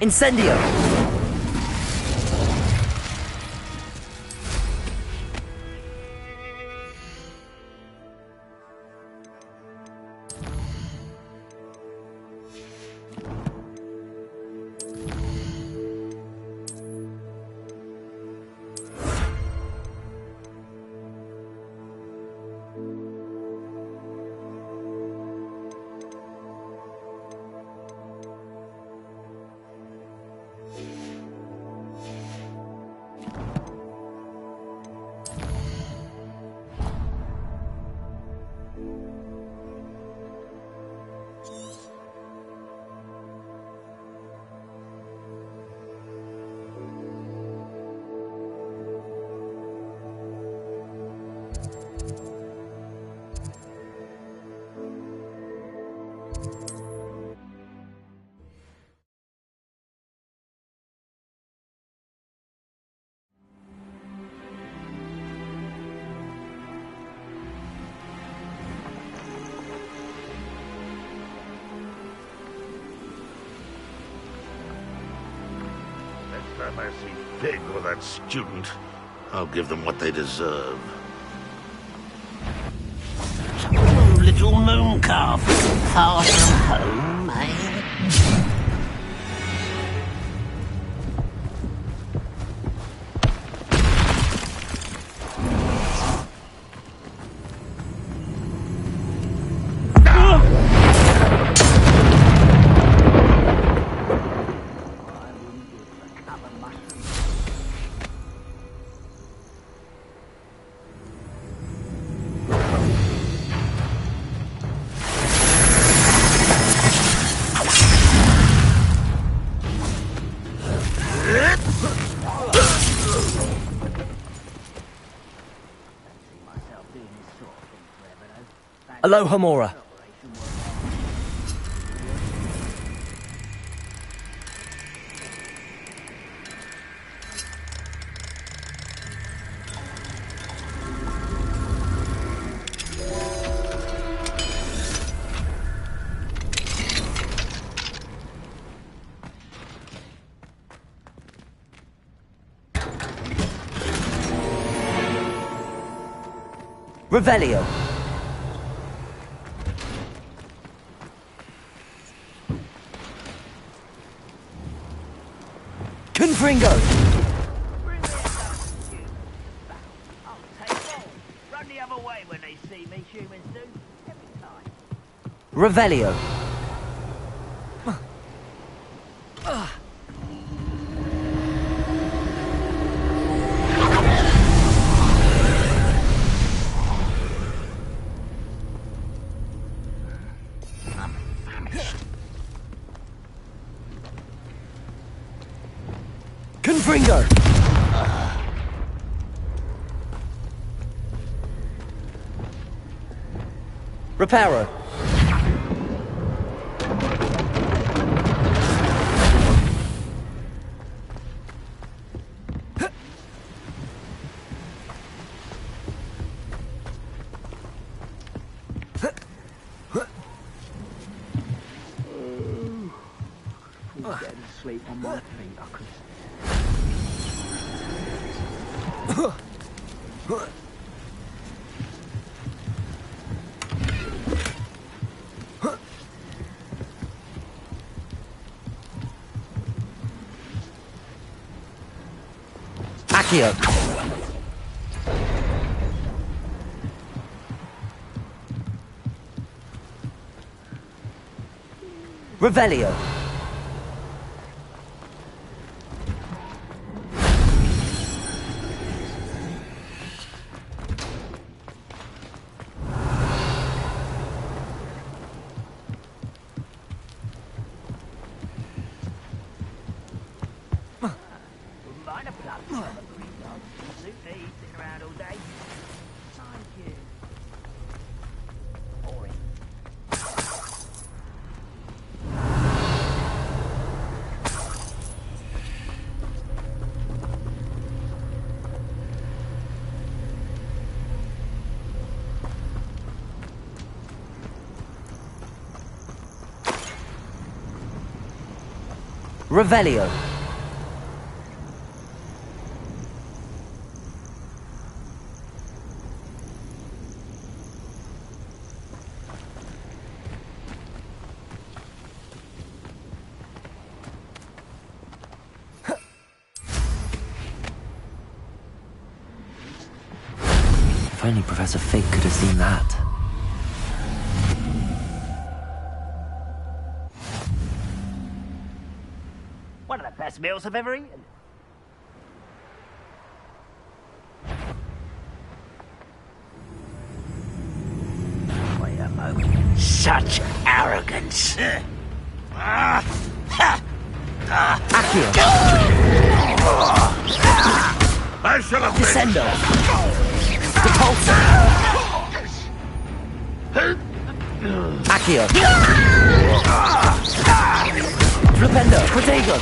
Speaker 2: Incendio!
Speaker 11: Next time I see Pig or that student, I'll give them what they deserve.
Speaker 12: Little moon calf, far from home, eh?
Speaker 2: Aloha Mora. Revelio. Confringo!
Speaker 11: Run the other way when they see me, humans do. Every time.
Speaker 2: Revelio. Confringo! Reparo.
Speaker 9: Dead asleep on my feet, I could.
Speaker 2: Accio. Revelio. Revelio. If only Professor Fig could have seen that.
Speaker 5: One of the best meals I've ever eaten. Wait a moment. Such arrogance.
Speaker 11: I shall have
Speaker 2: Descendo. Depulso. Accio. Flipendo. Protego.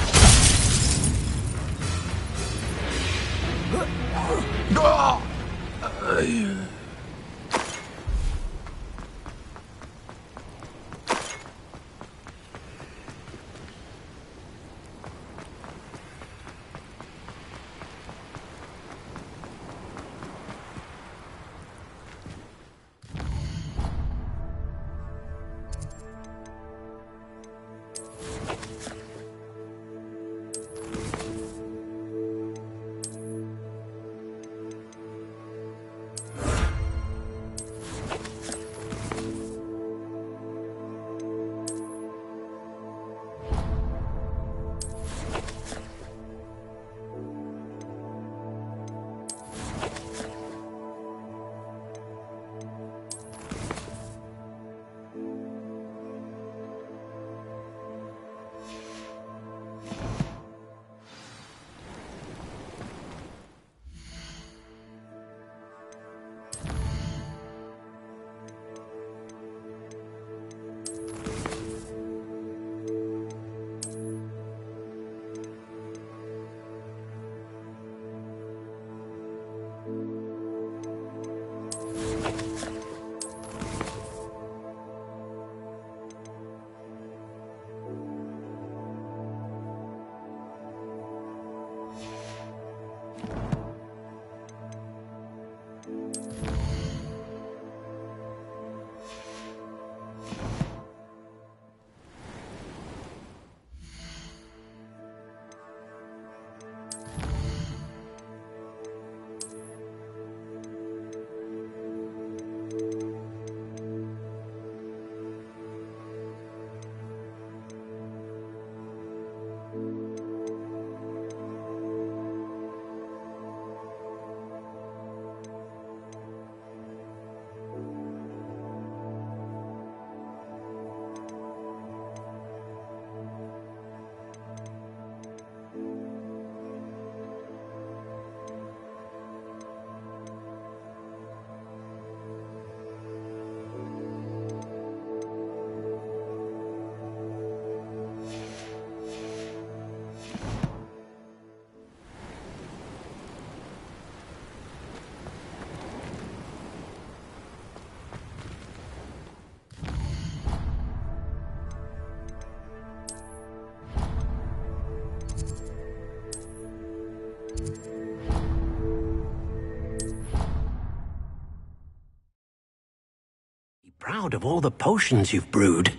Speaker 4: Proud of all the potions you've brewed.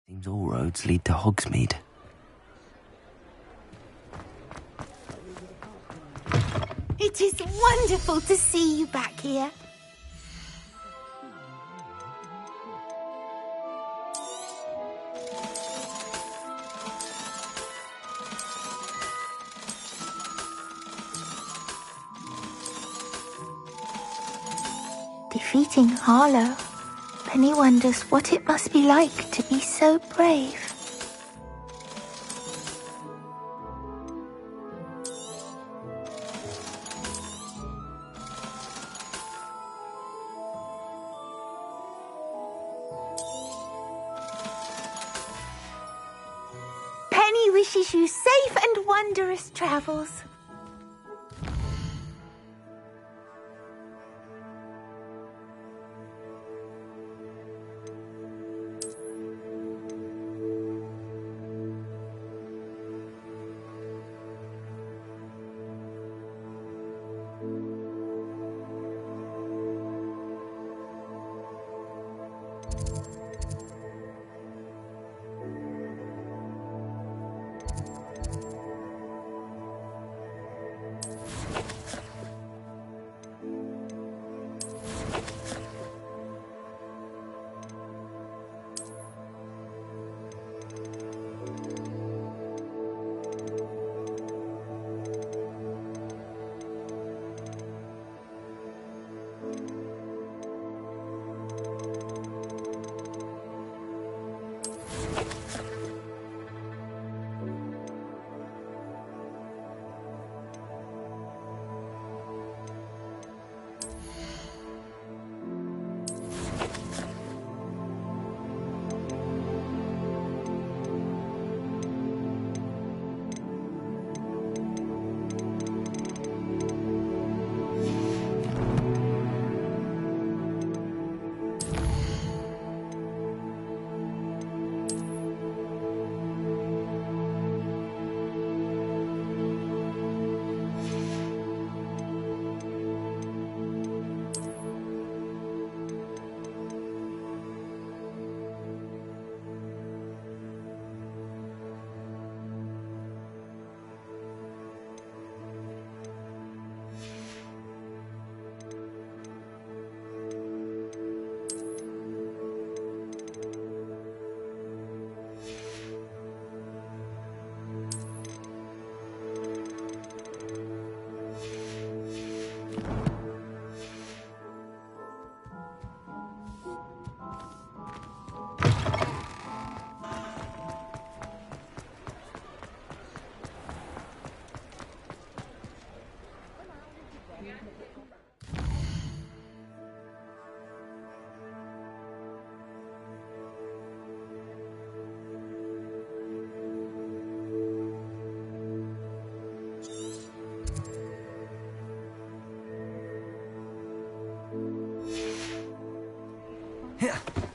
Speaker 2: Seems all roads lead to Hogsmeade.
Speaker 22: It is wonderful to see you back here. Defeating Harlow. Penny wonders what it must be like to be so brave. wishes you safe and wondrous travels.
Speaker 2: Yeah.